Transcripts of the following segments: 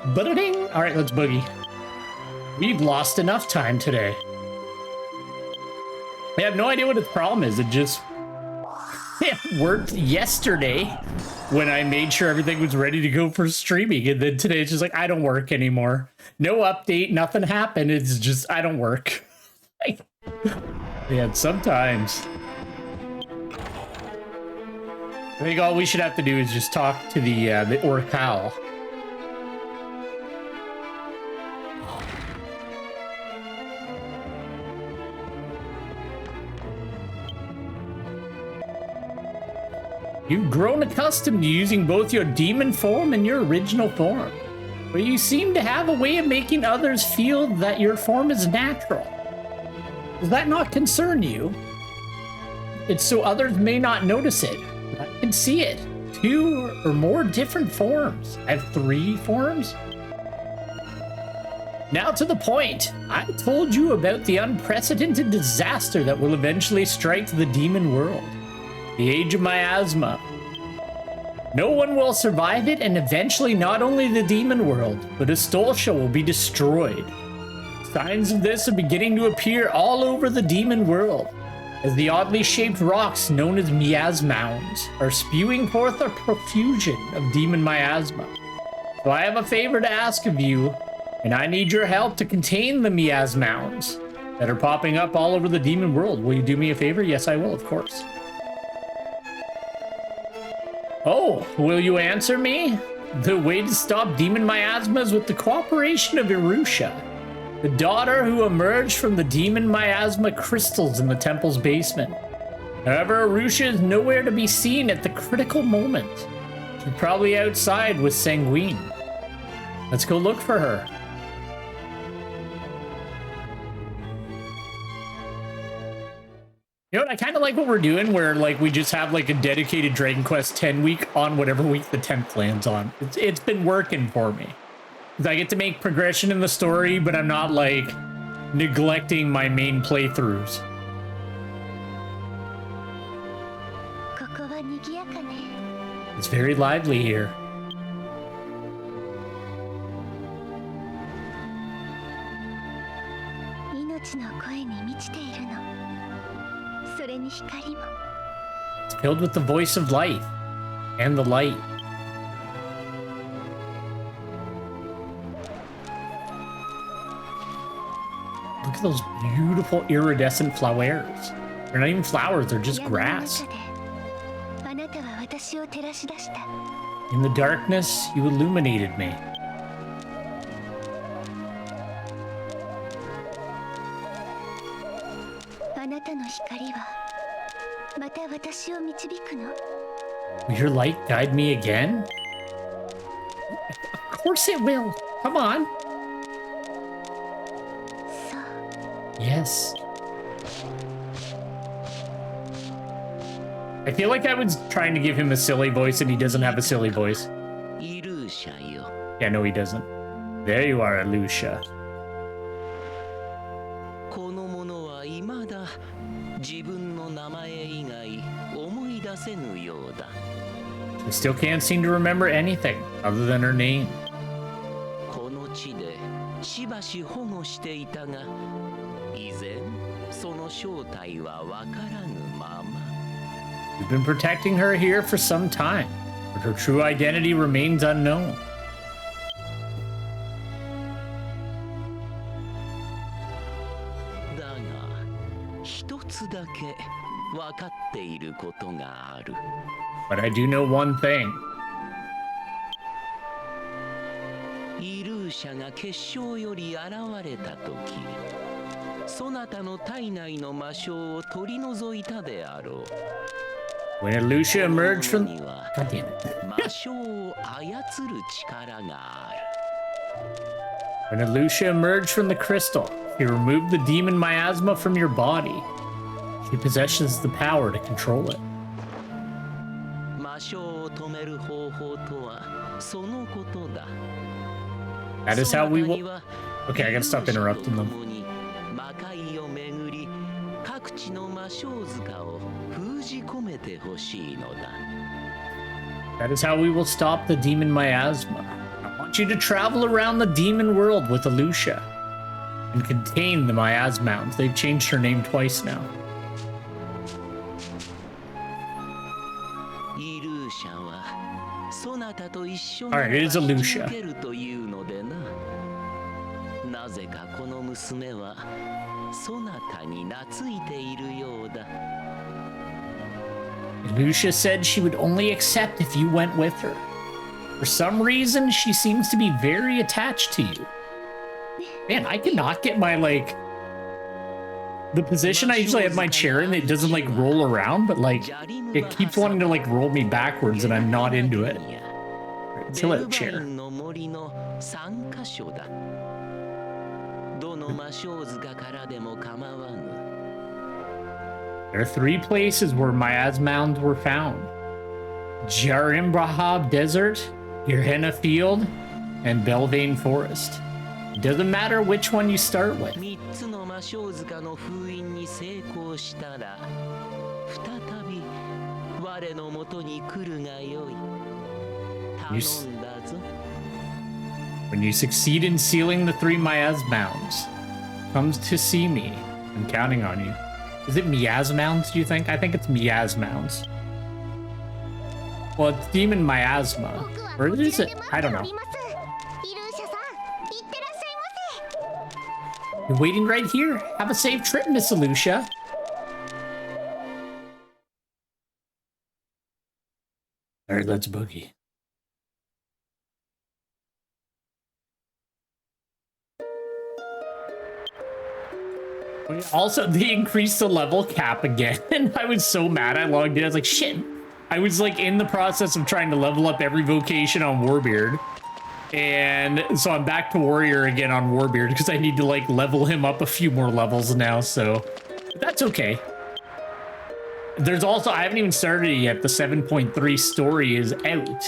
Ba-da-ding! Alright, let's boogie. We've lost enough time today. I have no idea what its problem is. It just... it worked yesterday when I made sure everything was ready to go for streaming. And then today it's just like, I don't work anymore. No update, nothing happened. It's just, I don't work. Yeah, sometimes. I think all we should have to do is just talk to the Orcal. You've grown accustomed to using both your demon form and your original form, but you seem to have a way of making others feel that your form is natural. Does that not concern you? It's so others may not notice it. I can see it. 2 or more different forms. I have 3 forms? Now to the point. I told you about the unprecedented disaster that will eventually strike the demon world. The Age of Miasma. No one will survive it, and eventually not only the demon world, but Astolfia will be destroyed. Signs of this are beginning to appear all over the demon world, as the oddly shaped rocks known as miasmounds are spewing forth a profusion of demon miasma. So I have a favor to ask of you, and I need your help to contain the miasmounds that are popping up all over the demon world. Will you do me a favor? Yes, I will, of course. Oh, will you answer me? The way to stop demon miasma is with the cooperation of Irusha, the daughter who emerged from the demon miasma crystals in the temple's basement. However, Irusha is nowhere to be seen at the critical moment. She's probably outside with Sanguine. Let's go look for her. You know what, I kind of like what we're doing, where like we just have like a dedicated Dragon Quest X week on whatever week the 10th lands on. It's been working for me. I get to make progression in the story, but I'm not like neglecting my main playthroughs. It's very lively here. It's filled with the voice of life and the light. Look at those beautiful iridescent flowers. They're not even flowers, they're just grass. In the darkness, you illuminated me. Will your light guide me again? Of course it will. Come on. Yes. I feel like I was trying to give him a silly voice and he doesn't have a silly voice. Yeah, no, he doesn't. There you are, Lucia. I still can't seem to remember anything other than her name. We've been protecting her here for some time, but her true identity remains unknown. But I do know one thing. When Lucia emerged from... God damn it. When Lucia emerged from the crystal, he removed the demon miasma from your body. She possesses the power to control it. That is how we will... Okay, I gotta stop interrupting them. That is how we will stop the demon miasma. I want want you to travel around the demon world with Alucia and contain the miasmounds. They've changed her name twice now. Alright, it is Alucia. Alucia said she would only accept if you went with her. For some reason, she seems to be very attached to you. Man, I cannot get my, like... The position I usually have my chair in, it doesn't, like, roll around, but, like, it keeps wanting to, like, roll me backwards, and I'm not into it. Chill out, chair. There are 3 places where miasmounds were found. Jarimbrahab Desert, Irhena Field, and Belvane Forest. It doesn't matter which one you start with. When you succeed in sealing the 3 miasmounds, comes to see me. I'm counting on you. Is it miasmounds, do you think? I think it's miasmounds. Well, it's demon miasma. Or is it? I don't know. You're waiting right here. Have a safe trip, Miss Alucia. Alright, let's boogie. Also, they increased the level cap again. I was so mad. I logged in. I was like, shit. I was like in the process of trying to level up every vocation on Warbeard. And so I'm back to Warrior again on Warbeard because I need to like level him up a few more levels now. So that's okay. There's also, I haven't even started it yet. The 7.3 story is out,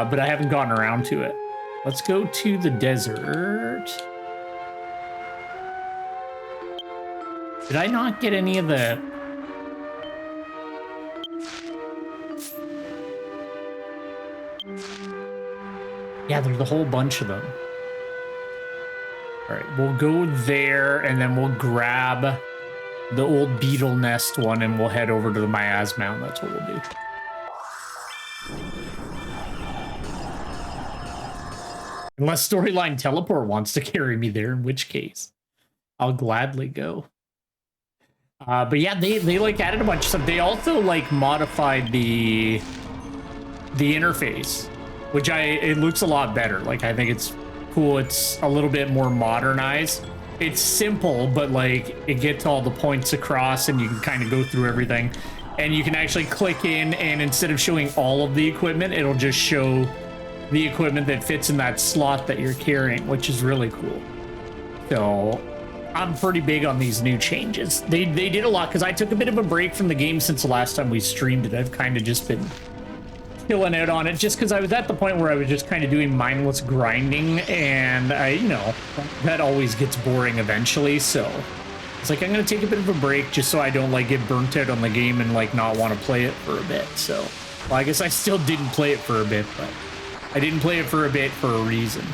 but I haven't gotten around to it. Let's go to the desert. Did I not get any of the... Yeah, there's a whole bunch of them. All right, we'll go there and then we'll grab the old beetle nest one and we'll head over to the miasmound. That's what we'll do. Unless Storyline Teleport wants to carry me there, in which case I'll gladly go. But yeah, they like added a bunch of stuff. They also like modified the interface, which it looks a lot better. Like I think it's cool. It's a little bit more modernized. It's simple, but like it gets all the points across and you can kind of go through everything. And you can actually click in and instead of showing all of the equipment, it'll just show the equipment that fits in that slot that you're carrying, which is really cool. So I'm pretty big on these new changes. They did a lot because I took a bit of a break from the game since the last time we streamed it. I've kind of just been chilling out on it just because I was at the point where I was just kind of doing mindless grinding and you know, that always gets boring eventually. So it's like, I'm going to take a bit of a break just so I don't like get burnt out on the game and like not want to play it for a bit. So, well, I guess I still didn't play it for a bit, but I didn't play it for a bit for a reason.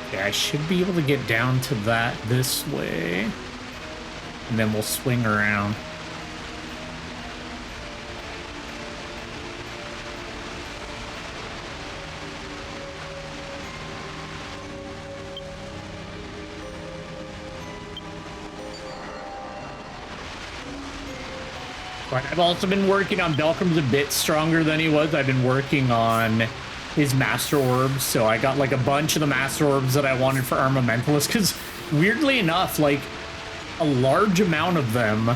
Okay, I should be able to get down to that this way. And then we'll swing around. But I've also been working on Belcrum's a bit stronger than he was. I've been working on his Master Orbs, so I got like a bunch of the Master Orbs that I wanted for Armamentalist, because weirdly enough, like a large amount of them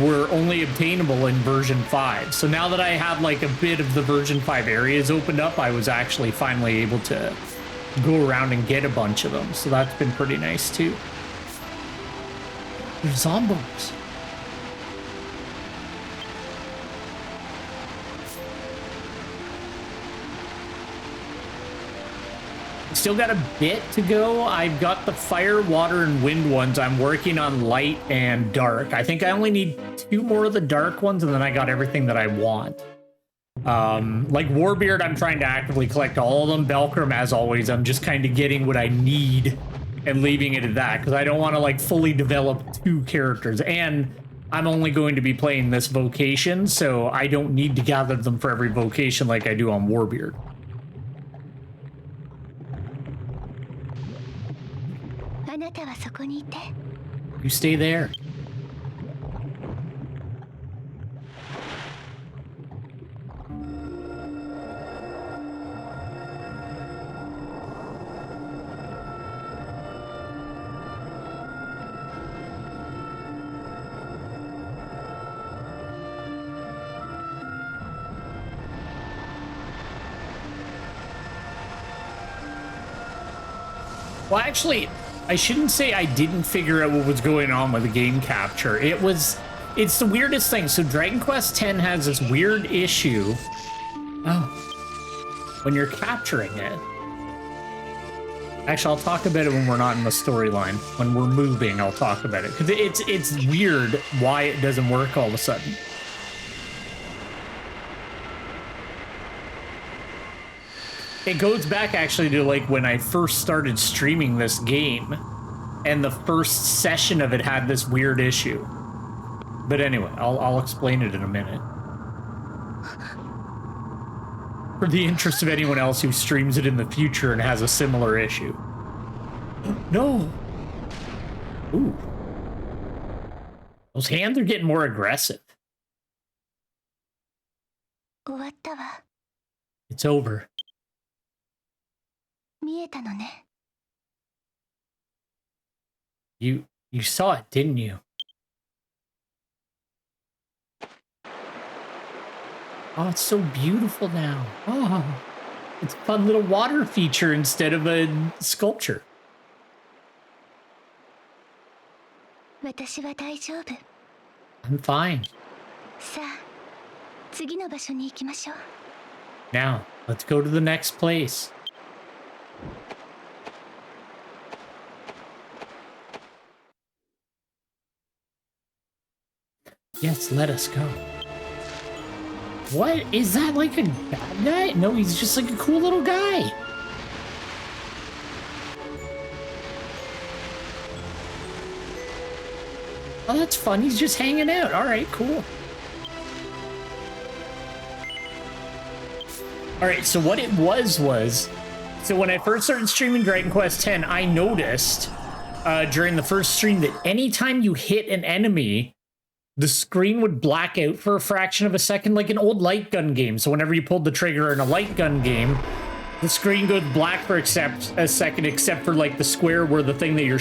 were only obtainable in version 5. So now that I have like a bit of the version 5 areas opened up, I was actually finally able to go around and get a bunch of them. So that's been pretty nice too. There's zombos. still got a bit to go. I've got the fire, water, and wind ones. I'm working on light and dark. I think I only need 2 more of the dark ones, and then I got everything that I want. Like Warbeard, I'm trying to actively collect all of them. Belcrum, as always, I'm just kind of getting what I need and leaving it at that, because I don't want to like fully develop 2 characters. And I'm only going to be playing this vocation, so I don't need to gather them for every vocation like I do on Warbeard. You stay there. Well, actually, I shouldn't say I didn't figure out what was going on with the game capture. It's the weirdest thing. So Dragon Quest X has this weird issue. Oh, when you're capturing it. Actually, I'll talk about it when we're not in the storyline. When we're moving, I'll talk about it. Because it's weird why it doesn't work all of a sudden. It goes back actually to like when I first started streaming this game, and the first session of it had this weird issue. But anyway, I'll explain it in a minute. For the interest of anyone else who streams it in the future and has a similar issue. No. Ooh. Those hands are getting more aggressive. It's over. You saw it, didn't you? Oh, it's so beautiful now. Oh, it's a fun little water feature instead of a sculpture. I'm fine. Now, let's go to the next place. Yes, let us go. What? Is that like a bad guy? No, he's just like a cool little guy. Oh, that's fun. He's just hanging out. All right, cool. All right, so what it was, so when I first started streaming Dragon Quest X, I noticed during the first stream that anytime you hit an enemy, the screen would black out for a fraction of a second, like an old light gun game. So whenever you pulled the trigger in a light gun game, the screen goes black for a second, except for like the square where the thing that you're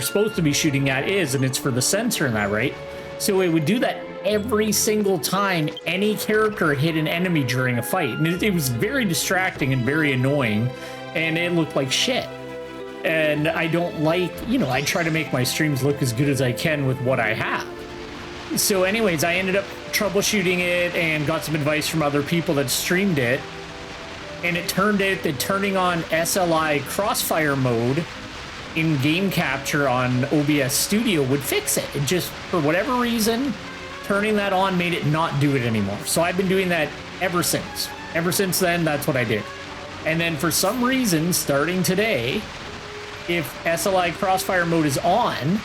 supposed to be shooting at is, and it's for the sensor and that, right? So it would do that every single time any character hit an enemy during a fight. And it was very distracting and very annoying, and it looked like shit. And I don't like, I try to make my streams look as good as I can with what I have. So anyways, I ended up troubleshooting it and got some advice from other people that streamed it. And it turned out that turning on SLI crossfire mode in game capture on OBS Studio would fix it. It just, for whatever reason, turning that on made it not do it anymore. So I've been doing that ever since. Ever since then, that's what I did. And then for some reason, starting today, if SLI crossfire mode is on,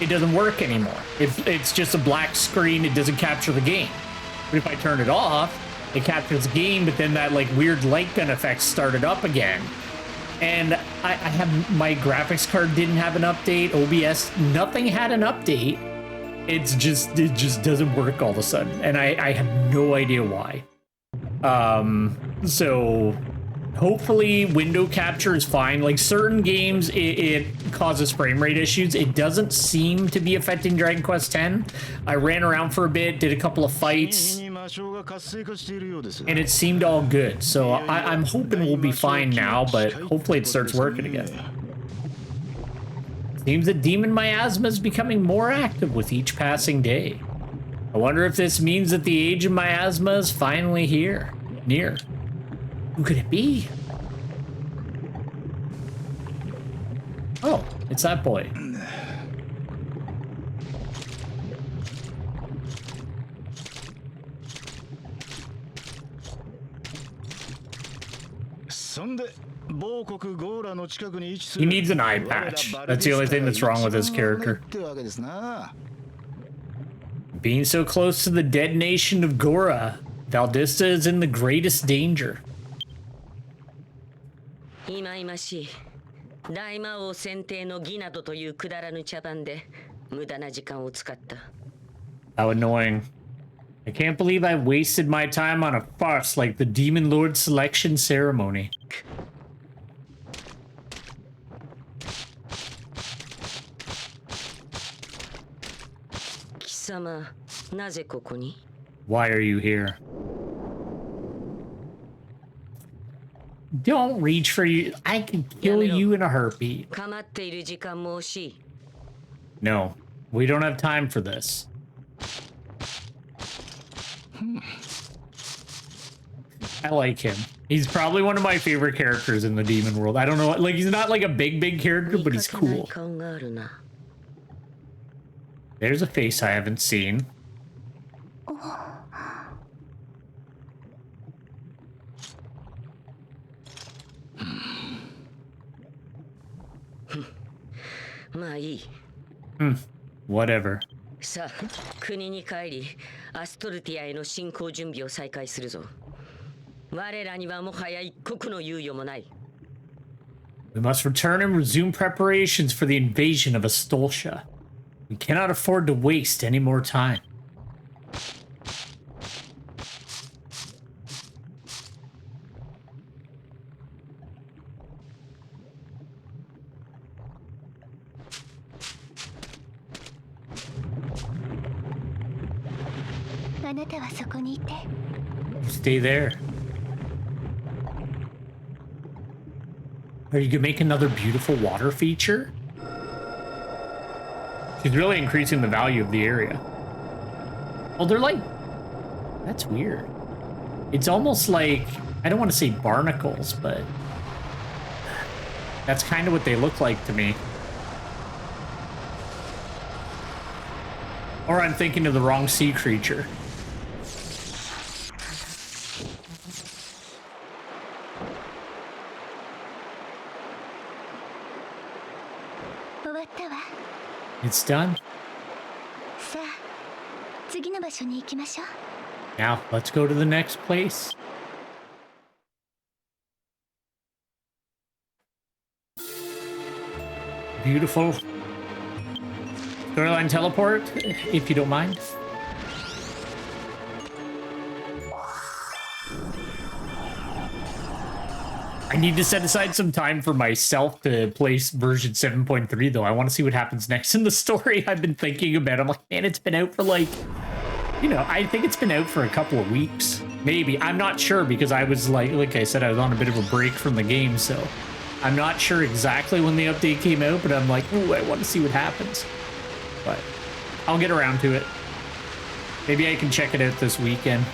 it doesn't work anymore. It's just a black screen. It doesn't capture the game. But if I turn it off, it captures the game, but then that like weird light gun effect started up again. And I have, my graphics card didn't have an update. OBS, nothing had an update. It just doesn't work all of a sudden. And I have no idea why. So hopefully window capture is fine. Like certain games, it causes frame rate issues. It doesn't seem to be affecting Dragon Quest X. I ran around for a bit, did a couple of fights, and it seemed all good. So I'm hoping we'll be fine now, but hopefully it starts working again. Seems that Demon Miasma is becoming more active with each passing day. I wonder if this means that the age of Miasma is finally here, near. Who could it be? It's that boy. He needs an eye patch. That's the only thing that's wrong with his character. Being so close to the dead nation of Gora, Valdista is in the greatest danger. How annoying. I can't believe I wasted my time on a farce like the Demon Lord selection ceremony. Why are you here? Don't reach for you. I can kill you in a heartbeat. No, we don't have time for this. I like him. He's probably one of my favorite characters in the demon world. I don't know, like he's not like a big character, but he's cool. There's a face I haven't seen. Whatever. We must return and resume preparations for the invasion of Astolfia. We cannot afford to waste any more time. Stay there. Are you gonna make another beautiful water feature? She's really increasing the value of the area. Oh, they're like... That's weird. It's almost like... I don't want to say barnacles, but... That's kind of what they look like to me. Or I'm thinking of the wrong sea creature. It's done. Now, let's go to the next place. Beautiful. Storyline teleport, if you don't mind. I need to set aside some time for myself to play version 7.3, though. I want to see what happens next in the story. I've been thinking about it. I'm like, man, it's been out for like, you know, I think it's been out for a couple of weeks. Maybe. I'm not sure because I was like I said, I was on a bit of a break from the game, so I'm not sure exactly when the update came out, but I'm like, ooh, I want to see what happens. But I'll get around to it. Maybe I can check it out this weekend.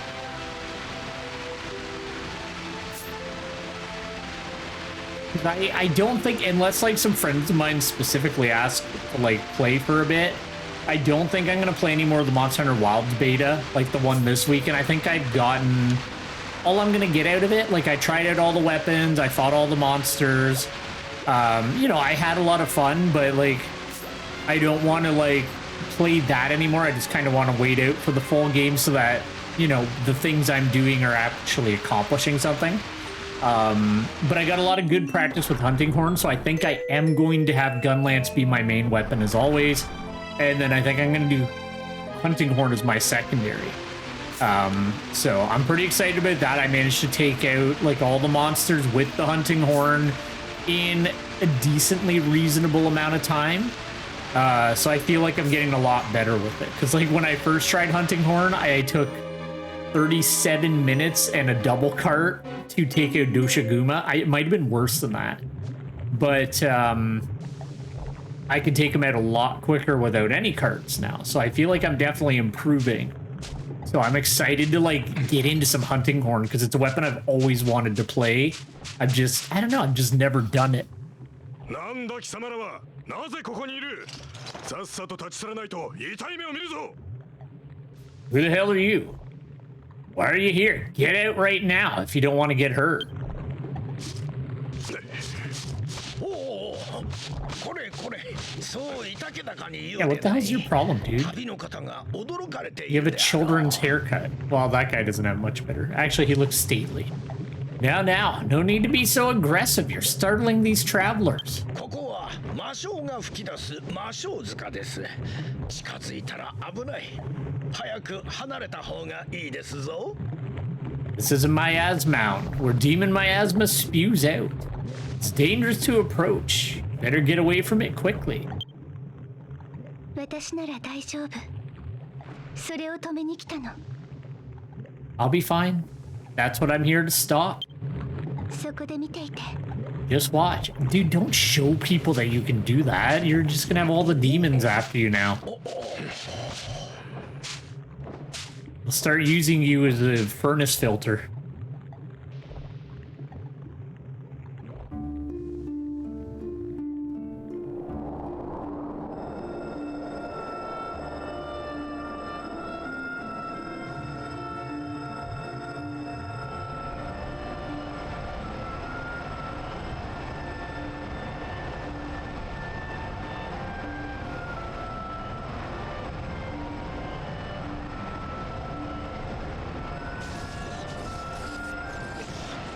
I don't think, unless like some friends of mine specifically ask to like play for a bit, I don't think I'm gonna play any more of the Monster Hunter Wilds beta, like the one this week. And I think I've gotten all I'm gonna get out of it. Like I tried out all the weapons, I fought all the monsters. You know, I had a lot of fun, but like I don't want to like play that anymore. I just kind of want to wait out for the full game so that, you know, the things I'm doing are actually accomplishing something. But I got a lot of good practice with Hunting Horn, so I think I am going to have Gun Lance be my main weapon as always. And then I think I'm going to do Hunting Horn as my secondary. So I'm pretty excited about that. I managed to take out like all the monsters with the Hunting Horn in a decently reasonable amount of time. So I feel like I'm getting a lot better with it. Because like when I first tried Hunting Horn, I took 37 minutes and a double cart to take out Doshiguma. It might have been worse than that. But I could take him out a lot quicker without any carts now. So I feel like I'm definitely improving. So I'm excited to like get into some Hunting Horn because it's a weapon I've always wanted to play. I don't know, I've just never done it. なんだ貴様らはなぜここにいる。さっさと立ち去らないと痛い目を見るぞ。 Who the hell are you? Why are you here? Get out right now if you don't want to get hurt. おお、これこれ、そういたけだかに言う Yeah, what the でない hell's your problem, dude? 旅の方が驚かれてい You have る a であろう。 children's haircut. Well, that guy doesn't have much better. Actually, he looks stately. Now, no need to be so aggressive. You're startling these travelers. ここは魔性が吹き出す魔性塚です。近づいたら危ない。早く離れた方がいいですぞ。 This is a miasma, where demon miasma spews out. It's dangerous to approach. Better get away from it quickly. 私なら大丈夫。それを止めに来たの。 I'll be fine. That's what I'm here to stop. そこで見ていて。 Just watch. Dude, don't show people that you can do that. You're just gonna have all the demons after you now. They'll start using you as a furnace filter.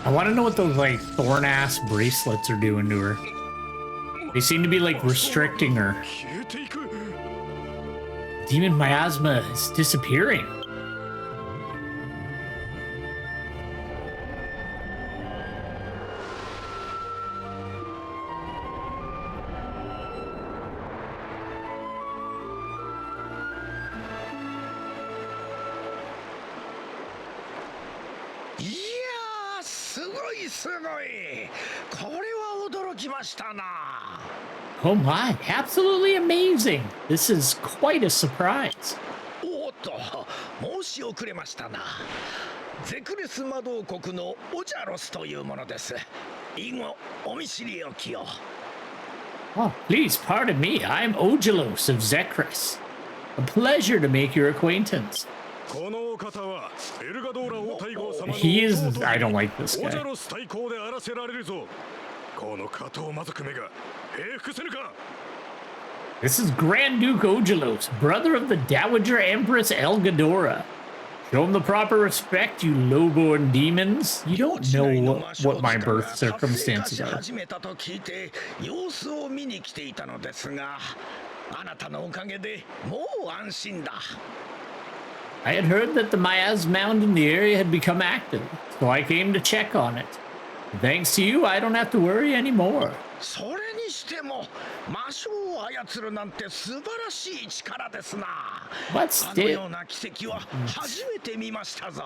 I want to know what those, like, thorn-ass bracelets are doing to her. They seem to be, like, restricting her. 消えていく。 Demon miasma is disappearing. Yeah, すごいすごい。これは驚きましたな。 Oh my, absolutely amazing. This is quite a surprise. おっと、申し遅れましたな。ゼクレス魔導国のオジャロスというものです。以後、お見知りおきを。 Oh, please pardon me. I'm Ogelos of Zekris. A pleasure to make your acquaintance. このお方はエルガドーラ王太后様の He is... 弟 I don't like this オジャ guy. ロス対抗であらせられるぞ。この加藤魔族めが平服せぬか。 This is Grand Duke Ogelos, brother of the Dowager Empress Elgadora. Show him the proper respect, you low-born demons. You don't know what my birth circumstances are. 始めたと聞いて様子を見に来ていたのですが、あなたのおかげでもう安心だ。 I had heard that the miasm mound in the area had become active, so I came to check on it. Thanks to you, I don't have to worry anymore. それにしても魔性を操るなんて素晴らしい力ですな。 But あのよ still, うな奇跡は初めて見ましたぞ。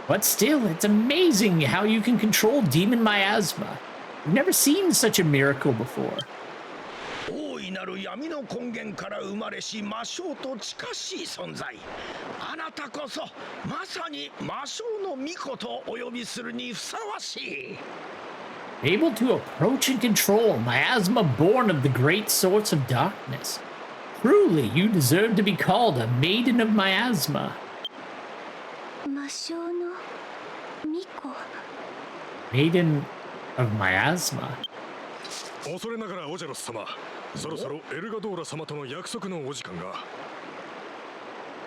it's amazing how you can control demon miasma. I've never seen such a miracle before. 大いなる闇の根源から生まれし魔性と近しい存在。あなたこそまさに魔性の巫女とお呼びするにふさわしい。 Able to approach and control miasma born of the great source of darkness. Truly, you deserve to be called a maiden of miasma. 魔性の巫女。 Maiden of miasma? 恐れながらオジャロス様、そろそろエルガドーラ様との約束のお時間が。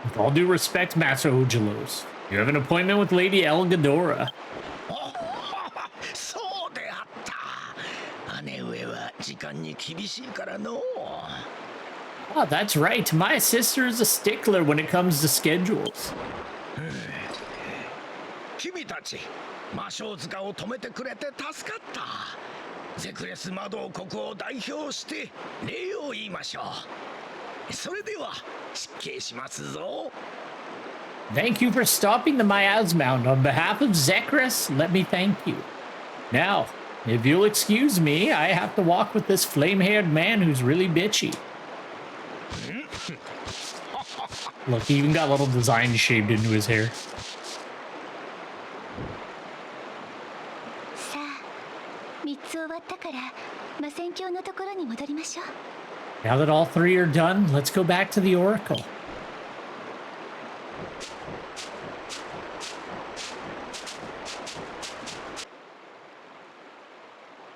With all due respect, Master Ogelos, you have an appointment with Lady Elgadora. そうであった。姉上は時間に厳しいからの。 Oh, that's right. My sister is a stickler when it comes to schedules. 君たち魔性塚を止めてくれて助かった。ゼクレス魔導国を代表して礼を言いましょう。それでは失敬しますぞ。 Thank you for stopping the miasm mound. On behalf of Zekris, let me thank you. Now, if you'll excuse me, I have to walk with this flame-haired man who's really bitchy. Look, he even got little designs shaved into his hair. さあ、3つ終わったから魔戦境のところに戻りましょう。 Now that all three are done, let's go back to the Oracle.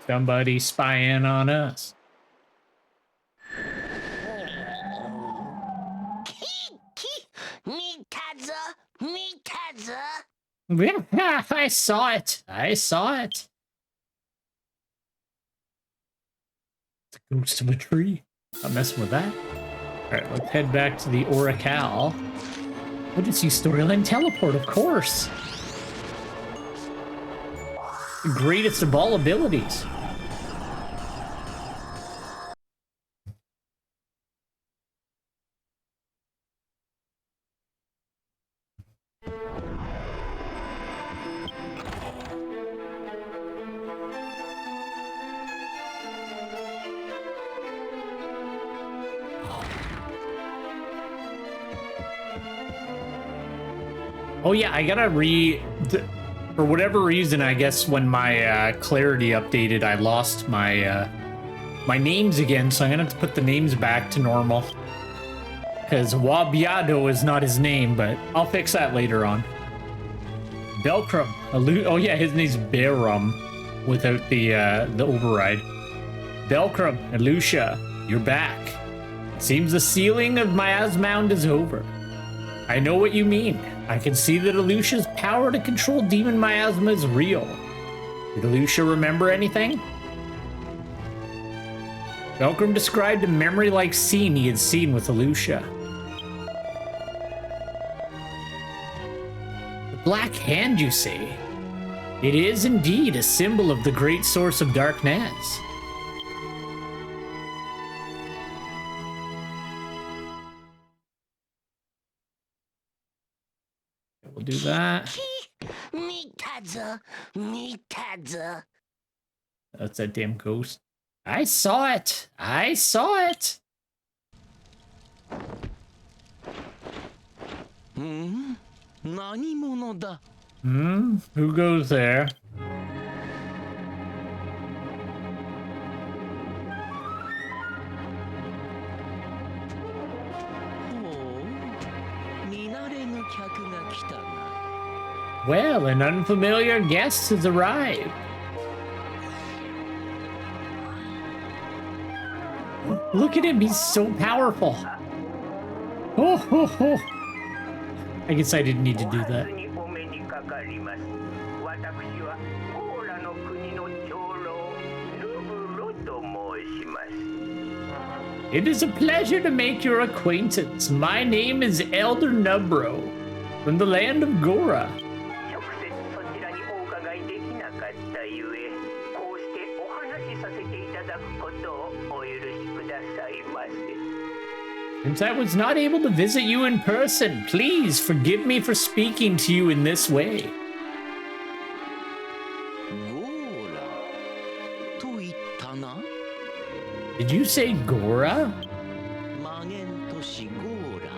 Somebody spying on us. 見たぞ見たぞ Yeah, I saw it. I saw it. The ghost of a tree. Not messing with that. Alright, let's head back to the Oracle. What is he? Storyline teleport, of course. The greatest of all abilities. Oh yeah, I gotta for whatever reason, I guess when my clarity updated, I lost my my names again, so I'm gonna have to put the names back to normal. Because Wabiado is not his name, but I'll fix that later on. Belcrum. Oh yeah, his name's Berum without the override. Belcrum, Alusha, you're back. Seems the sealing of Miasmound is over. I know what you mean. I can see that Alusha's power to control Demon Miasma is real. Did Alusha remember anything? Belcrum described a memory-like scene he had seen with Alusha. The Black Hand, you say? It is indeed a symbol of the great source of darkness. We'll do that. 見たぞ見たぞ That's that damn ghost. I saw it! I saw it! 何者だ Who goes there? 見慣れぬ客が来たな Well, an unfamiliar guest has arrived. Look at him, he's so powerful. Oh. I guess I didn't need to do that. It is a pleasure to make your acquaintance. My name is Elder Nubro, from the land of Gora. Since I was not able to visit you in person, please forgive me for speaking to you in this way. ゴーラと言ったな Did you say Gora? マゲン都市ゴーラ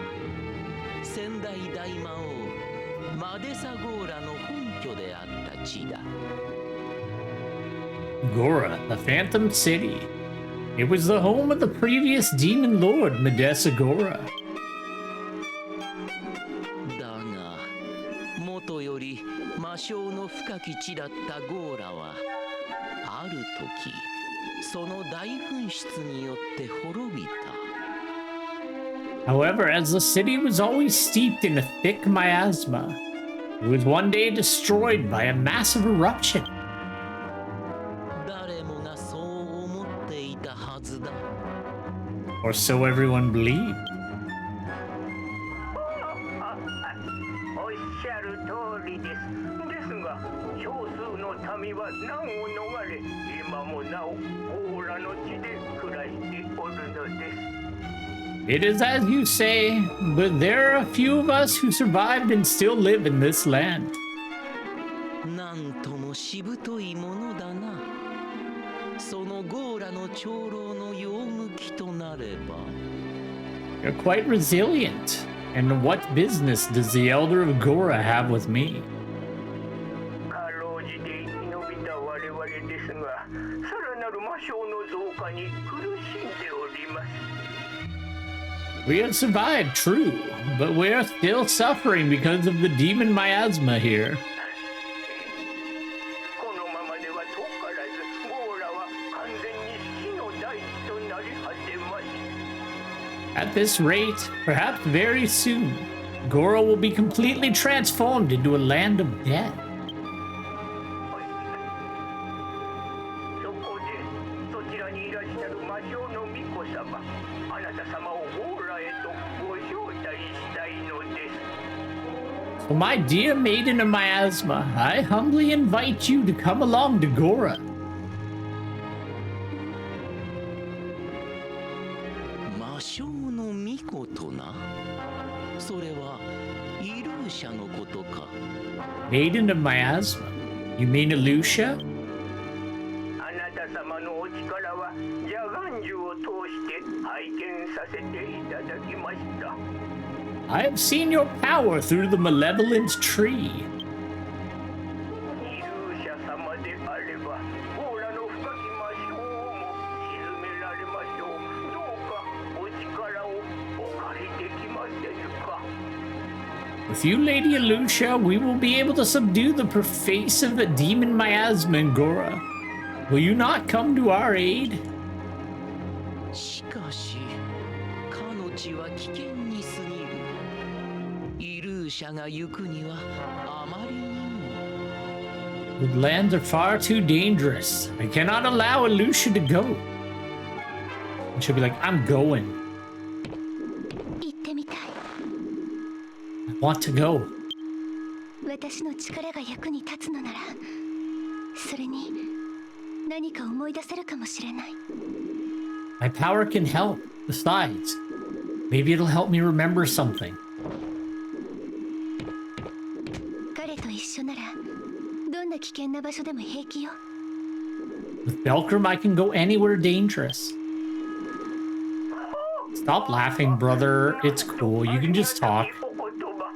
先代大魔王マデサゴーラの本拠であった地だ Gora, the Phantom City. It was the home of the previous demon lord, Madessaince. だが元より魔性の深き地だったゴーラはある時その大噴出によって滅びた However, as the city was always steeped in a thick miasma, it was one day destroyed by a massive eruption. 誰もがそう思っていたはずだ Or so everyone believed. おっしゃる通りです。ですが、少数の民は難を逃れ、今もなおオーラの地で暮らしておるのです。It is as you say, but there are a few of us who survived and still live in this land. なんともしぶといものだなそのゴーラの長老の用向きとなれば You're quite resilient. And what business does the Elder of Gora have with me? かろうじて生き延びた我々ですが、さらなる魔性の増かに苦しんでおります。 We have survived, true, but we are still suffering because of the demon miasma here. このままでは遠からずゴーラは完全に死の大地となり果てます。 At this rate, perhaps very soon, Gora will be completely transformed into a land of death. そこでそちらにいらっしゃる魔性の巫女様、あなた様をゴーラへとご招待したいのです。 So, my dear maiden of miasma, I humbly invite you to come along to Gora. 魔性の巫女とな。それはイルーシャのことか。 Maiden of miasma? You mean Alusha? あなた様のお力は邪眼樹を通して拝見させていただきました。 I have seen your power through the malevolent tree. イルーシャ様であればゴーラの深き魔性をも沈められましょう。どうかお力をお借りできませんか。 With you, Lady Alusha, we will be able to subdue the pervasive demon miasma in Gora. Will you not come to our aid? しかし、彼女は危険に過ぎる。イルーシャが行くにはあまりにも。 The lands are far too dangerous. I cannot allow Alusha to go. And she'll be like, I'm going. 行ってみたい。 I want to go. 私の力が役に立つのなら、それに何か思い出せるかもしれない。 My power can help. Besides, maybe it'll help me remember something. 彼と一緒なら、どんな危険な場所でも平気よ。 With Belkram, I can go anywhere dangerous. Stop laughing, brother. It's cool. You can just talk. お言葉。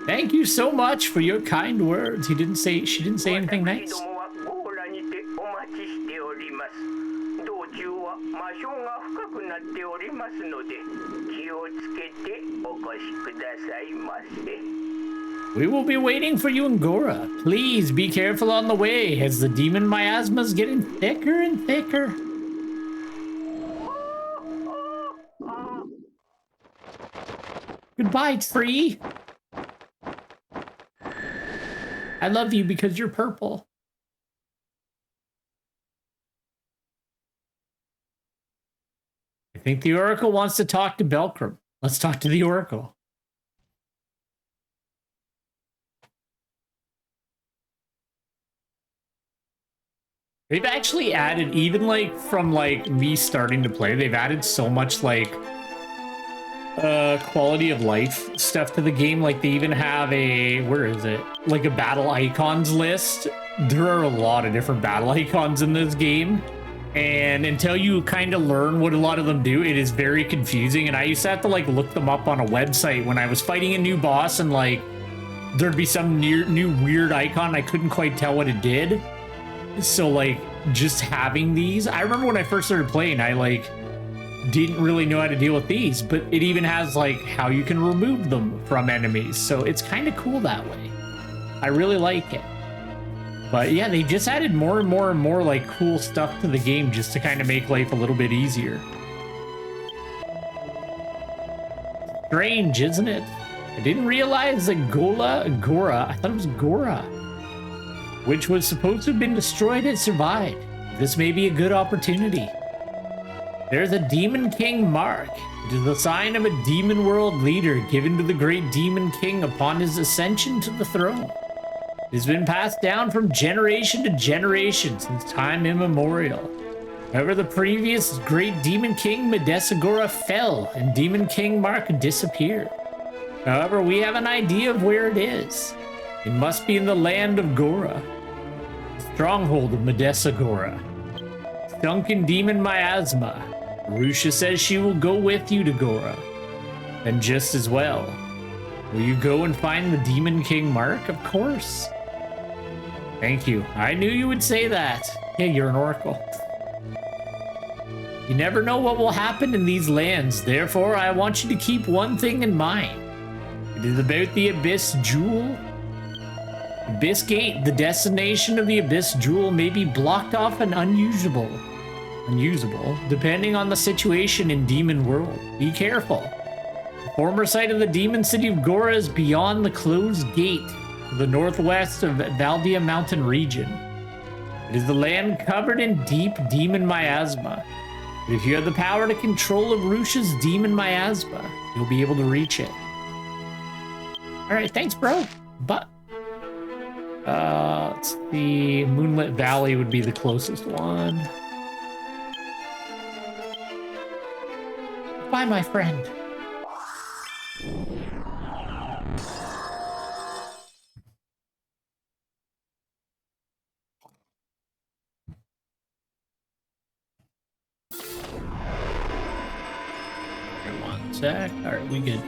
Thank you so much for your kind words. She didn't say anything 私 nice. どもはゴーラにてお待ちしております。道中は魔性が深くなっておりますので、気をつけてお越しくださいませ。 We will be waiting for you in Gora. Please be careful on the way as the demon miasma is getting thicker and thicker. Goodbye, tree. I love you because you're purple. I think the Oracle wants to talk to Belkram. Let's talk to the Oracle. They've actually added, even like from like me starting to play, they've added so much like quality of life stuff to the game. Like they even have a, where is it? Like a battle icons list. There are a lot of different battle icons in this game. And until you kind of learn what a lot of them do, it is very confusing. And I used to have to like look them up on a website when I was fighting a new boss, and like there'd be some new weird icon. I couldn't quite tell what it did. So like just having these, I remember when I first started playing, I like didn't really know how to deal with these, but it even has like how you can remove them from enemies. So it's kind of cool that way. I really like it. But yeah, they just added more and more and more like cool stuff to the game just to kind of make life a little bit easier. Strange, isn't it? I didn't realize that Gora, I thought it was Gora, which was supposed to have been destroyed, had survived. This may be a good opportunity. There's a Demon King mark. It is the sign of a demon world leader given to the great Demon King upon his ascension to the throne. It has been passed down from generation to generation since time immemorial. However, the previous great Demon King Madessaince fell and Demon King mark disappeared. However, we have an idea of where it is. It must be in the land of Gora, the stronghold of Madessaince. Sunken demon miasma. Arusha says she will go with you to Gora. And just as well, will you go and find the Demon King mark? Of course. Thank you. I knew you would say that. Yeah, you're an oracle. You never know what will happen in these lands, therefore I want you to keep one thing in mind. It is about the Abyss Jewel. Abyss Gate, the destination of the Abyss Jewel, may be blocked off and unusable, depending on the situation in Demon World. Be careful. The former site of the demon city of Gora is beyond the closed gate to the northwest of Valdia Mountain region. It is the land covered in deep demon miasma. But if you have the power to control Arusha's demon miasma, you'll be able to reach it. Alright, thanks, bro. But let's see. Moonlit Valley would be the closest one. Bye, my friend. One sec. All right, we good.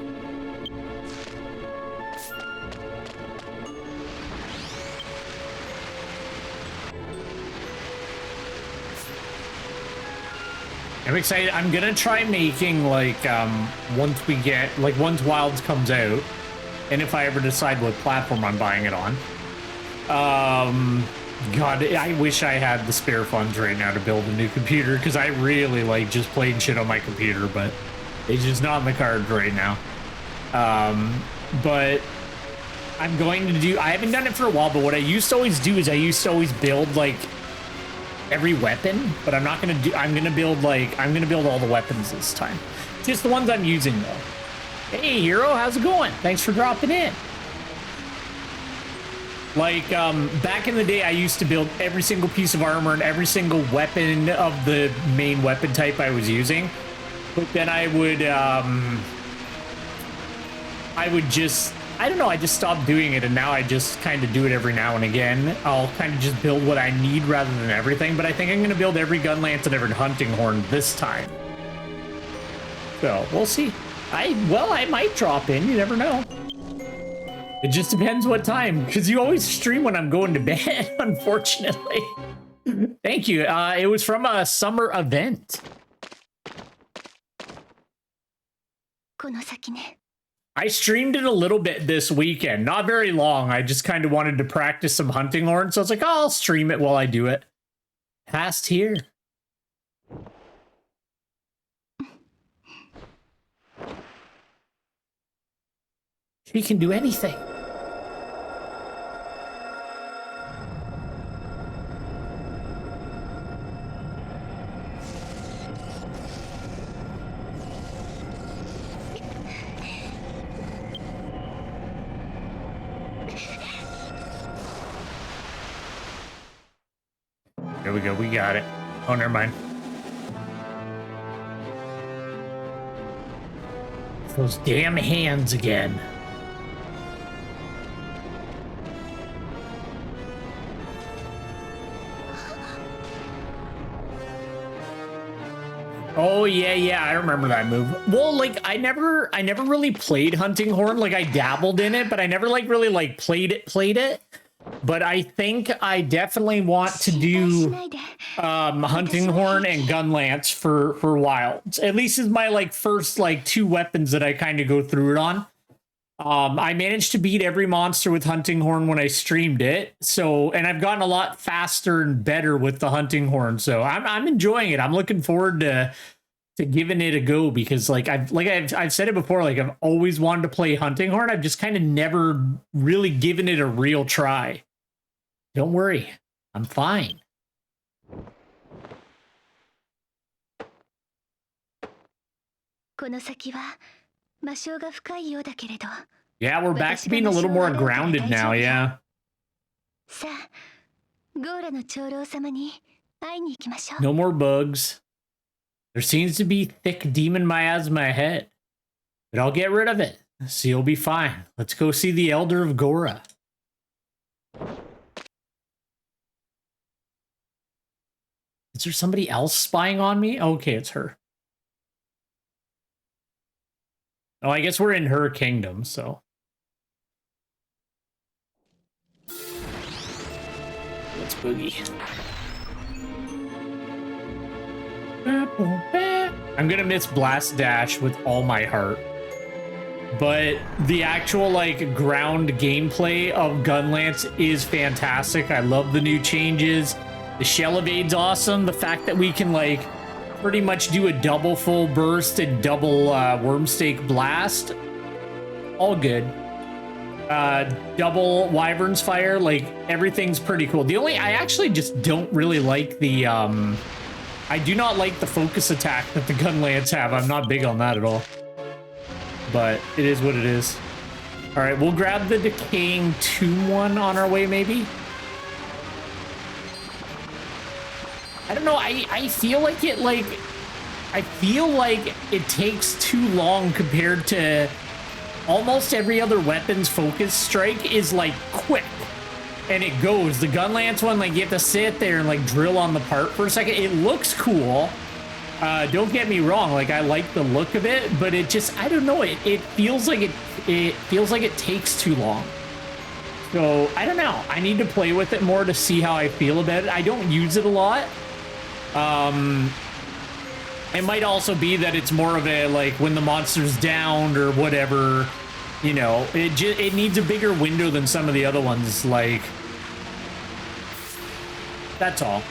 I'm excited. I'm gonna try making like once Wilds comes out, and if I ever decide what platform I'm buying it on. God, I wish I had the spare funds right now to build a new computer, because I really like just playing shit on my computer, but it's just not in the cards right now. But I'm going to do. I haven't done it for a while, but what I used to always do is I used to always build like every weapon, but I'm not gonna do. I'm gonna build all the weapons this time. Just the ones I'm using though. Hey Hero, how's it going? Thanks for dropping in. Like back in the day, I used to build every single piece of armor and every single weapon of the main weapon type I was using. But then I don't know, I just stopped doing it, and now I just kind of do it every now and again. I'll kind of just build what I need rather than everything, but I think I'm going to build every gun lance and every hunting horn this time. So, we'll see. I might drop in, you never know. It just depends what time, because you always stream when I'm going to bed, unfortunately. Thank you. It was from a summer event. I streamed it a little bit this weekend, not very long. I just kind of wanted to practice some hunting horns, so I was like, oh, I'll stream it while I do it. Past here. She can do anything. There we go, we got it. Oh, never mind. Those damn hands again. Oh yeah, I remember that move. Well, like I never really played hunting horn. Like I dabbled in it, but I never like really like played it. But I think I definitely want to do hunting horn and gun lance for wilds. At least is my like first like two weapons that I kind of go through it on. I managed to beat every monster with hunting horn when I streamed it. So, and I've gotten a lot faster and better with the hunting horn. So I'm enjoying it. I'm looking forward to giving it a go, because like I've said it before, like I've always wanted to play hunting horn. I've just kind of never really given it a real try. Don't worry, I'm fine. Yeah, we're back to being a little more grounded now, yeah. No more bugs. There seems to be thick demon miasma ahead, but I'll get rid of it, so you'll be fine. Let's go see the Elder of Gora. Is there somebody else spying on me? Okay, it's her. Oh, I guess we're in her kingdom, so. Let's boogie. I'm gonna miss Blast Dash with all my heart. But the actual like ground gameplay of Gunlance is fantastic. I love the new changes. The shell evade's awesome. The fact that we can like pretty much do a double full burst and double Wormstake blast, all good. Double Wyvern's Fire, like everything's pretty cool. The only, I actually just don't really like the I do not like the focus attack that the Gunlance have. I'm not big on that at all, but it is what it is. All right, we'll grab the Decaying Tomb one on our way, maybe. I don't know, I feel like it, like, I feel like it takes too long compared to almost every other weapon's focus strike is like quick and it goes. The Gunlance one, like you have to sit there and like drill on the part for a second. It looks cool. Don't get me wrong, like I like the look of it, but it just, I don't know, it feels like it feels like it takes too long. So I don't know. I need to play with it more to see how I feel about it. I don't use it a lot. It might also be that it's more of a like when the monster's downed or whatever, you know, it needs a bigger window than some of the other ones, like, that's all.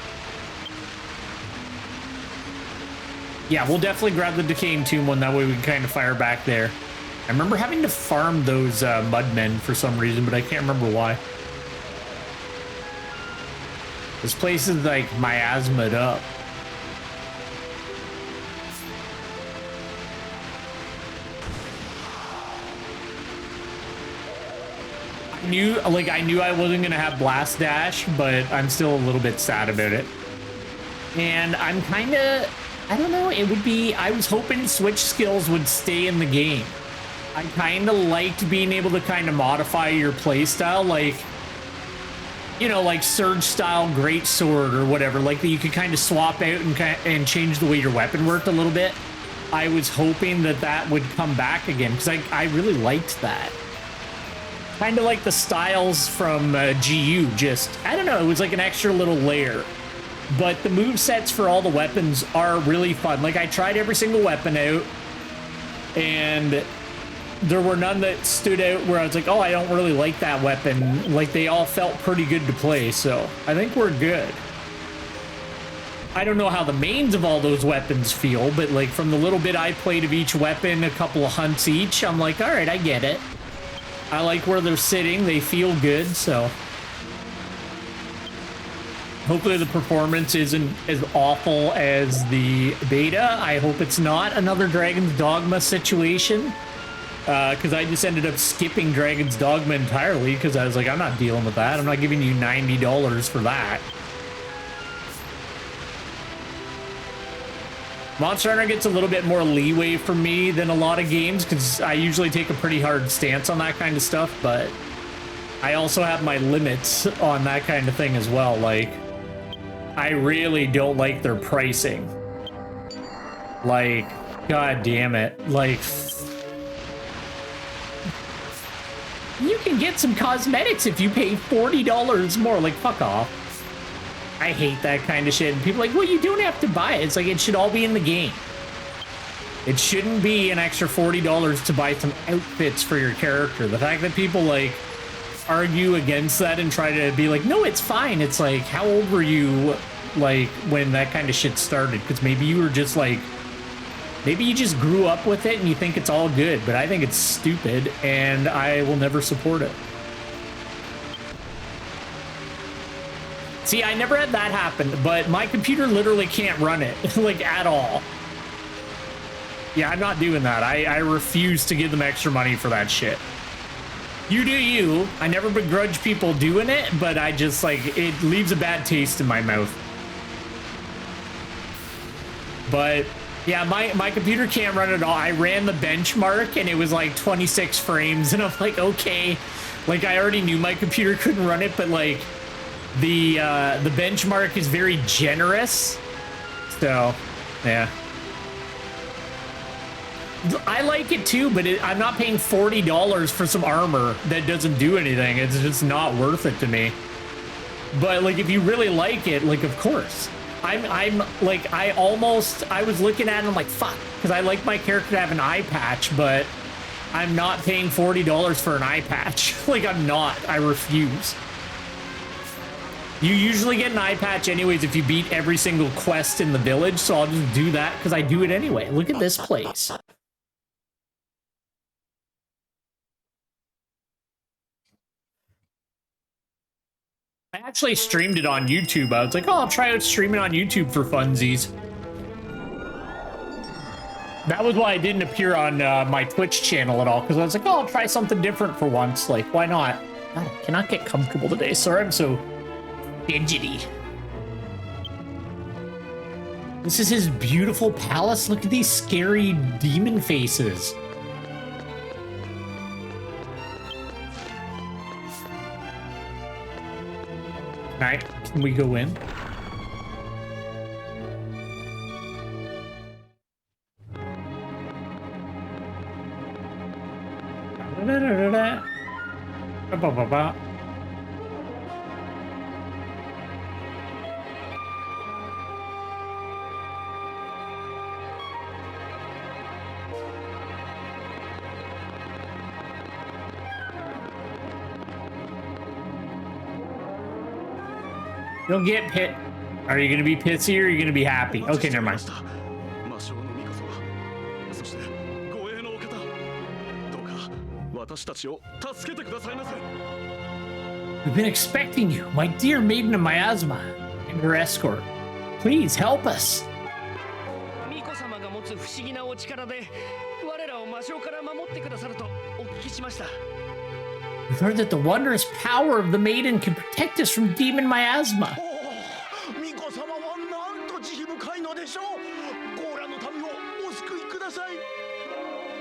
Yeah, we'll definitely grab the Decaying Tomb one, that way we can kind of fire back there. I remember having to farm those mudmen for some reason, but I can't remember why. This place is like miasma'd up. I knew I wasn't gonna have Blast Dash, but I'm still a little bit sad about it. And I'm kind of, I don't know, it would be, I was hoping switch skills would stay in the game. I kind of liked being able to kind of modify your playstyle, like, you know, like Surge style Greatsword or whatever, like that you could kind of swap out and change the way your weapon worked a little bit. I was hoping that that would come back again, because I really liked that. Kind of like the styles from GU, just, I don't know, it was like an extra little layer. But the movesets for all the weapons are really fun. Like, I tried every single weapon out, and there were none that stood out where I was like, oh, I don't really like that weapon. Like, they all felt pretty good to play, so I think we're good. I don't know how the mains of all those weapons feel, but like from the little bit I played of each weapon, a couple of hunts each, I'm like, all right, I get it. I like where they're sitting. They feel good, so hopefully the performance isn't as awful as the beta. I hope it's not another Dragon's Dogma situation, because I just ended up skipping Dragon's Dogma entirely because I was like, I'm not dealing with that. I'm not giving you $90 for that. Monster Hunter gets a little bit more leeway for me than a lot of games because I usually take a pretty hard stance on that kind of stuff, but I also have my limits on that kind of thing as well. Like, I really don't like their pricing. Like, god damn it. Like, you can get some cosmetics if you pay $40 more. Like, fuck off. I hate that kind of shit. And people are like, well, you don't have to buy it. It's like, it should all be in the game. It shouldn't be an extra $40 to buy some outfits for your character. The fact that people, like, argue against that and try to be like, no, it's fine. It's like, how old were you, like, when that kind of shit started? Because maybe you were just, like, maybe you just grew up with it and you think it's all good. But I think it's stupid, and I will never support it. See, I never had that happen, but my computer literally can't run it, like, at all. Yeah, I'm not doing that. I refuse to give them extra money for that shit. You do you. I never begrudge people doing it, but I just, like, it leaves a bad taste in my mouth. But, yeah, my computer can't run it at all. I ran the benchmark, and it was, like, 26 frames, and I'm like, okay. Like, I already knew my computer couldn't run it, but, like, the benchmark is very generous, so yeah, I like it too, but I'm not paying $40 for some armor that doesn't do anything. It's just not worth it to me. But like, if you really like it, like, of course, I'm like, I was looking at it, I'm like, fuck, because I like my character to have an eye patch, but I'm not paying $40 for an eye patch. Like, I'm not. I refuse. You usually get an eye patch anyways if you beat every single quest in the village, so I'll just do that because I do it anyway. Look at this place. I actually streamed it on YouTube. I was like, oh, I'll try out streaming on YouTube for funsies. That was why I didn't appear on my Twitch channel at all, because I was like, oh, I'll try something different for once. Like, why not? God, I cannot get comfortable today. Sorry, I'm so fidgety. This is his beautiful palace. Look at these scary demon faces. Alright, can we go in? You'll get pit. Are you gonna be pissy or are you gonna be happy? Okay, never mind. We've been expecting you, my dear maiden of miasma, and her escort. Please help us. We've heard that the wondrous power of the maiden can protect us from demon miasma.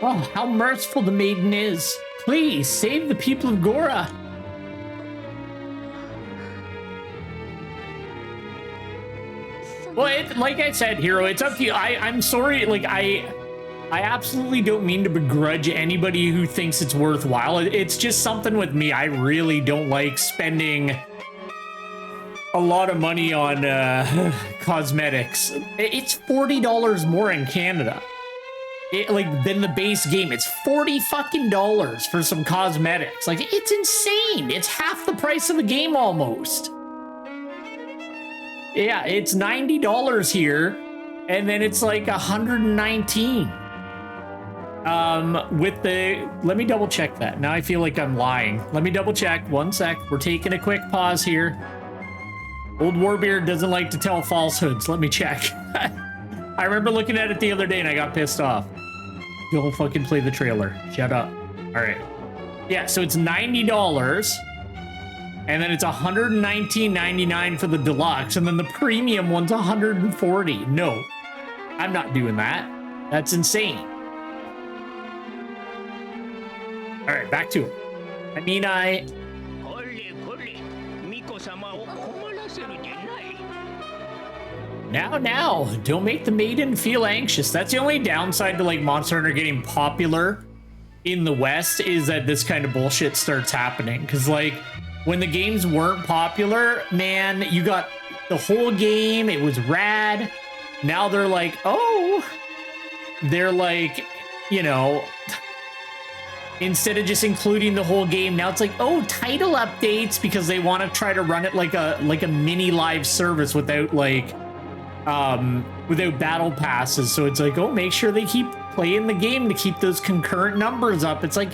Oh, how merciful the maiden is. Please, save the people of Gora. Well, like I said, Hero, it's up to you. I'm sorry, like, I absolutely don't mean to begrudge anybody who thinks it's worthwhile. It's just something with me. I really don't like spending a lot of money on cosmetics. It's $40 more in Canada. Than the base game. It's $40 fucking for some cosmetics. Like, it's insane. It's half the price of the game almost. Yeah, it's $90 here, and then it's like $119. With the, let me double check that. Now I feel like I'm lying. Let me double check. One sec. We're taking a quick pause here. Old Warbeard doesn't like to tell falsehoods. Let me check. I remember looking at it the other day and I got pissed off. Don't fucking play the trailer. Shut up. All right. Yeah, so it's $90. And then it's $119.99 for the deluxe. And then the premium one's $140. No, I'm not doing that. That's insane. All right, back to it. I mean, Now, don't make the maiden feel anxious. That's the only downside to, like, Monster Hunter getting popular in the West, is that this kind of bullshit starts happening. Because, like, when the games weren't popular, man, you got the whole game. It was rad. Now they're like, oh, they're like, you know, instead of just including the whole game, now it's like, oh, title updates, because they want to try to run it like a mini live service without, like, without battle passes. So it's like, oh, make sure they keep playing the game to keep those concurrent numbers up. It's like,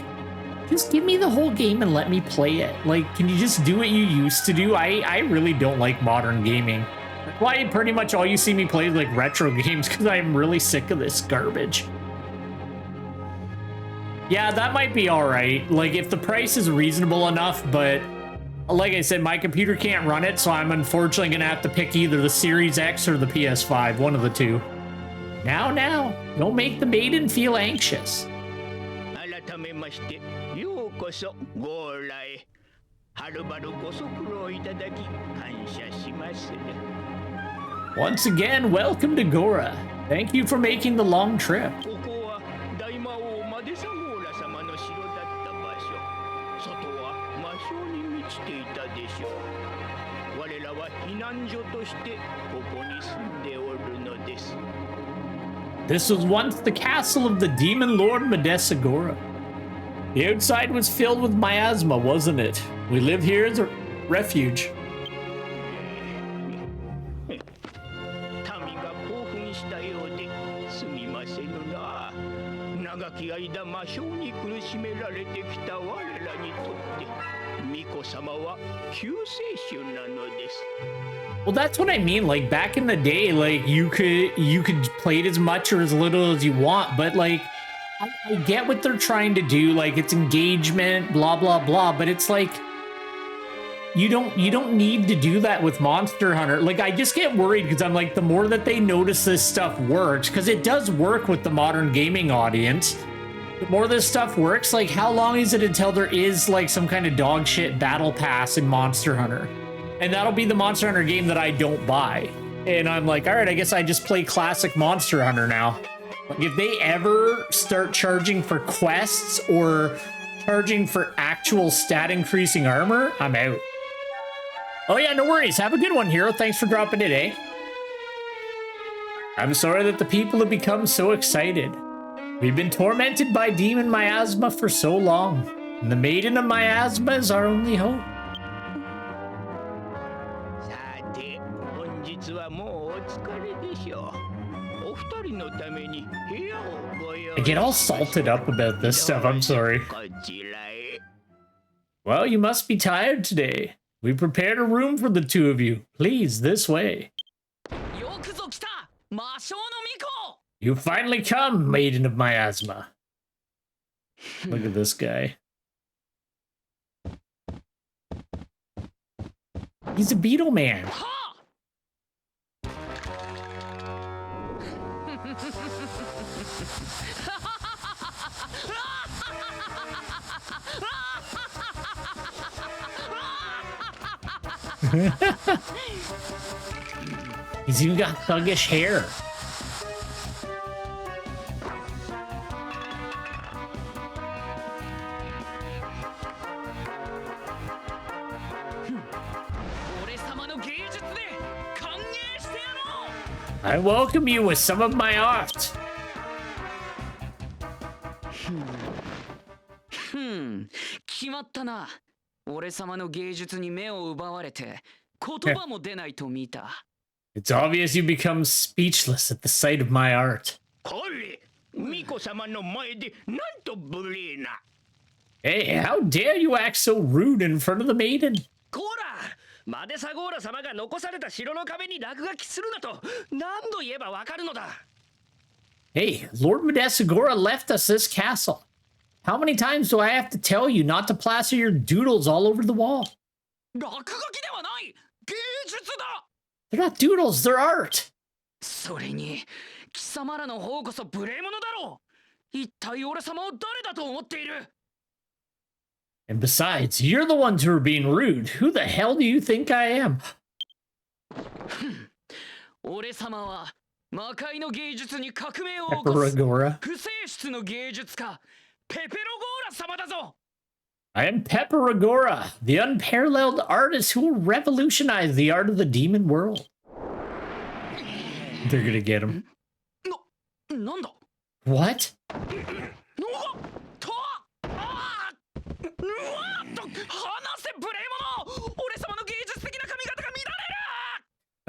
just give me the whole game and let me play it. Like, can you just do what you used to do? I really don't like modern gaming. That's why pretty much all you see me play is like retro games, because I'm really sick of this garbage. Yeah, that might be all right. Like, if the price is reasonable enough, but like I said, my computer can't run it, so I'm unfortunately gonna have to pick either the Series X or the PS5, one of the two. Now, don't make the maiden feel anxious. Once again, welcome to Gora. Thank you for making the long trip. 我らは避難所としてここに住んでおるのです。 This was once the castle of the demon lord Madessaince. The outside was filled with miasma, wasn't it? We live here as a refuge. 民が興奮したようですみませぬな。長き間魔性に苦しめられてきた我らにとって巫女様は救世主なのです。 Well, that's what I mean. Like back in the day, like you could play it as much or as little as you want, but like I get what they're trying to do. Like it's engagement, blah blah blah, but it's like you don't need to do that with Monster Hunter. Like I just get worried because I'm like the more that they notice this stuff works, because it does work with the modern gaming audience. The more this stuff works, like how long is it until there is like some kind of dog shit battle pass in Monster Hunter? And that'll be the Monster Hunter game that I don't buy. And I'm like, all right, I guess I just play classic Monster Hunter now. Like if they ever start charging for quests or charging for actual stat increasing armor, I'm out. Oh yeah, no worries. Have a good one, Hero. Thanks for dropping it, eh? I'm sorry that the people have become so excited. We've been tormented by demon miasma for so long. And the Maiden of Miasma is our only hope. さて、本日はもうお疲れでしょう。お二人のために部屋をご用意。 I get all salted up about this stuff. I'm sorry. こちらへ。 Well, you must be tired today. We prepared a room for the two of you. Please, this way. よくぞ来た魔性の巫女。 You finally come, Maiden of Miasma. Look at this guy. He's a beetle man. He's even got thuggish hair. I welcome you with some of my art. 決まったな。俺様の芸術に目を奪われて言葉も出ないと見た。It's obvious you become speechless at the sight of my art. これ、巫女様の前でなんと無礼な。 Hey, how dare you act so rude in front of the maiden? こら、マデサゴーラ様が残された城の壁に落書きするなと何度言えばわかるのだ。 Hey, Lord Madessaince left us this castle. How many times do I have to tell you not to plaster your doodles all over the wall? 落書きではない、芸術だ。 They're not doodles, they're art. それに貴様らの方こそ無礼者だろう。一体俺様を誰だと思っている。 And besides, you're the ones who are being rude. Who the hell do you think I am? 俺様は魔界の芸術に革命を起こす Pepperagora. 不正室の芸術家ペペロゴーラ様だぞ。 I am Pepperagora, the unparalleled artist who will revolutionize the art of the demon world. They're gonna get him. なんだ What? うわっと話せ無礼者。俺様の芸術的な髪型が乱れ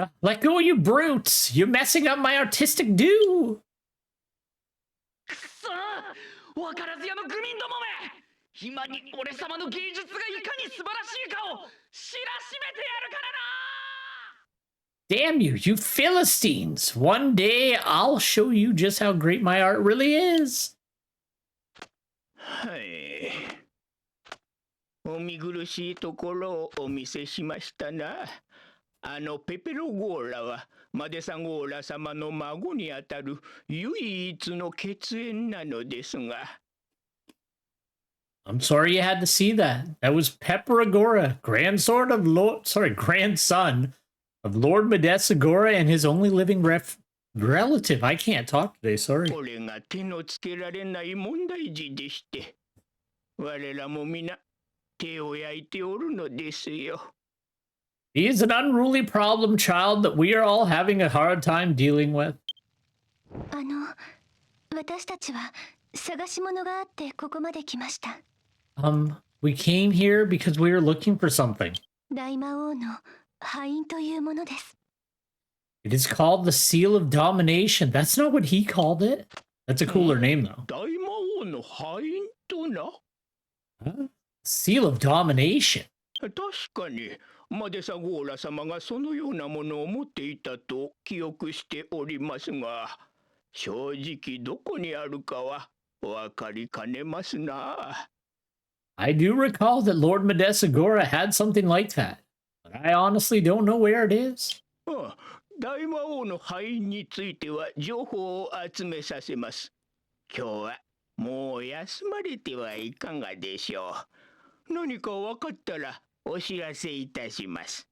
る。 Let go, you brutes! You're messing up my artistic due! くそー、わからず屋の愚民どもめ。今に俺様の芸術がいかに素晴らしいかを知らしめてやるからな。 Damn you, you Philistines! One day I'll show you just how great my art really is. はい。お見苦しいところをお見せしましたな。あのペペロゴーラはマデサゴーラ様の孫にあたる唯一の血縁なのですが。 I'm sorry you had to see that. That was Pepperagora, grandson of Lord Madessaince and his only living relative. I can't talk today, sorry. これが手のつけられない問題児でして、我らも皆手を焼いておるのですよ。He is an unruly problem child that we are all having a hard time dealing with. 私たちは探し物があってここまで来ました。We came here because we were looking for something. 大魔王の敗因というものです。It is called the Seal of Domination. That's not what he called it. That's a cooler name, though. 大魔王の敗因とな。Seal of Domination. 確かにマデサゴーラ様がそのようなものを持っていたと記憶しておりますが、正直どこにあるかはわかりかねますな。I do recall that Lord Madessaince had something like that, but I honestly don't know where it is. 大魔王の敗因については情報を集めさせます。今日はもう休まれてはいかがでしょう。何か分かったらお知らせいたします。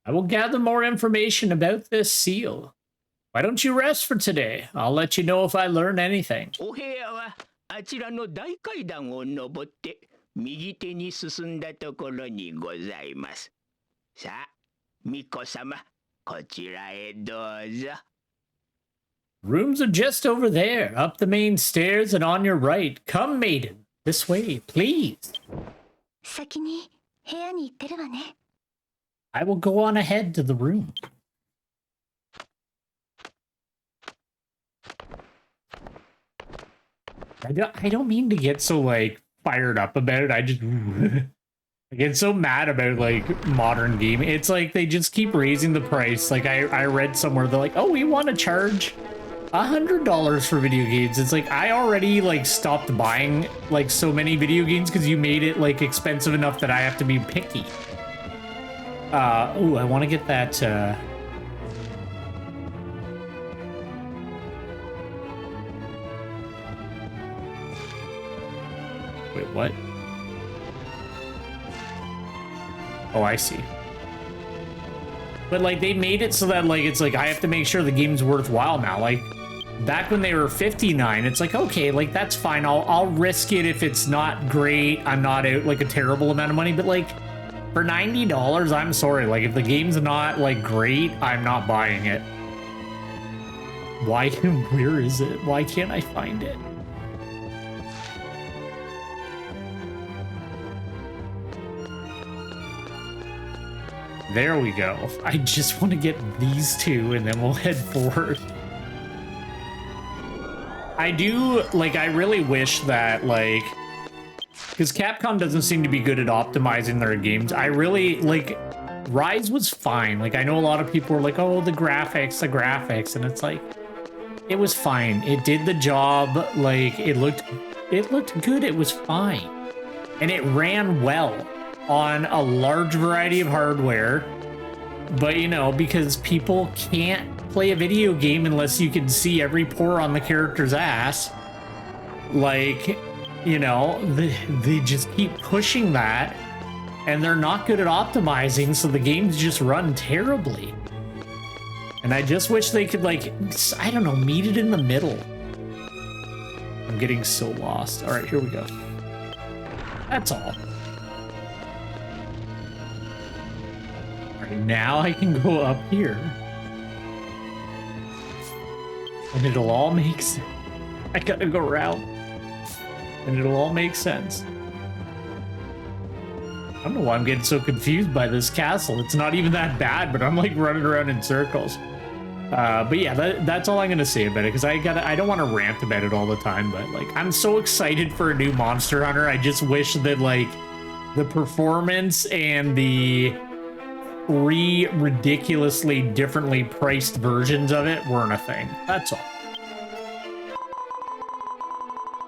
I will gather more information about this seal. Why don't you rest for today? I'll let you know if I learn anything. お部屋はあちらの大階段を登って右手に進んだところにございます。さあ、巫女様、こちらへどうぞ。Rooms are just over there, up the main stairs and on your right. Come, maiden. This way, please. 先に部屋に行ってるわね。I will go on ahead to the room. I don't mean to get so, like, fired up about it. I just... I get so mad about, like, modern gaming. It's like they just keep raising the price. Like, I read somewhere, they're like, oh, we want to charge $100 for video games. It's like, I already, like, stopped buying, like, so many video games because you made it, like, expensive enough that I have to be picky. Ooh, I want to get that, Wait, what? Oh, I see. But, like, they made it so that, like, it's like, I have to make sure the game's worthwhile now. Like, back when they were $59, it's like, okay, like, that's fine. I'll risk it if it's not great. I'm not out, like, a terrible amount of money. But, like, for $90, I'm sorry. Like, if the game's not, like, great, I'm not buying it. Why? Where is it? Why can't I find it? There we go. I just want to get these two and then we'll head forward. I do, like, I really wish that, like, because Capcom doesn't seem to be good at optimizing their games. I really, like, Rise was fine. Like, I know a lot of people were like, oh, the graphics, and it's like, it was fine. It did the job. Like, it looked good. It was fine. And it ran well on a large variety of hardware, but you know, because people can't play a video game unless you can see every pore on the character's ass, like, you know, they just keep pushing that, and they're not good at optimizing, so the games just run terribly. And I just wish they could, like, I don't know, meet it in the middle. I'm getting so lost. All right, here we go. That's all. Now I can go up here. And it'll all make sense. I gotta go around. And it'll all make sense. I don't know why I'm getting so confused by this castle. It's not even that bad, but I'm like running around in circles. But yeah, that's all I'm gonna say about it, because I don't want to rant about it all the time, but like, I'm so excited for a new Monster Hunter. I just wish that, like, the performance and the three ridiculously differently priced versions of it weren't a thing. That's all.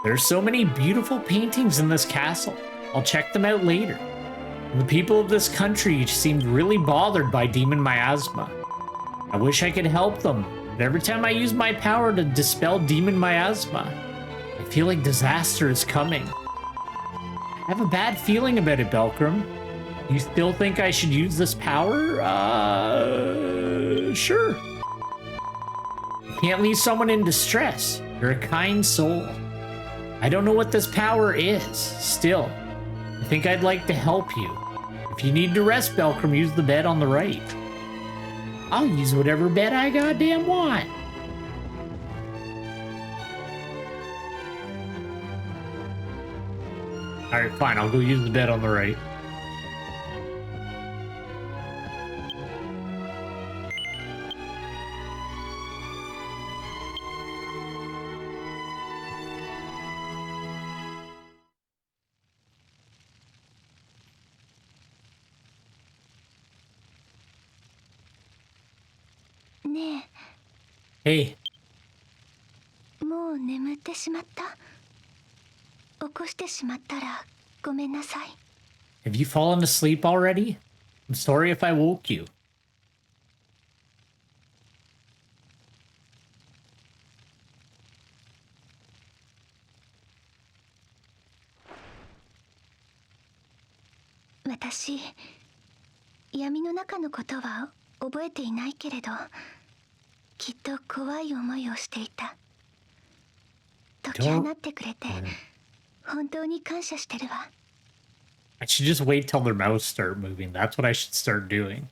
There's so many beautiful paintings in this castle. I'll check them out later. The people of this country seemed really bothered by demon miasma. I wish I could help them, but every time I use my power to dispel demon miasma, I feel like disaster is coming. I have a bad feeling about it, Belkram. You still think I should use this power? Sure. You can't leave someone in distress. You're a kind soul. I don't know what this power is. Still, I think I'd like to help you. If you need to rest, Belcrum, use the bed on the right. I'll use whatever bed I goddamn want. Alright, fine, I'll go use the bed on the right. Hey. もう眠ってしまった。起こしてしまったらごめんなさい。Have you fallen asleep already? I'm sorry if I woke you. 私、闇の中のことは覚えていないけれど、きっと怖い思いをしていた。解き放ってくれて本当に感謝してるわ。I should just wait till their mouths start moving. That's what I should start doing.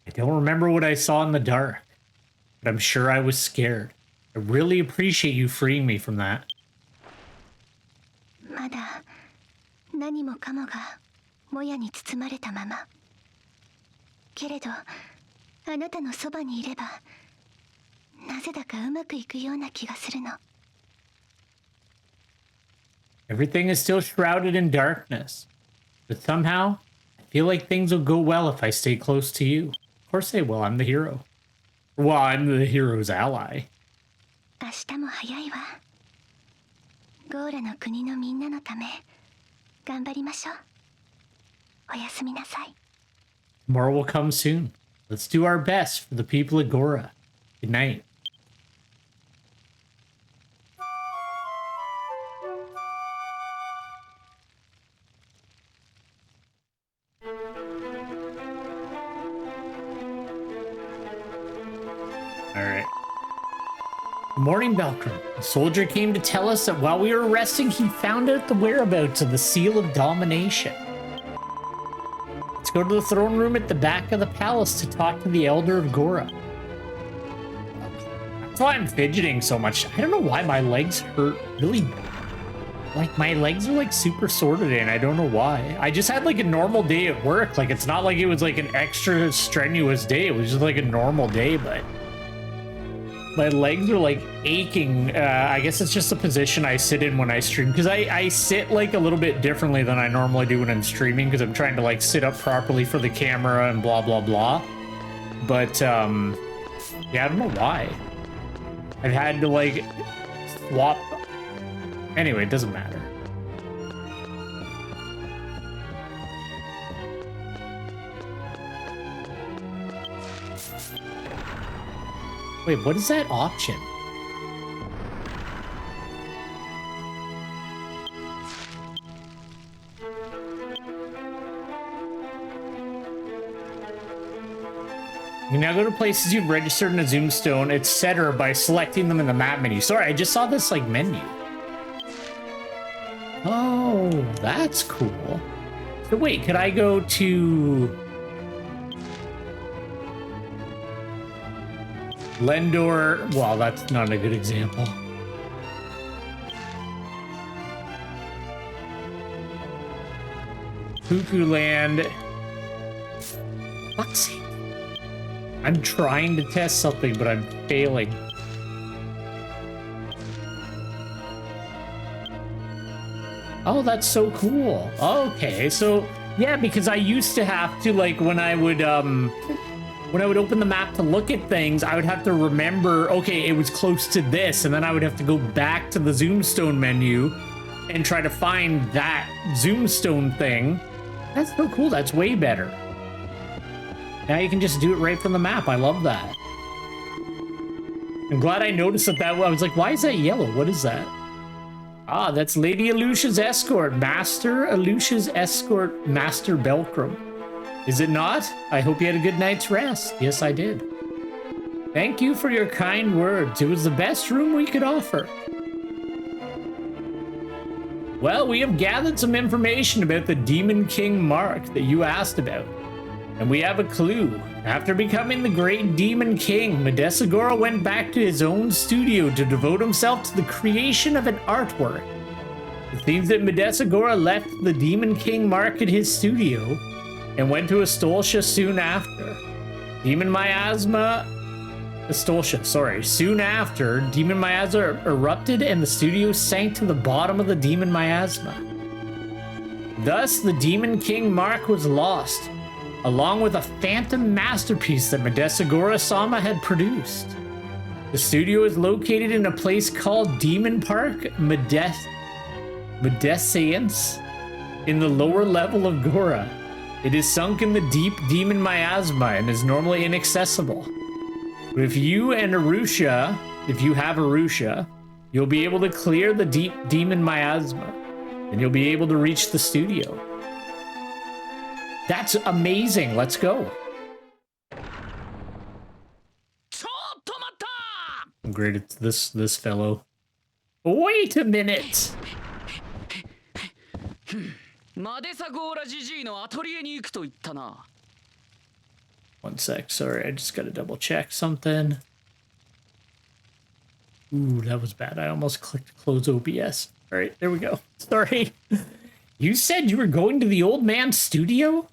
I don't remember what I saw in the dark, but I'm sure I was scared. I really appreciate you freeing me from that. まだ何もかもがもやに包まれたまま。けれど、あなたのそばにいれば、なぜだかうまくいくような気がするの。Everything is still shrouded in darkness, but somehow I feel like things will go well if I stay close to you. Of course they will. I'm the hero. Well, I'm the hero's ally. 明日も早いわ。ゴーラの国のみんなのため、頑張りましょう。おやすみなさい。Tomorrow will come soon. Let's do our best for the people of Gora. Good night. Alright. Good morning, Belcrum. A soldier came to tell us that while we were resting, he found out the whereabouts of the Seal of Domination. Let's go to the throne room at the back of the palace to talk to the Elder of Gora. That's why I'm fidgeting so much. I don't know why my legs hurt really. Like, my legs are like super sorted in. I don't know why. I just had like a normal day at work. Like, it's not like it was like an extra strenuous day. It was just like a normal day, but my legs are like aching. I guess it's just the position I sit in when I stream, because I sit like a little bit differently than I normally do when I'm streaming, because I'm trying to like sit up properly for the camera and blah blah blah. But yeah, I don't know why I've had to like swap. Anyway, it doesn't matter. Wait, what is that option? You can now go to places you've registered in a zoom stone, etc. by selecting them in the map menu. Sorry, I just saw this like menu. Oh, that's cool. So wait, could I go to Lendor? Well, that's not a good example. Cuckoo Land. Fuck's sake. I'm trying to test something, but I'm failing. Oh, that's so cool. Okay, so yeah, because I used to have to, like, when I would open the map to look at things, I would have to remember, okay, it was close to this, and then I would have to go back to the zoomstone menu and try to find that zoomstone thing. That's so cool. That's way better. Now you can just do it right from the map. I love that. I'm glad I noticed that. I was like, why is that yellow? What is that? Ah, that's Lady Alusha's escort. Master Alusha's escort, Master Belcrum. Is it not? I hope you had a good night's rest. Yes, I did. Thank you for your kind words. It was the best room we could offer. Well, we have gathered some information about the Demon King Mark that you asked about. And we have a clue. After becoming the great Demon King, Madessaince went back to his own studio to devote himself to the creation of an artwork. It seems that Madessaince left the Demon King Mark at his studio and went to Astolfia soon after. Soon after, Demon Miasma erupted and the studio sank to the bottom of the Demon Miasma. Thus, the Demon King Mark was lost, along with a phantom masterpiece that Madessaince-sama had produced. The studio is located in a place called Demon Park Madessaince in the lower level of Gora. It is sunk in the deep Demon Miasma and is normally inaccessible. But if you have Arusha, you'll be able to clear the deep Demon Miasma, and you'll be able to reach the studio. That's amazing. Let's go. I'm great at this fellow. Wait a minute. One sec, sorry, I just gotta double check something. Ooh, that was bad. I almost clicked close OBS. All right, there we go. Sorry. You said you were going to the old man's studio?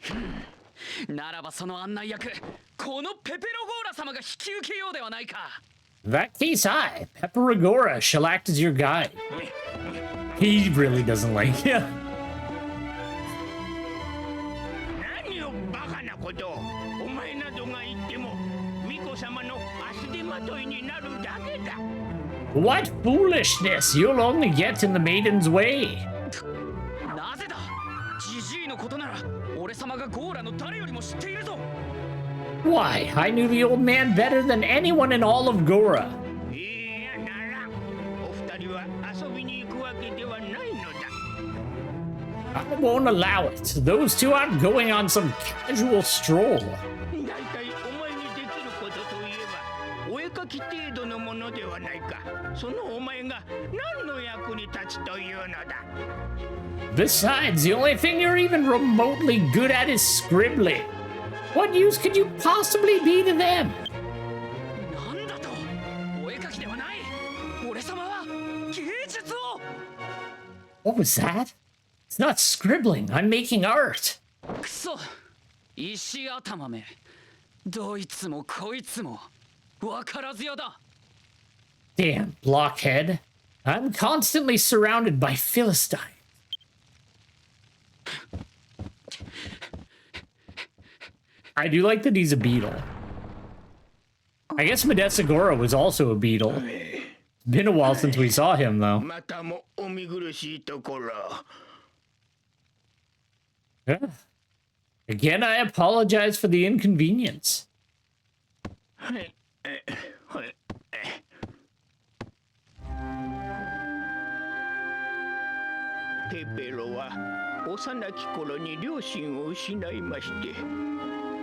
In that case, Pepperagora, shall act as your guide. He really doesn't like you. What foolishness! You'll only get in the maiden's way. Why? I knew the old man better than anyone in all of Gora. I won't allow it. Those two aren't going on some casual stroll. Besides, the only thing you're even remotely good at is scribbling. What use could you possibly be to them? What was that? It's not scribbling. I'm making art. Damn, blockhead. I'm constantly surrounded by Philistines. I do like that he's a beetle. I guess Madessaince was also a beetle. It's been a while since we saw him, though. Yeah. Again, I apologize for the inconvenience. Pepero は幼き頃に両親を失いまして、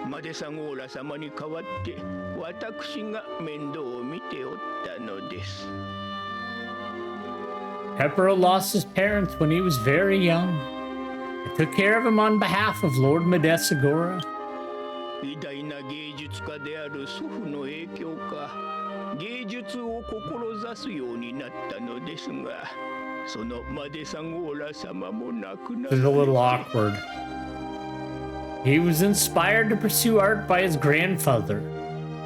マデサゴーラ様に代わって私が面倒を見ておったのです。Pepero lost his parents when he was very young. I took care of him on behalf of Lord Madessaince. 偉大な芸術家である祖父の影響か、芸術を志すようになったのですが。This is a little awkward. He was inspired to pursue art by his grandfather,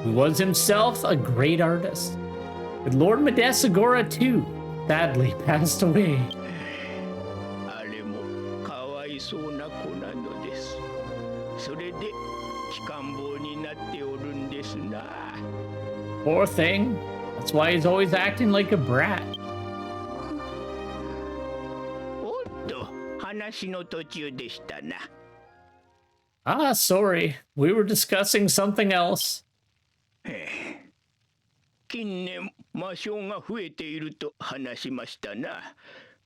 who was himself a great artist. But Lord Madessaince too, sadly, passed away. Poor thing. That's why he's always acting like a brat. Ah, sorry. We were discussing something else. 近年魔性が増えていると話しましたな。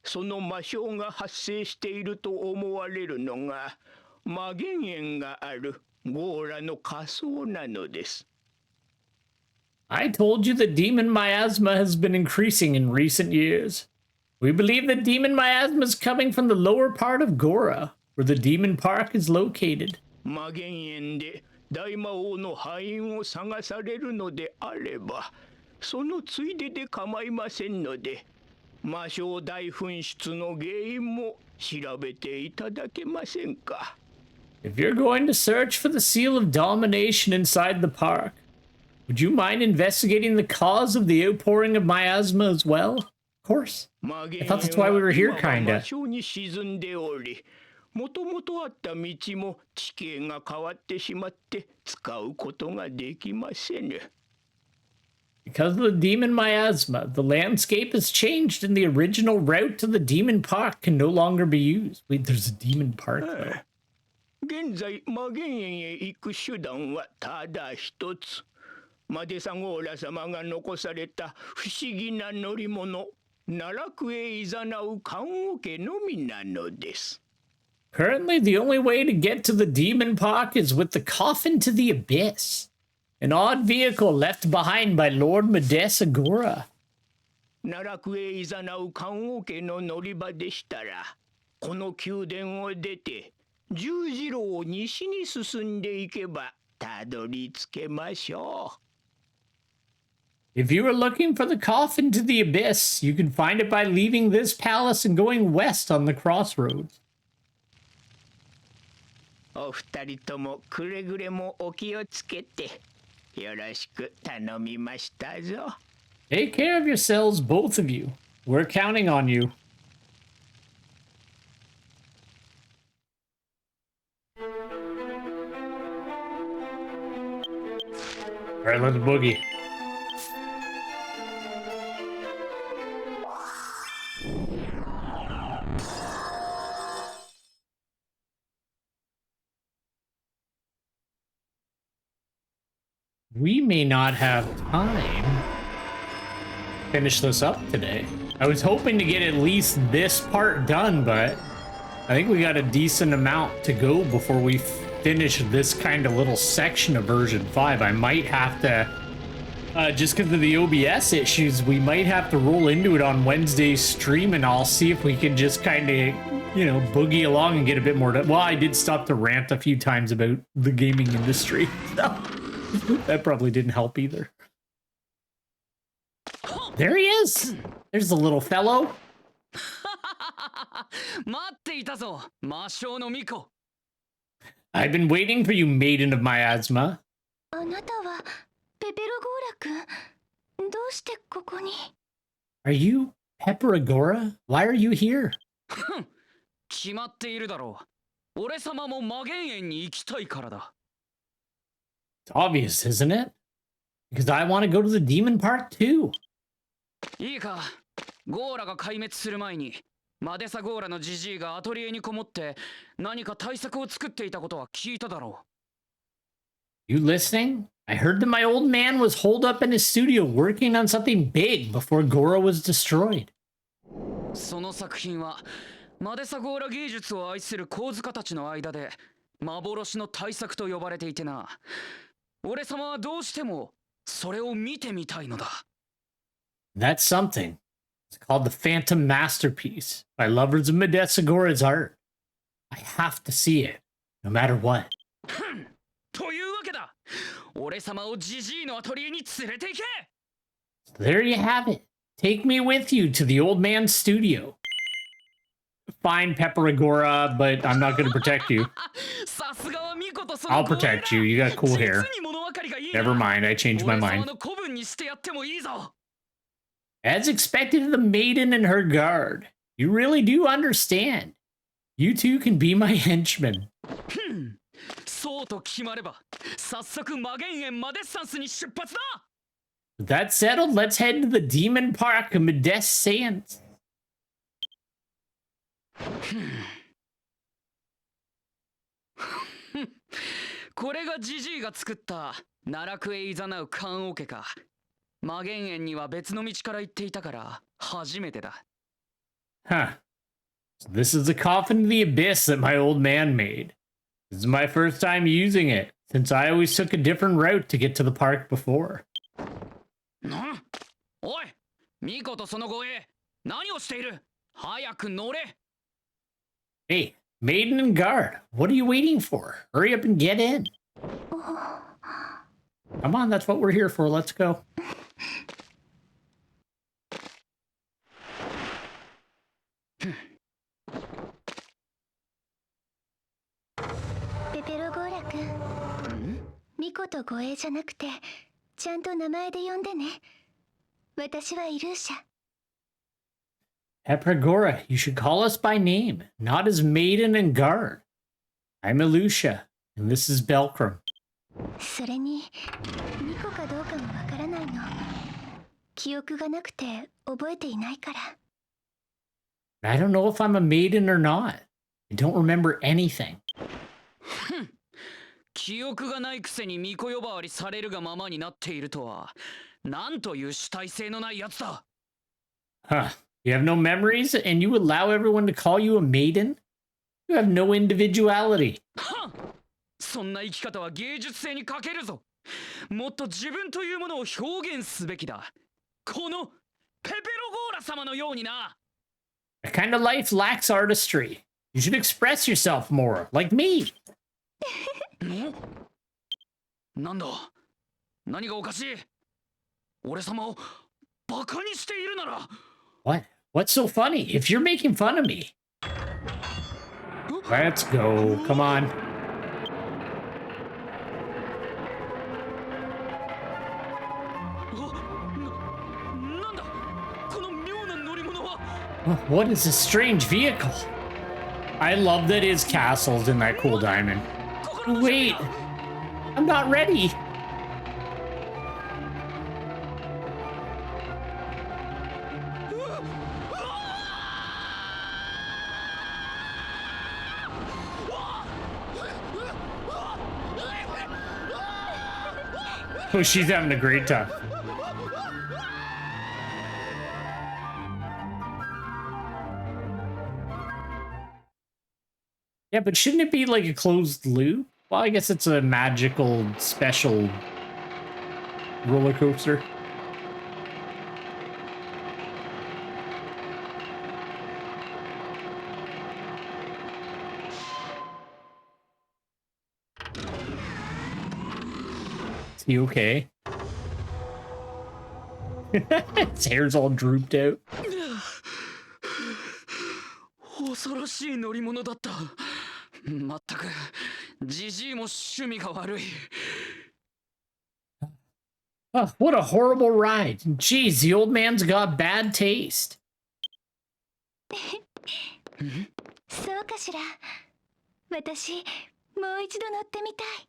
その魔性が発生していると思われるのが魔源園があるゴーラの仮想なのです。I told you the demon miasma has been increasing in recent years. We believe that demon miasma is coming from the lower part of Gora, where the demon park is located. 魔幻園で大魔王の敗因を探されるのであれば、そのついでで構いませんので、魔性大噴出の原因も調べていただけませんか。If you're going to search for the seal of domination inside the park, would you mind investigating the cause of the outpouring of miasma as well? Of course. I thought that's why we were here, kinda. もともとあった道も地形が変わってしまって使うことができません。Because of the demon miasma, the landscape has changed and the original route to the demon park can no longer be used. Wait, there's a demon park though. 現在魔幻園へ行く手段はただ一つ。マデサゴーラ様が残された不思議な乗り物、奈落へいざなう棺桶のみなのです。Currently, the only way to get to the demon park is with the coffin to the abyss, an odd vehicle left behind by Lord Madessaince. 奈落へいざなう棺桶の乗り場でしたら、この宮殿を出て十字路を西に進んでいけばたどり着けましょう。If you are looking for the coffin to the abyss, you can find it by leaving this palace and going west on the crossroads. お二人ともくれぐれもお気をつけてよろしく頼みましたぞ。Take care of yourselves, both of you. We're counting on you. All right, let's boogie. We may not have time to finish this up today. I was hoping to get at least this part done, but I think we got a decent amount to go before we finish this kind of little section of version 5. I might have to, just because of the OBS issues, we might have to roll into it on Wednesday's stream, and I'll see if we can just kind of, you know, boogie along and get a bit more done. Well, I did stop to rant a few times about the gaming industry, so that probably didn't help either. There he is! There's the little fellow. 待っていたぞ、魔性の巫女。 I've been waiting for you, maiden of miasma. あなたはペペロゴーラ君。どうしてここに？ Are you Pepperagora? Why are you here? 決まっているだろう。俺様も魔幻園に行きたいからだ。It's obvious, isn't it? Because I want to go to the demon park too. いいか、ゴーラが壊滅する前に。 マデサゴーラのジジイがアトリエにこもって何か対策を作っていたことは聞いただろう。You listening? I heard that my old man was holed up in his studio working on something big before Gora was destroyed. その作品はマデサゴーラ芸術を愛する神塚たちの間で幻の大作と呼ばれていてな。俺様はどうしてもそれを見てみたいのだ。That's something. It's called The Phantom Masterpiece by lovers of Madessagora's art. I have to see it, no matter what. というわけだ。俺様をジジイのアトリエに連れて行け。 There you have it. Take me with you to the old man's studio. Fine, Pepperagora, but I'm not going to protect you. I'll protect you. You got cool hair. Never mind, I changed my mind. As expected of the maiden and her guard, you really do understand. You two can be my henchmen. そうと決まれば、早速魔幻園マデッサンスに出発だ。With that settled, let's head to the demon park of Madessaince. これがジジイが作った奈落へいざなう棺桶か。魔幻園には別の道から行っていたから初めてだ。Huh. So this is the coffin to the abyss that my old man made. This is my first time using it, since I always took a different route to get to the park before. な、おい、ミコとその護衛、何をしている？早く乗れ。 Hey, Maiden and Guard, what are you waiting for? Hurry up and get in. Come on, that's what we're here for. Let's go. ペペロゴーラ君、ミコと護衛じゃなくてちゃんと名前で呼んでね。私はイルーシャ。 Epragora, you should call us by name, not as Maiden and Guard. I'm Elucia, and this is Belcrum. それにミコかどうかもわからないの。記憶がなくて覚えていないから。 I don't know if I'm a maiden or not. I don't remember anything. 記憶がないくせに巫女呼ばわりされるがままになっているとは、なんという主体性のないやつだ。 Huh. You have no memories, and you allow everyone to call you a maiden? You have no individuality. そんな生き方は芸術性に欠けるぞ。もっと自分というものを表現すべきだ。このペペロゴーラ様のようにな。 That kind of life lacks artistry. You should express yourself more, like me. なんだ？何がおかしい？俺様をバカにしているなら。 What? What's so funny? If you're making fun of me. Let's go. Come on. What is this strange vehicle? I love that his castle's in that cool diamond. Wait, I'm not ready. Oh, she's having a great time. Yeah, but shouldn't it be like a closed loop? Well, I guess it's a magical special roller coaster. Is he okay? His hair's all drooped out. 恐ろしい乗り物だった。まったく、ジジイも趣味が悪い。Oh, what a horrible ride. Jeez, the old man's got bad taste. そうかしら。私、もう一度乗ってみたい。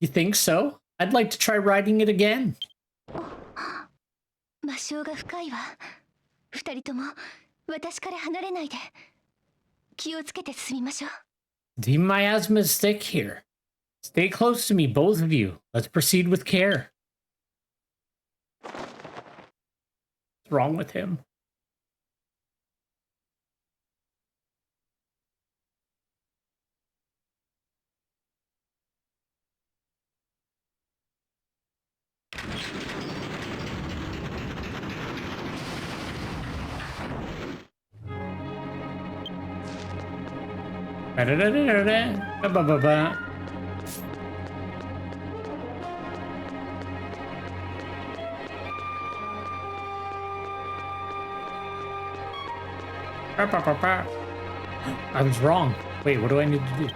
You think so? I'd like to try riding it again. 魔性が深いわ。二人とも私から離れないで。気をつけて進みましょう。 Demon miasma is thick here. Stay close to me, both of you. Let's proceed with care. What's wrong with him? Ba-da-da-da-da-da. I was wrong. Wait, what do I need to do?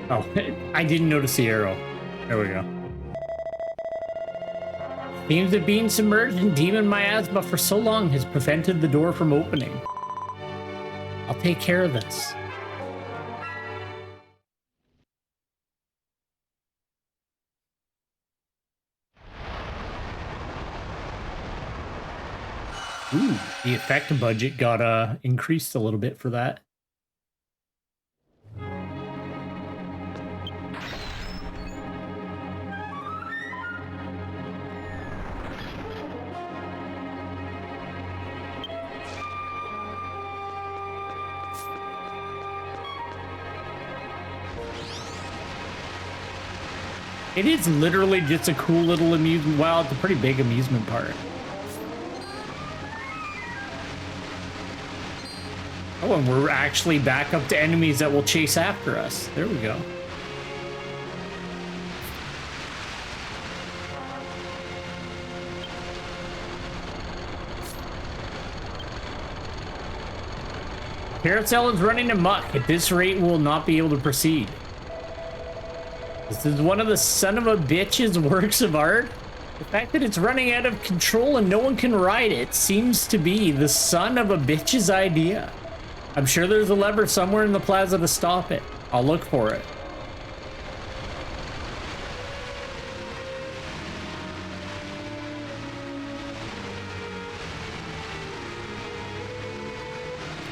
Oh, I didn't notice the arrow. There we go. Seems that being submerged in demon miasma for so long has prevented the door from opening. I'll take care of this. Ooh, the effect budget got increased a little bit for that. It is literally just a cool little amusement. Well, it's a pretty big amusement park. Oh, and we're actually back up to enemies that will chase after us. There we go. Carousel is running amok. At this rate, we'll not be able to proceed. This is one of the son of a bitch's works of art. The fact that it's running out of control and no one can ride it seems to be the son of a bitch's idea. I'm sure there's a lever somewhere in the plaza to stop it. I'll look for it.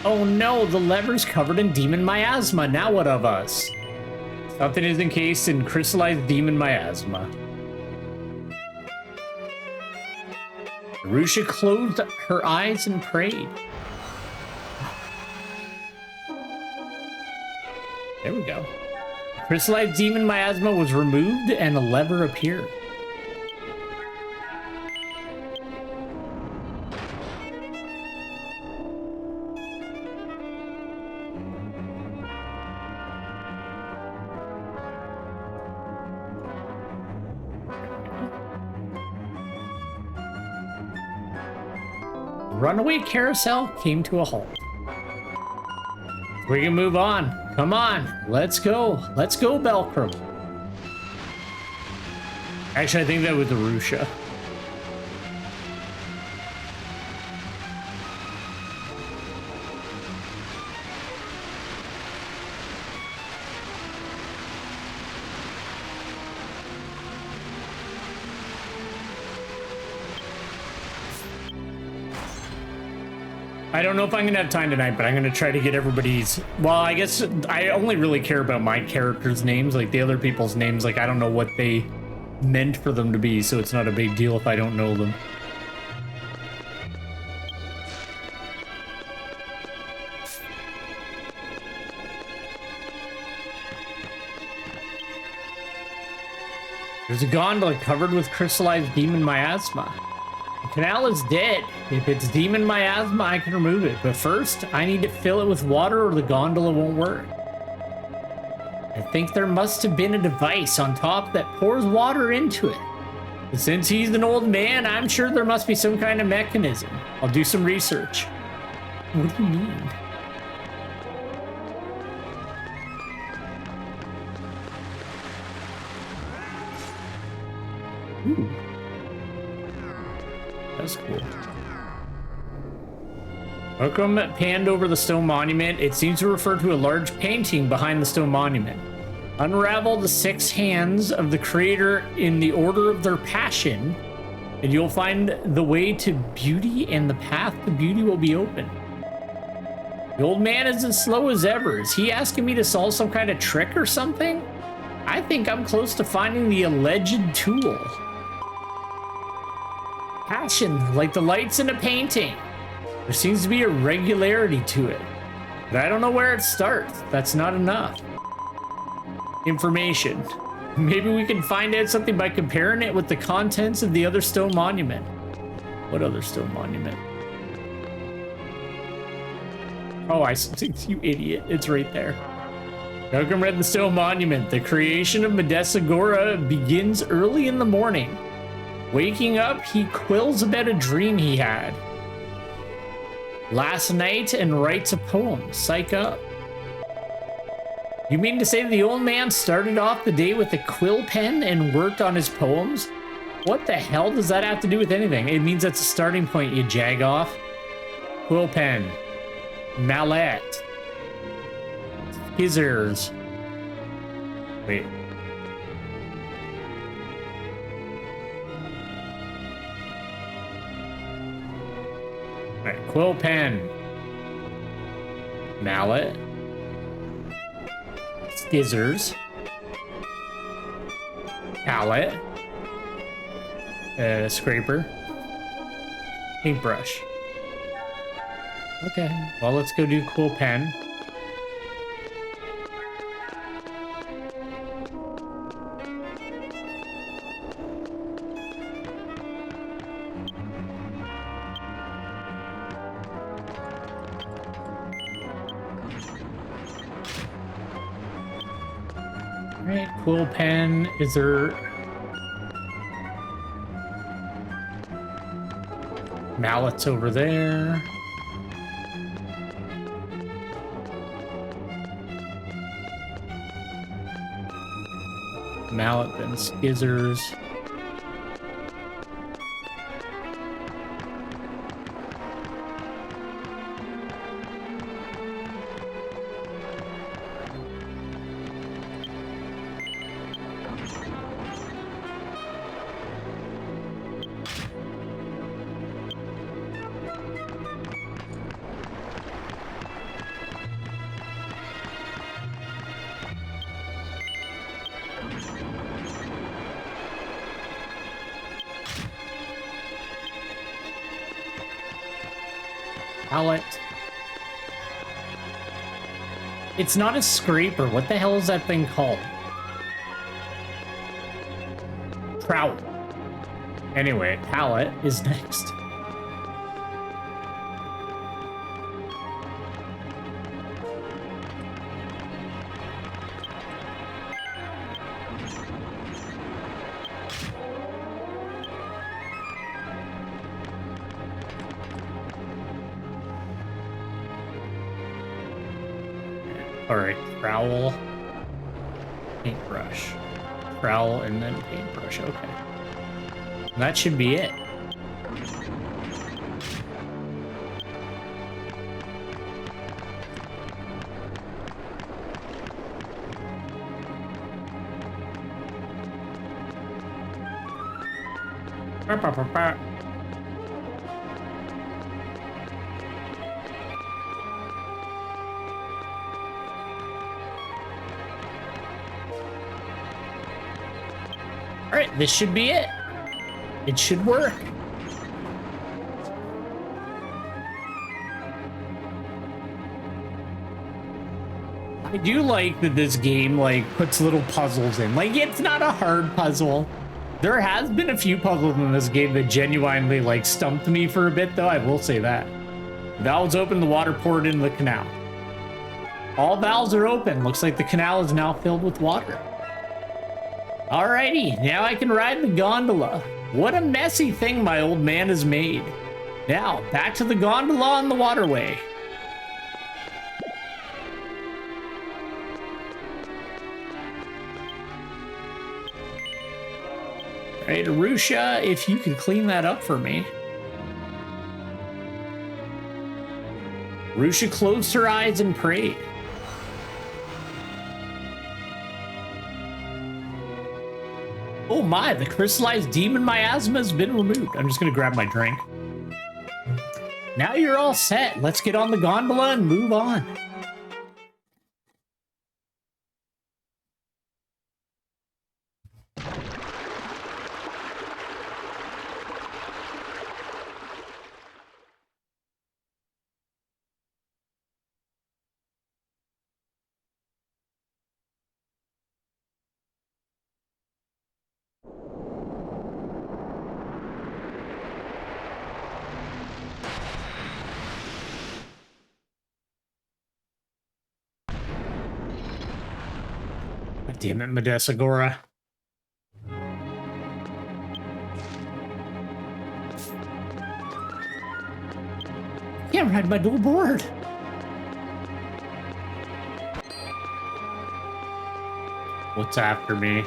Oh no, the lever's covered in demon miasma. Now what of us? Something is encased in crystallized demon miasma. Arusha closed her eyes and prayed. There we go. Crystallized demon miasma was removed and a lever appeared. Runaway carousel came to a halt. We can move on. Come on, let's go. Let's go, Belkram. Actually, I think that was Arusha. I don't know if I'm gonna have time tonight, but I'm gonna try to get everybody's. Well, I guess I only really care about my characters' names. Like the other people's names, like I don't know what they meant for them to be, so it's not a big deal if I don't know them. There's a gondola covered with crystallized demon miasma. The canal is dead. If it's demon miasma, I can remove it. But first, I need to fill it with water or the gondola won't work. I think there must have been a device on top that pours water into it. But since he's an old man, I'm sure there must be some kind of mechanism. I'll do some research. What do you mean? Ooh. That's cool. Welcome panned over the stone monument. It seems to refer to a large painting behind the stone monument. Unravel the 6 hands of the creator in the order of their passion, and you'll find the way to beauty, and the path to beauty will be open. The old man is as slow as ever. Is he asking me to solve some kind of trick or something? I think I'm close to finding the alleged tool. Passion, like the lights in a painting. There seems to be a regularity to it, but I don't know where it starts. That's not enough. Information. Maybe we can find out something by comparing it with the contents of the other stone monument. What other stone monument? Oh, you idiot. It's right there. Welcome read the stone monument. The creation of Madessaince begins early in the morning. Waking up, he quills about a dream he had last night and writes a poem. Psych up. You mean to say the old man started off the day with a quill pen and worked on his poems? What the hell does that have to do with anything? It means that's a starting point, you jag off. Quill pen. Mallet. Scissors. Wait. Alright, quill pen. Mallet. Scissors. Palette. Scraper. Paintbrush. Okay, well, let's go do quill pen. Alright, quill pen. Is there... Mallets over there. Mallet, then skizzers. Pallet. It's not a scraper. What the hell is that thing called? Trowel. Anyway, pallet is next. Alright, trowel, paintbrush. Trowel and then paintbrush, okay. That should be it. Alright, this should be it. It should work. I do like that this game, like, puts little puzzles in. Like, it's not a hard puzzle. There has been a few puzzles in this game that genuinely, like, stumped me for a bit, though. I will say that. Valves open, the water poured into the canal. All valves are open. Looks like the canal is now filled with water. Alrighty, now I can ride the gondola. What a messy thing my old man has made. Now, back to the gondola on the waterway. Alright, Arusha, if you could clean that up for me. Arusha closed her eyes and prayed. Oh my, the crystallized demon miasma has been removed. I'm just gonna grab my drink. Now you're all set. Let's get on the gondola and move on. Damn it, Madessaince. Can't ride my dual board. What's after me?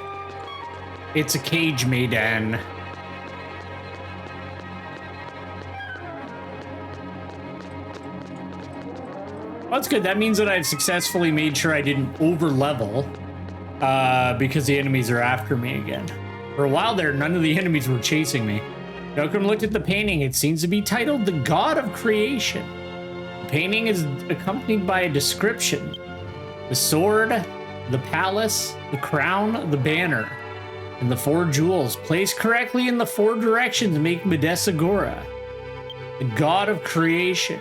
It's a cage maiden. Well, that's good. That means that I've successfully made sure I didn't over level. Because the enemies are after me again. For a while there, none of the enemies were chasing me. Dokkan looked at the painting. It seems to be titled The God of Creation. The painting is accompanied by a description. The sword, the palace, the crown, the banner, and the 4 jewels placed correctly in the 4 directions make Madessaince, the God of Creation.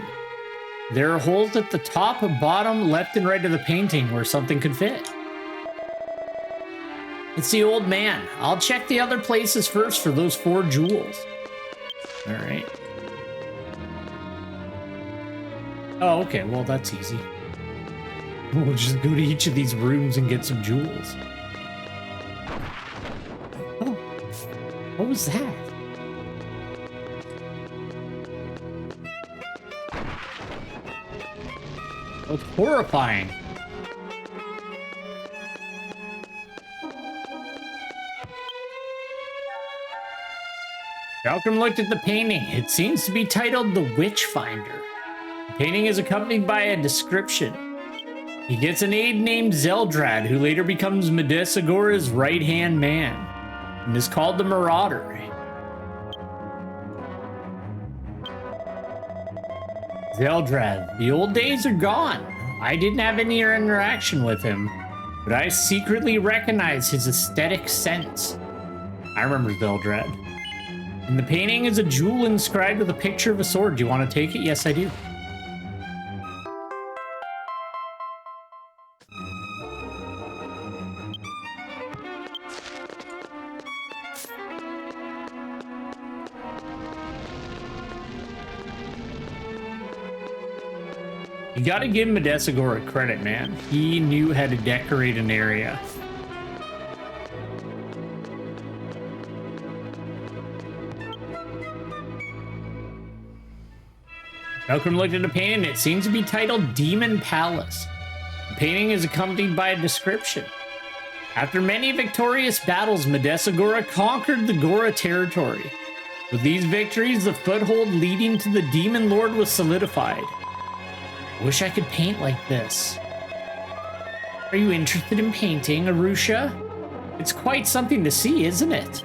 There are holes at the top, bottom, left, and right of the painting where something could fit. It's the old man. I'll check the other places first for those 4 jewels. All right. Oh, okay. Well, that's easy. We'll just go to each of these rooms and get some jewels. What was that? That was horrifying. Malcolm looked at the painting. It seems to be titled The Witchfinder. The painting is accompanied by a description. He gets an aide named Zeldrad, who later becomes Madessagora's right-hand man, and is called the Marauder. Zeldrad, the old days are gone. I didn't have any interaction with him, but I secretly recognize his aesthetic sense. I remember Zeldrad. And the painting is a jewel inscribed with a picture of a sword. Do you want to take it? Yes, I do. You gotta give Madessagora credit, man. He knew how to decorate an area. Malcolm looked at the painting. It seems to be titled Demon Palace. The painting is accompanied by a description. After many victorious battles, Madessagora conquered the Gora territory. With these victories, the foothold leading to the Demon Lord was solidified. I wish I could paint like this. Are you interested in painting, Arusha? It's quite something to see, isn't it?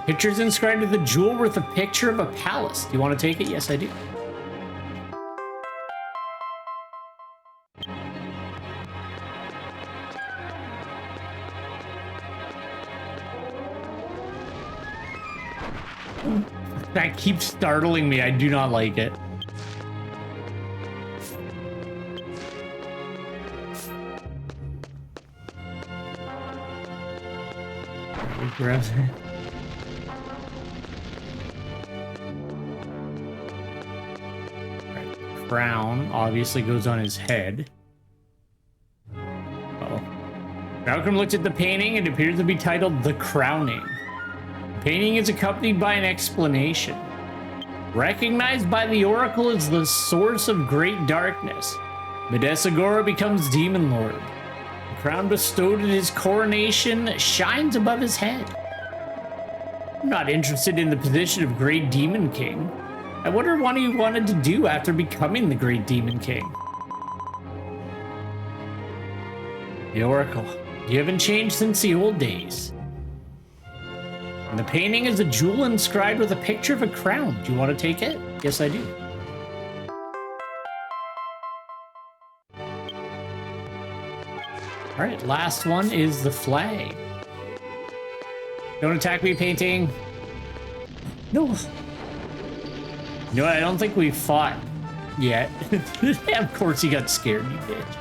Pictures inscribed with a jewel worth a picture of a palace. Do you want to take it? Yes, I do. That keeps startling me. I do not like it. Grabs it. Right. Crown obviously goes on his head. Uh-oh. Malcolm looked at the painting. It appears to be titled The Crowning. The painting is accompanied by an explanation. Recognized by the Oracle as the source of great darkness, Madessagora becomes Demon Lord. The crown bestowed at his coronation shines above his head. I'm not interested in the position of Great Demon King. I wonder what he wanted to do after becoming the Great Demon King. The Oracle, you haven't changed since the old days. And the painting is a jewel inscribed with a picture of a crown. Do you want to take it? Yes, I do. All right, last one is the flag. Don't attack me, painting. No. You know what? I don't think we fought yet. Of course he got scared, you bitch.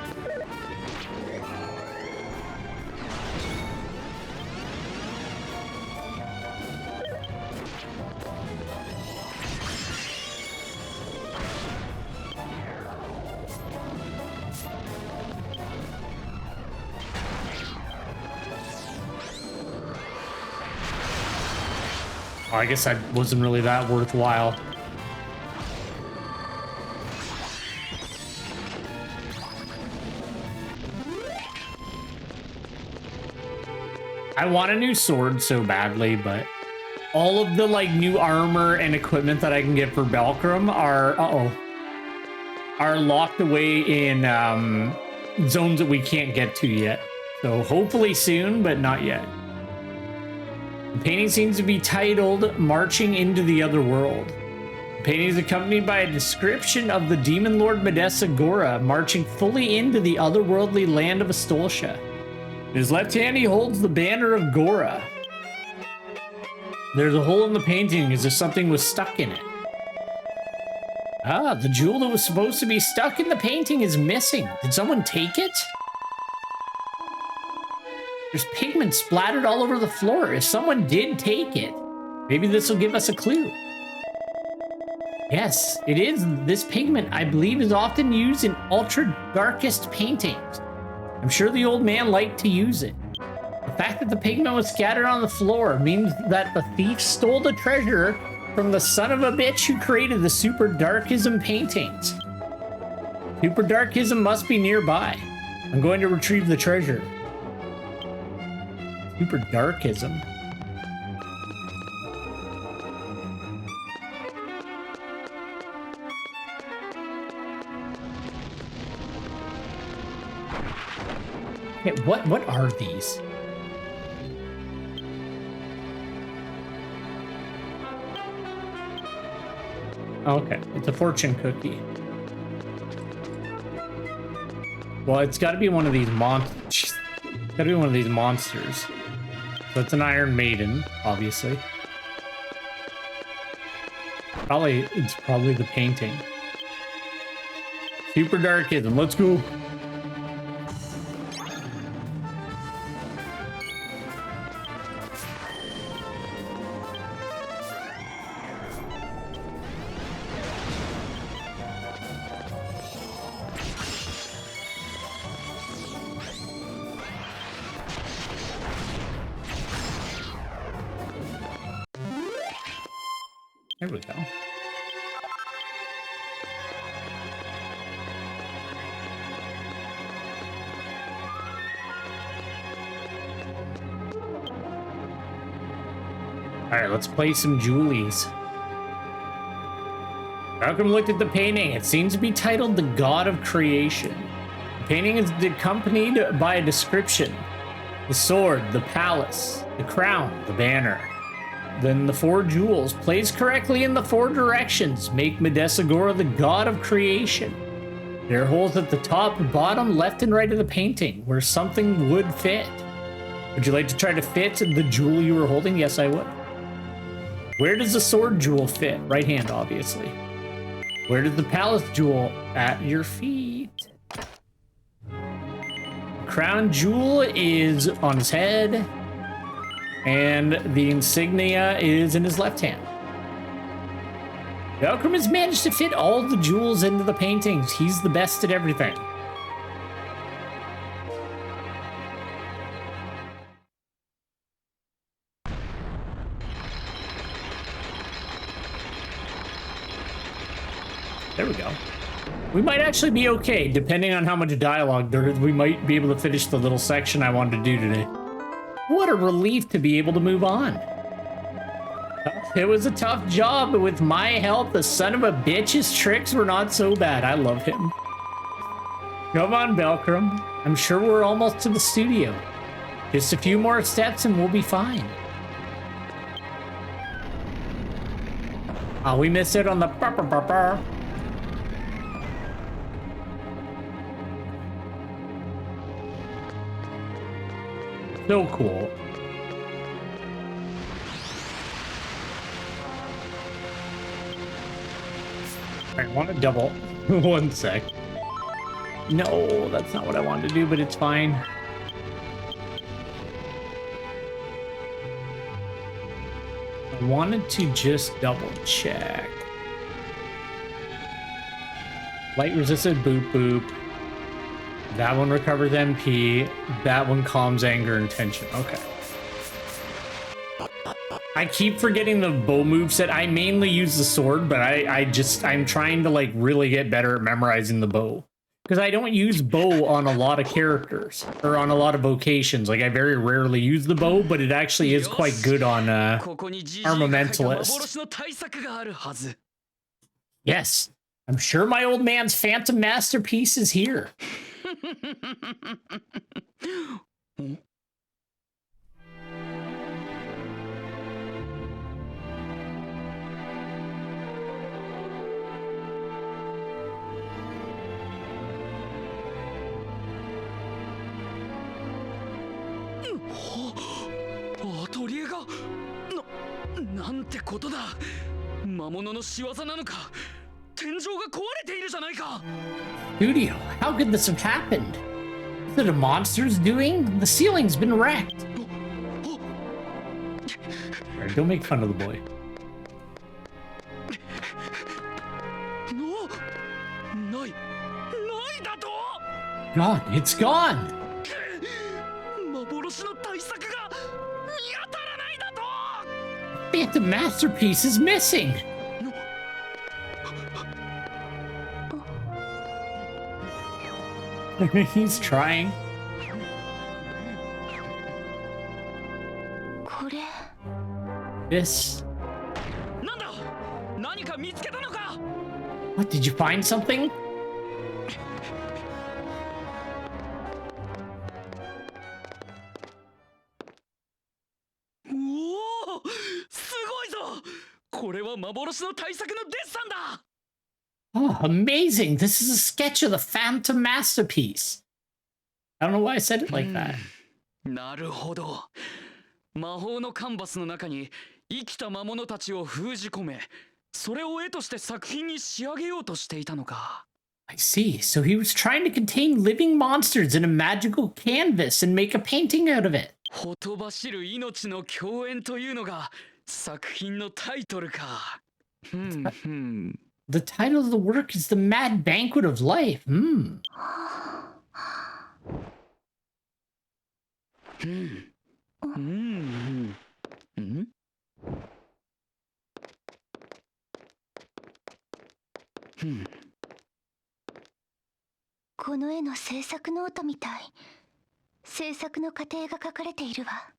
Oh, I guess that wasn't really that worthwhile. I want a new sword so badly, but all of the like new armor and equipment that I can get for Belkram are locked away in zones that we can't get to yet. So hopefully soon, but not yet. The painting seems to be titled Marching into the Other World. The painting is accompanied by a description of the Demon Lord Madessagora marching fully into the otherworldly land of Astoltia. In his left hand, he holds the banner of Gora. There's a hole in the painting as if something was stuck in it. Ah, the jewel that was supposed to be stuck in the painting is missing. Did someone take it? There's pigment splattered all over the floor. If someone did take it, maybe this will give us a clue. Yes, it is. This pigment, I believe, is often used in ultra darkest paintings. I'm sure the old man liked to use it. The fact that the pigment was scattered on the floor means that the thief stole the treasure from the son of a bitch who created the Super Darkism paintings. Super Darkism must be nearby. I'm going to retrieve the treasure. Super Darkism. Okay, what are these? Okay, it's a fortune cookie. Well, it's got to be one of these monsters. It's got to be one of these monsters. So it's an Iron Maiden, obviously. It's probably the painting. Super Darkism, let's go. There we go. All right, let's play some Julies. Malcolm looked at the painting. It seems to be titled The God of Creation. The painting is accompanied by a description. The sword, the palace, the crown, the banner. Then the 4 jewels, placed correctly in the 4 directions, make Madessaince the god of creation. There are holes at the top, bottom, left, and right of the painting, where something would fit. Would you like to try to fit the jewel you were holding? Yes, I would. Where does the sword jewel fit? Right hand, obviously. Where does the palace jewel? At your feet. Crown jewel is on his head. And the insignia is in his left hand. Malcolm has managed to fit all the jewels into the paintings. He's the best at everything. There we go. We might actually be okay, depending on how much dialogue there is. We might be able to finish the little section I wanted to do today. What a relief to be able to move on. It was a tough job, but with my help, the son of a bitch's tricks were not so bad. I love him. Come on, Belcrum. I'm sure we're almost to the studio. Just a few more steps and we'll be fine. Oh, we missed it on the burr. So cool. I want to double. 1 sec. No, that's not what I wanted to do, but it's fine. I wanted to just double check. Light resistant, boop boop. That one recovers MP. That one calms anger and tension. Okay. I keep forgetting the bow moveset. I mainly use the sword, but I'm trying to like really get better at memorizing the bow. Because I don't use bow on a lot of characters or on a lot of vocations. Like I very rarely use the bow, but it actually is quite good on Armamentalist. Yes. I'm sure my old man's phantom masterpiece is here.なんてことだ。魔物の仕業なのか。天井が壊れているじゃないか。Studio, how could this have happened? Is it a monster's doing? The ceiling's been wrecked. Alright, don't make fun of the boy. God, it's gone. phantom masterpiece is missing. He's trying. これ This. なんだ、何か見つけたのか。 What, did you find something? おお、すごいぞ。これは幻の大作のデッサンだ。 Oh, amazing. This is a sketch of the phantom masterpiece. I don't know why I said it like that. なるほど。魔法のカンバスの中に生きた魔物たちを封じ込め、それを絵として作品に仕上げようとしていたのか。 I see. So he was trying to contain living monsters in a magical canvas and make a painting out of it. ほとばしる命の共演というのが作品のタイトルか。The title of the work is The Mad Banquet of Life. Hmm. この絵の制作ノートみたい。制作の過程が書かれているわ。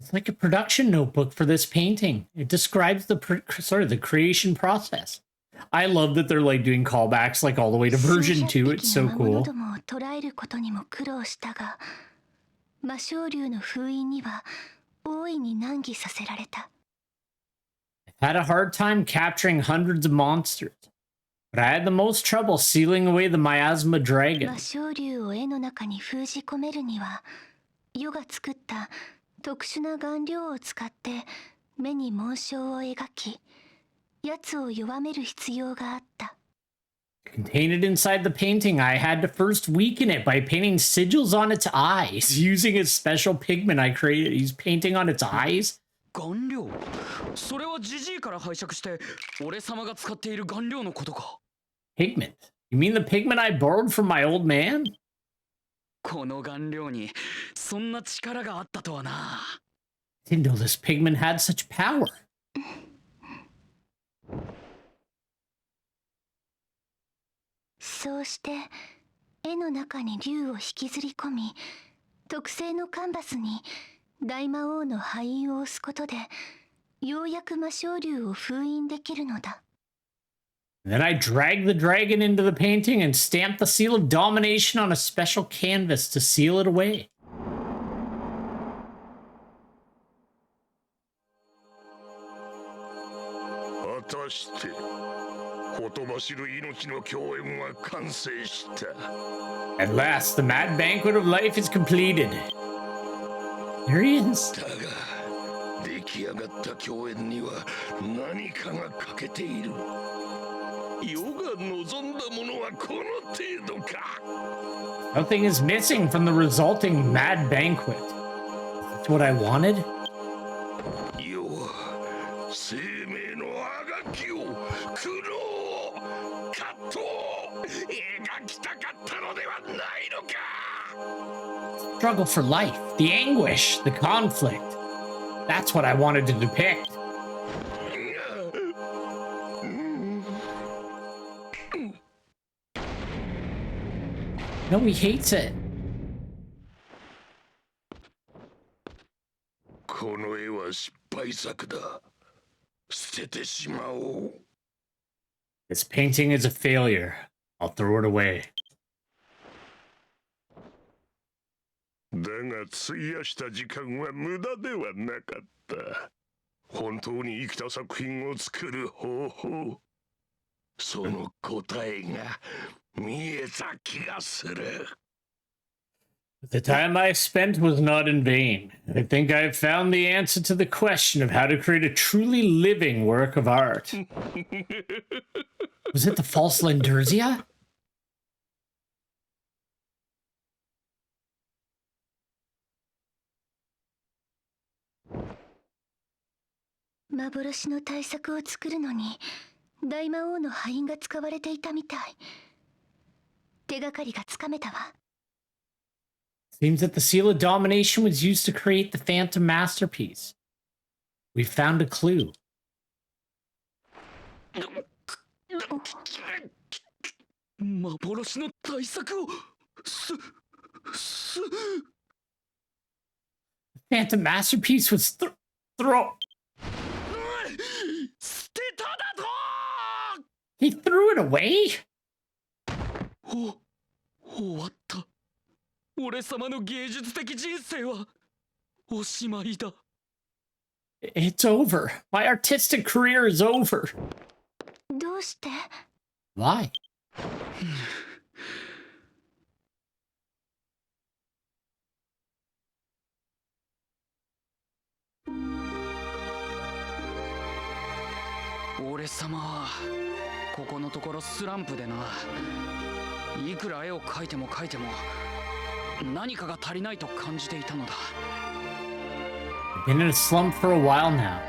It's like a production notebook for this painting. It describes the creation process. I love that they're like doing callbacks like all the way to version 2. It's so cool. どもを捉えることにも苦労したが、魔性竜の封印には大いに難儀させられた。I've had a hard time capturing hundreds of monsters, but I had the most trouble sealing away the miasma dragon. 魔性竜を絵の中に封じ込めるには、世が作った特殊な顔料を使って目に紋章を描き、奴を弱める必要があった。To contain it inside the painting, I had to first weaken it by painting sigils on its eyes. Using a special pigment I created, he's painting on its eyes. 顔料、それはジジイから拝借して俺様が使っている顔料のことか。 Pigment? You mean the pigment I borrowed from my old man? この顔料にそんな力があったとはな。 Didn't know this pigment had such power. そうして絵の中に竜を引きずり込み、特製のカンバスに大魔王の敗因を押すことで、ようやく魔性竜を封印できるのだ。Then I dragged the dragon into the painting and stamped the seal of domination on a special canvas to seal it away. 果たしてほとばしる命の共演は完成した。 At last, the mad banquet of life is completed. There he is. だが出来上がった共演には何かが欠けている。世が望んだものはこの程度か。 Nothing is missing from the resulting mad banquet. That's what I wanted. 世は生命のあがきを苦悩葛藤描きたかったのではないのか。 Struggle for life, the anguish, the conflict. That's what I wanted to depict. No, he hates it. この絵は失敗作だ。捨ててしまおう。 This painting is a failure. I'll throw it away. だが費やした時間は無駄ではなかった。本当に生きた作品を作る方法、その答えが見えた気がする。 The time I spent was not in vain. I think I have found the answer to the question of how to create a truly living work of art. Was it the false Lendurzia? 幻の大作を作るのに大魔王の敗因が使われていたみたい。手がかりがつかめたわ。 Seems that the seal of domination was used to create the phantom masterpiece. We found a clue. Phantom Masterpiece was throw. He threw it away? 終わった。俺様の芸術的人生はおしまいだ。It's over. My artistic career is over. どうして？ Why? 俺様はここのところスランプでな。いくら絵を描いても描いても何かが足りないと感じていたのだ。Been in a slump for a while now.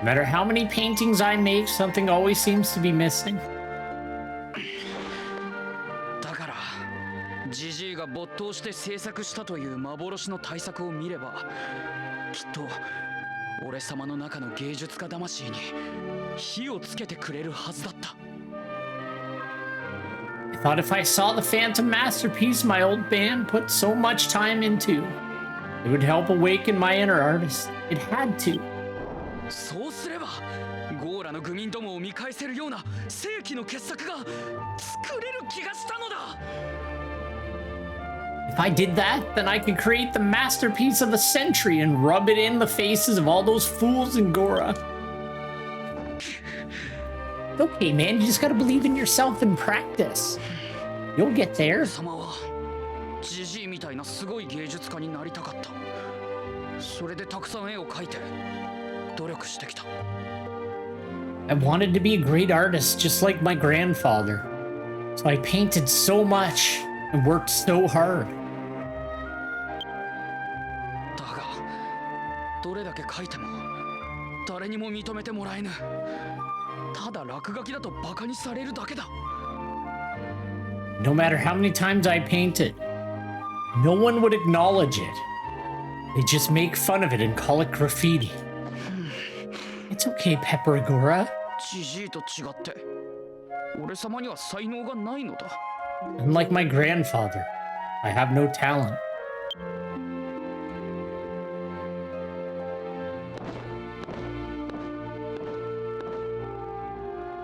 No matter how many paintings I make, something always seems to be missing. だからジジイが没頭して制作したという幻の大作を見れば、きっと俺様の中の芸術家魂に火をつけてくれるはずだった。I thought if I saw the Phantom Masterpiece my old band put so much time into, it would help awaken my inner artist. It had to. そうすればゴーラの愚民どもを見返せるような世紀の傑作が作れる気がしたのだ。 If I did that, then I could create the masterpiece of the century and rub it in the faces of all those fools in Gora. Okay, man, you just gotta believe in yourself and practice. You'll get there. 俺様はジジイみたいなすごい芸術家になりたかった。それでたくさん絵を描いて努力してきた。 I wanted to be a great artist just like my grandfather. So I painted so much and worked so hard. だがどれだけ描いても誰にも認めてもらえぬ。ただ落書きだとバカにされるだけだ。 No matter how many times I painted, no one would acknowledge it. They just make fun of it and call it graffiti. It's okay, Pepper Agora. ジジイと違って俺様には才能がないのだ。 Unlike my grandfather, I have no talent.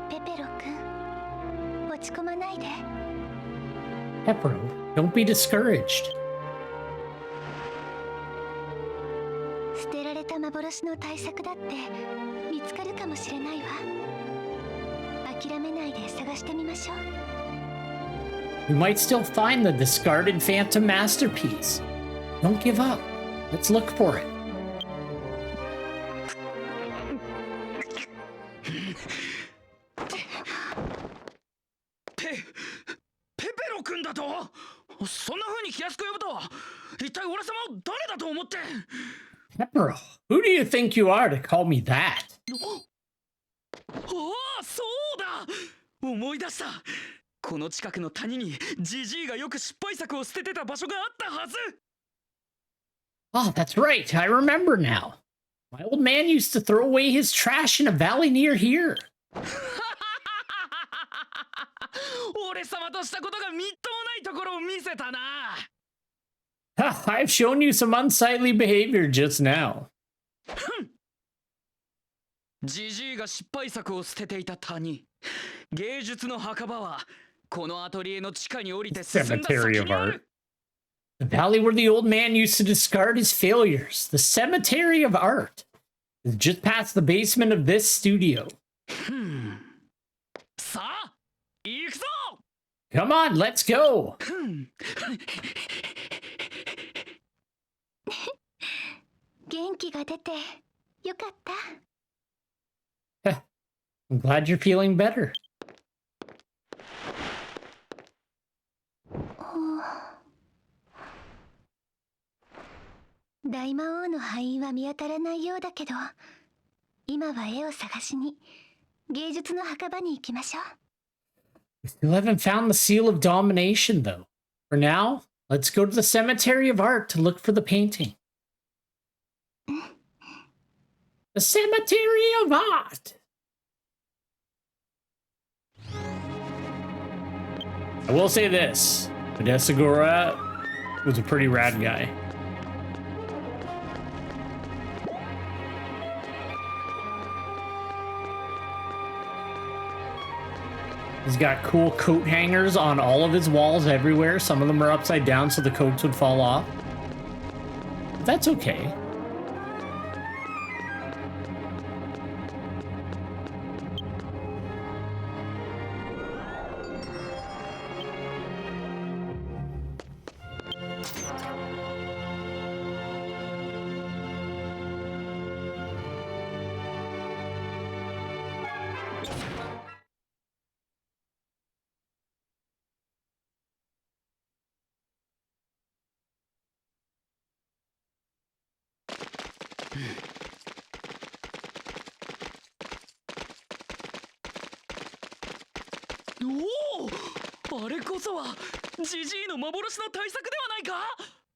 ペペロ君、落ち込まないで。 Pepero, don't be discouraged. 捨てられた幻の大作だって見つかるかもしれないわ。諦めないで探してみましょう。 We might still find the discarded Phantom Masterpiece. Don't give up. Let's look for it. ペペロ君だと？そんな風に気安く呼ぶとは一体俺様を誰だと思って？ Pepero, who do you think you are to call me that? ああ、そうだ！思い出した。この近くの谷にジジイがよく失敗作を捨ててた場所があったはず。 Oh, that's right. I remember now. My old man used to throw away his trash in a valley near here. 俺様としたことがみっともないところを見せたな。 I've shown you some unsightly behavior just now. ジジイが失敗作を捨てていた谷、芸術の墓場はこのアトリエの地下に降りて進んだ先にある。 The valley where the old man used to discard his failures. The cemetery of art is just past the basement of this studio. さあ、行くぞ! Come on, let's go! 元気が出てよかった。 I'm glad you're feeling better. 大魔王の敗因は見当たらないようだけど、今は絵を探しに芸術の墓場に行きましょう。 We still haven't found the seal of domination, though. For now, let's go to the cemetery of art to look for the painting. The Cemetery of Art. I will say this. Madessaince was a pretty rad guy. He's got cool coat hangers on all of his walls everywhere. Some of them are upside down so the coats would fall off. But that's okay.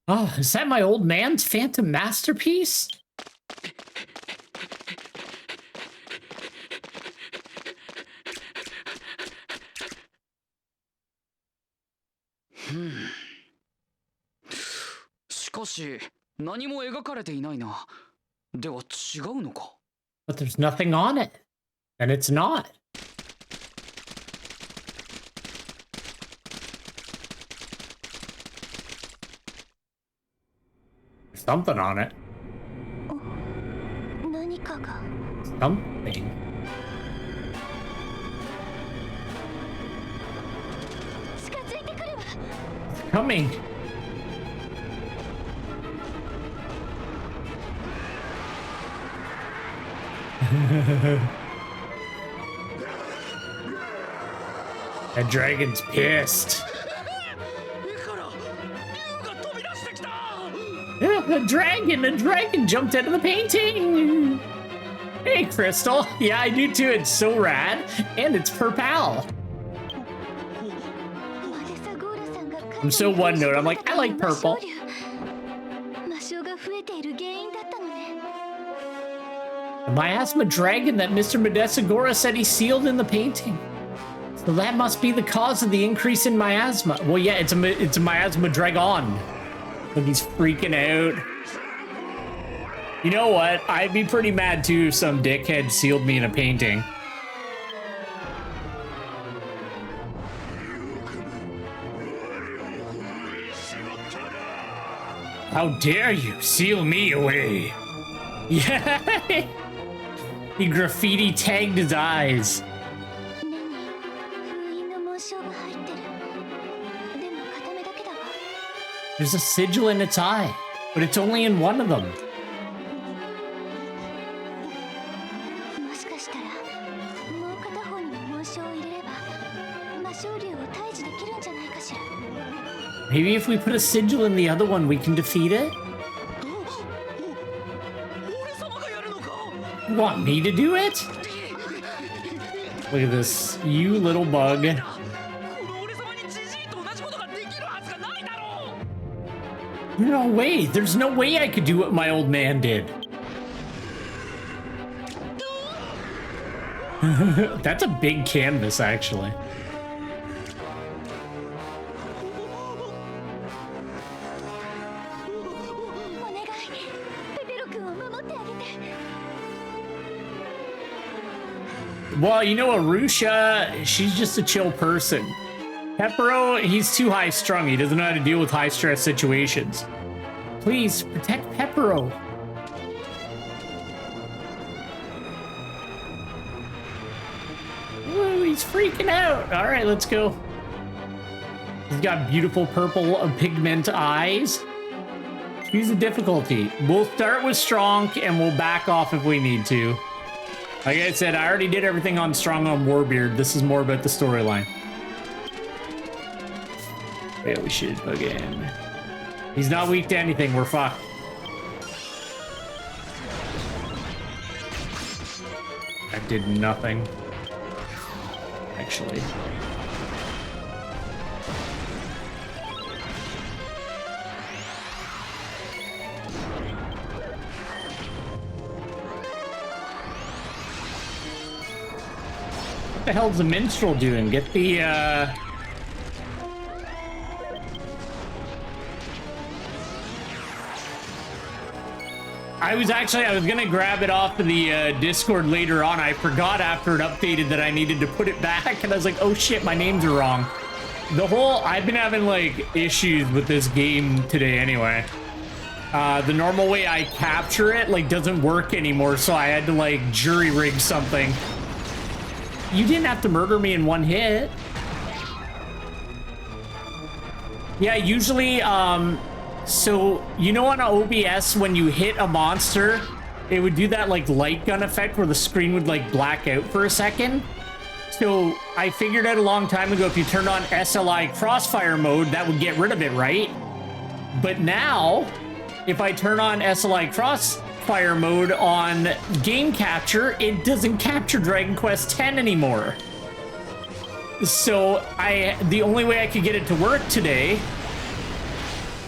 Oh, is that my old man's phantom masterpiece? But there's nothing on it. And it's not. There's something on it. Something. It's coming. That dragon's pissed. Yeah, a dragon jumped out of the painting. Hey, Crystal. Yeah, I do too. It's so rad. And it's purple. I'm so one note. I'm like, I like purple. The miasma dragon that Mr. Madessaince said he sealed in the painting. So that must be the cause of the increase in miasma. Well, yeah, it's a miasma dragon. Look, he's freaking out. You know what? I'd be pretty mad too if some dickhead sealed me in a painting. How dare you seal me away? Yeah. He graffiti tagged his eyes. There's a sigil in its eye, but it's only in one of them. Maybe if we put a sigil in the other one, we can defeat it? You want me to do it? Look at this, you little bug. No way, there's no way I could do what my old man did. That's a big canvas, actually. Well, you know, Arusha, she's just a chill person. Peppero, he's too high-strung. He doesn't know how to deal with high-stress situations. Please, protect Peppero. Woo, he's freaking out. All right, let's go. He's got beautiful purple pigment eyes. Choose a difficulty. We'll start with strong, and we'll back off if we need to. Like I said, I already did everything on strong on Warbeard. This is more about the storyline. Yeah, we should again. He's not weak to anything. We're fucked. That did nothing. Actually. the hell's the minstrel doing? Get the, I was gonna grab it off of the Discord later on. I forgot after it updated that I needed to put it back, and I was like, oh shit, my names are wrong. I've been having like issues with this game today anyway. The normal way I capture it like doesn't work anymore, so I had to like jury rig something. You didn't have to murder me in one hit. Yeah, usually, so, you know on OBS, when you hit a monster, it would do that, like, light gun effect where the screen would, like, black out for a second? So, I figured out a long time ago, if you turned on SLI crossfire mode, that would get rid of it, right? But now, if I turn on SLI crossfire mode on game capture, it doesn't capture Dragon Quest X anymore. So, the only way I could get it to work today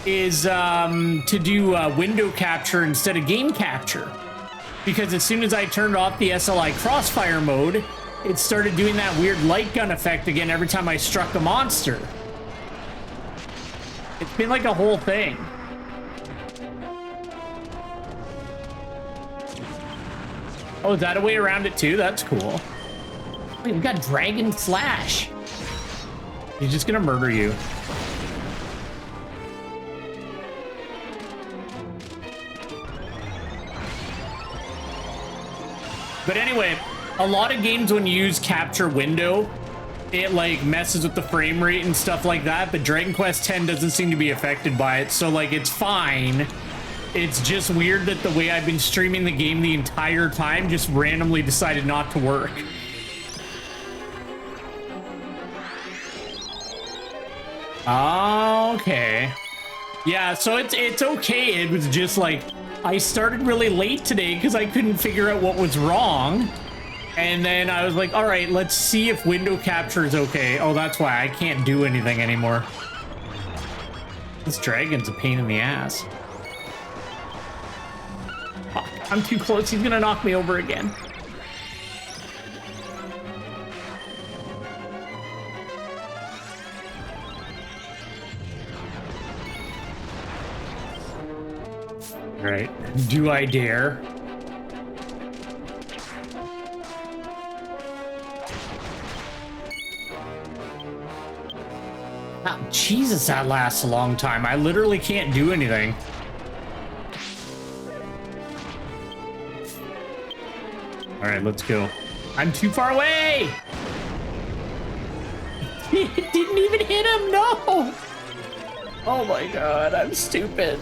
is to do window capture instead of game capture, because as soon as I turned off the SLI crossfire mode, it started doing that weird light gun effect again every time I struck a monster. It's been like a whole thing. Oh, is that a way around it too? That's cool. Wait, we got Dragon Slash. He's just gonna murder you. But anyway, a lot of games when you use capture window, it like messes with the frame rate and stuff like that, but Dragon Quest X doesn't seem to be affected by it, so like it's fine. It's just weird that the way I've been streaming the game the entire time just randomly decided not to work. Okay. Yeah, so it's okay. It was just like, I started really late today because I couldn't figure out what was wrong. And then I was like, all right, let's see if window capture is okay. Oh, that's why I can't do anything anymore. This dragon's a pain in the ass. Fuck, I'm too close. He's gonna knock me over again. Right. Do I dare? Oh, Jesus, that lasts a long time. I literally can't do anything. All right, let's go. I'm too far away! It didn't even hit him, no! Oh my god, I'm stupid.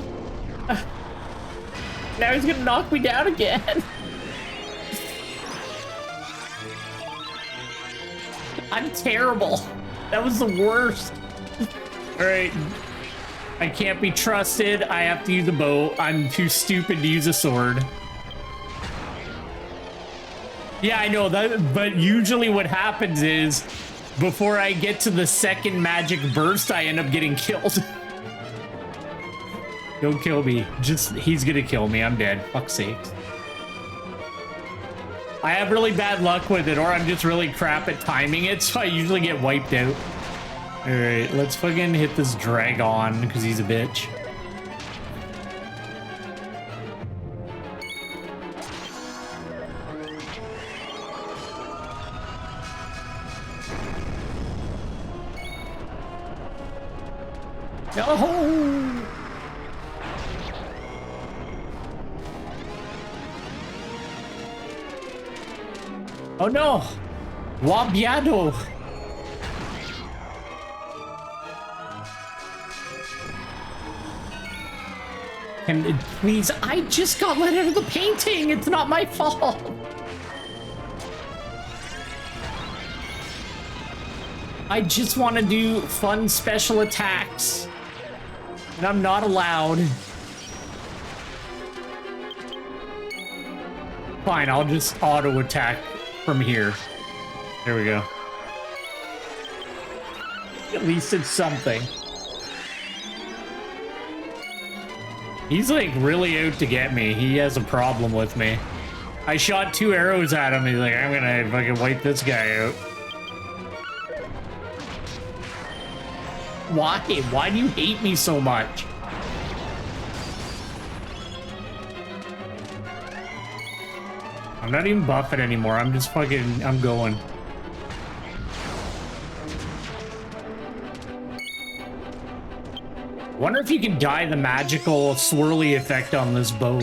Now he's gonna knock me down again. I'm terrible. That was the worst. All right. I can't be trusted. I have to use a bow. I'm too stupid to use a sword. Yeah, I know that, but usually what happens is before I get to the second magic burst, I end up getting killed. Don't kill me. He's gonna kill me. I'm dead. Fuck's sake. I have really bad luck with it, or I'm just really crap at timing it, so I usually get wiped out. Alright, let's fucking hit this dragon, because he's a bitch. No! Oh no! Wabiado! And please, I just got let out of the painting! It's not my fault! I just want to do fun special attacks. And I'm not allowed. Fine, I'll just auto attack from here. There we go. At least it's something. He's like really out to get me. He has a problem with me. I shot 2 arrows at him. He's like, I'm gonna fucking wipe this guy out. Why? Why do you hate me so much? I'm not even buffing anymore. I'm just fucking... I'm going. Wonder if you can dye the magical swirly effect on this bow.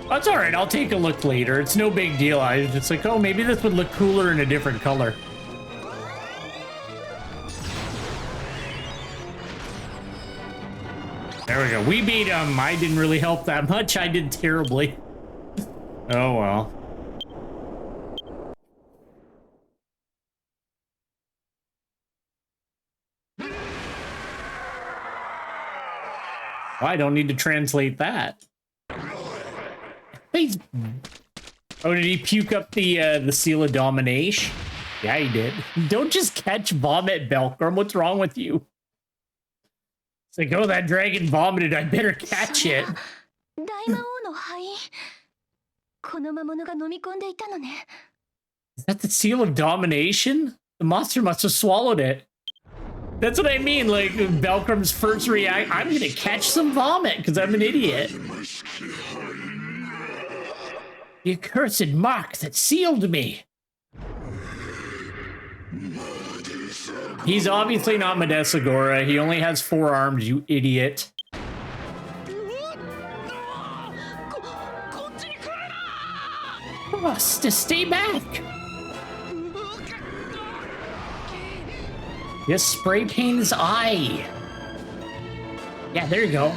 That's all right. I'll take a look later. It's no big deal. I was just like, oh, maybe this would look cooler in a different color. There we go. We beat him. I didn't really help that much. I did terribly. Oh, well. Well, I don't need to translate that. He's... Oh, did he puke up the seal of domination? Yeah, he did. Don't just catch vomit, Belkram. What's wrong with you? It's like, oh, that dragon vomited. I better catch it. Is that the seal of domination? The monster must have swallowed it. That's what I mean. Like, Belkram's first react, I'm gonna catch some vomit because I'm an idiot. The accursed mark that sealed me. He's obviously not Madessaince. He only has 4 arms, you idiot. To stay back. Just spray paint his eye. Yeah, there you go.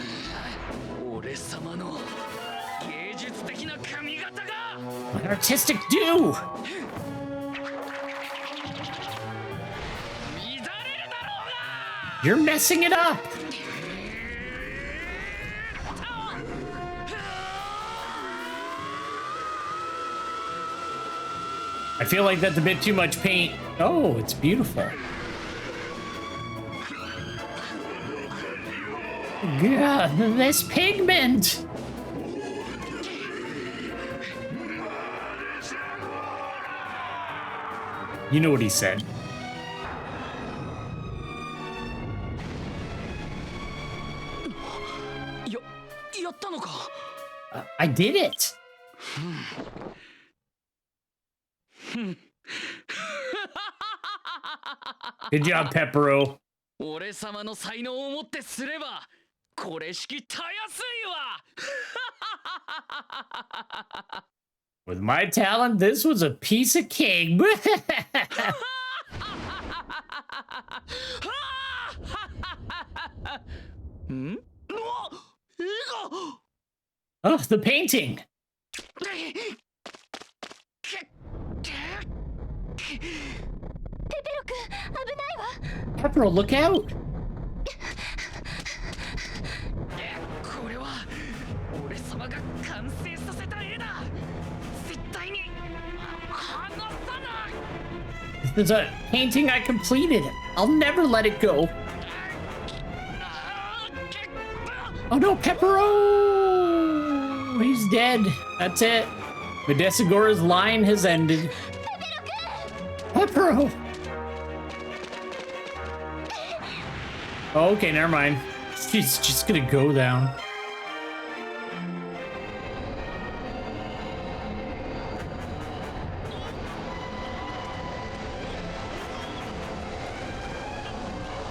What artistic do? You're messing it up. I feel like that's a bit too much paint. Oh, it's beautiful. God, this pigment. You know what he said. I did it. Good job, Peppero. With my talent, this was a piece of cake. Oh, the painting. Peppero, look out. This is a painting I completed. I'll never let it go. Oh no, Peppero! He's dead. That's it. Madessaince's line has ended. Peppero! Oh, okay, never mind. She's just gonna go down.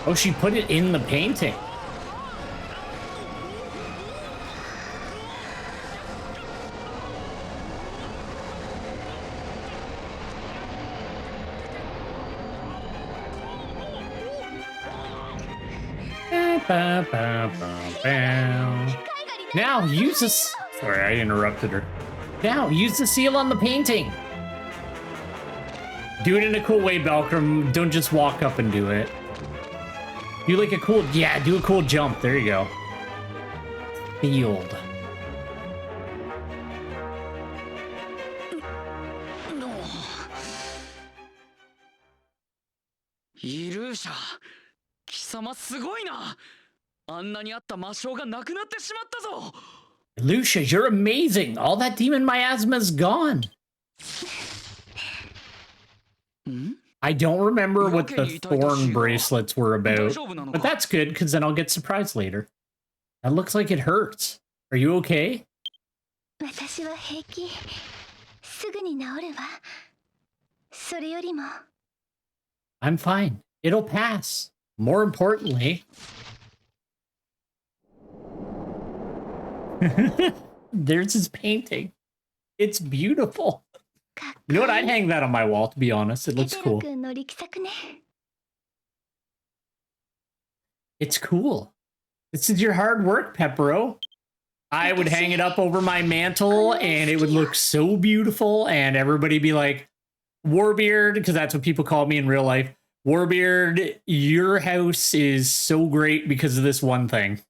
Oh, she put it in the painting. Now use this. Sorry, I interrupted her. Now use the seal on the painting. Do it in a cool way, Belkram. Don't just walk up and do it. Do like a cool, yeah, do a cool jump. There you go. Field. 様すごいな。あんなにあった魔性がなくなってしまったぞ。Lucia, you're amazing. All that demon miasma's gone. I don't remember what the thorn bracelets were about, but that's good because then I'll get surprised later. That looks like it hurts. Are you okay? 私は平気。すぐに治るわ。それよりも。I'm fine. It'll pass. More importantly, there's his painting. It's beautiful. You know what? I'd hang that on my wall, to be honest. It looks cool. It's cool. This is your hard work, Pepero. I would hang it up over my mantle and it would look so beautiful and everybody be like, Warbeard, because that's what people call me in real life. Warbeard, your house is so great because of this one thing.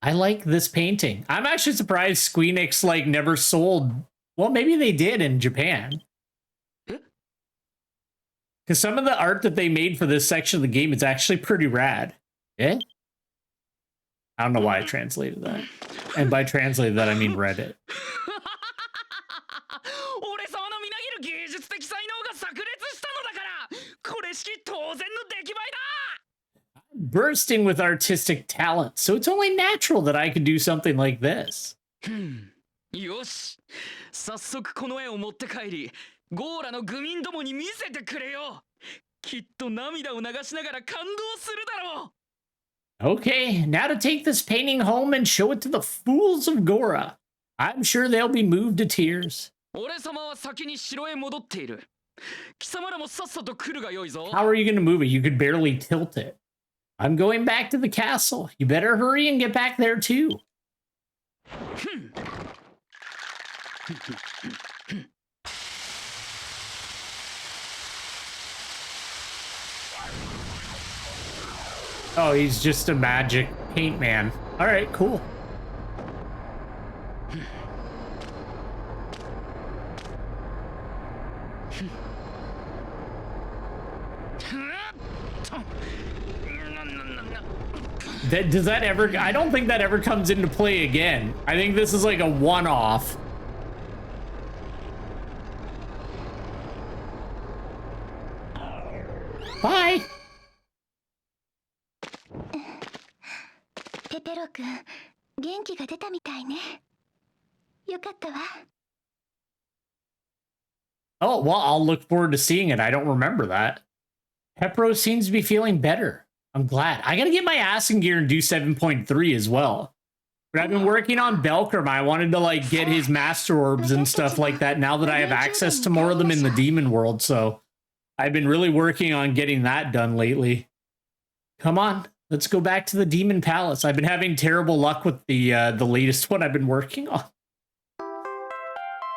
I like this painting. I'm actually surprised Square Enix like never sold. Well, maybe they did in Japan. Because some of the art that they made for this section of the game is actually pretty rad. Eh? I don't know why I translated that. And by translated that, I mean read it. Bursting with artistic talent, so it's only natural that I could do something like this. よし、早速この絵を持って帰り、ゴーラの愚民どもに見せてくれよ。きっと涙を流しながら感動するだろう。Okay, now to take this painting home and show it to the fools of Gora. I'm sure they'll be moved to tears. 俺様は先に城へ戻っている。貴様らもさっさと来るがよいぞ。How are you going to move it? You could barely tilt it. I'm going back to the castle. You better hurry and get back there too. Oh, he's just a magic paint man. All right, cool. Does that ever... I don't think that ever comes into play again. I think this is like a one-off. Bye! ペペロ君、元気が出たみたいね。よかったわ。Oh, well, I'll look forward to seeing it. I don't remember that. Pepero seems to be feeling better. I'm glad. I gotta get my ass in gear and do 7.3 as well. But I've been working on Belkram. I wanted to like get his master orbs and stuff like that now that I have access to more of them in the demon world. So I've been really working on getting that done lately. Come on, let's go back to the demon palace. I've been having terrible luck with the latest one I've been working on.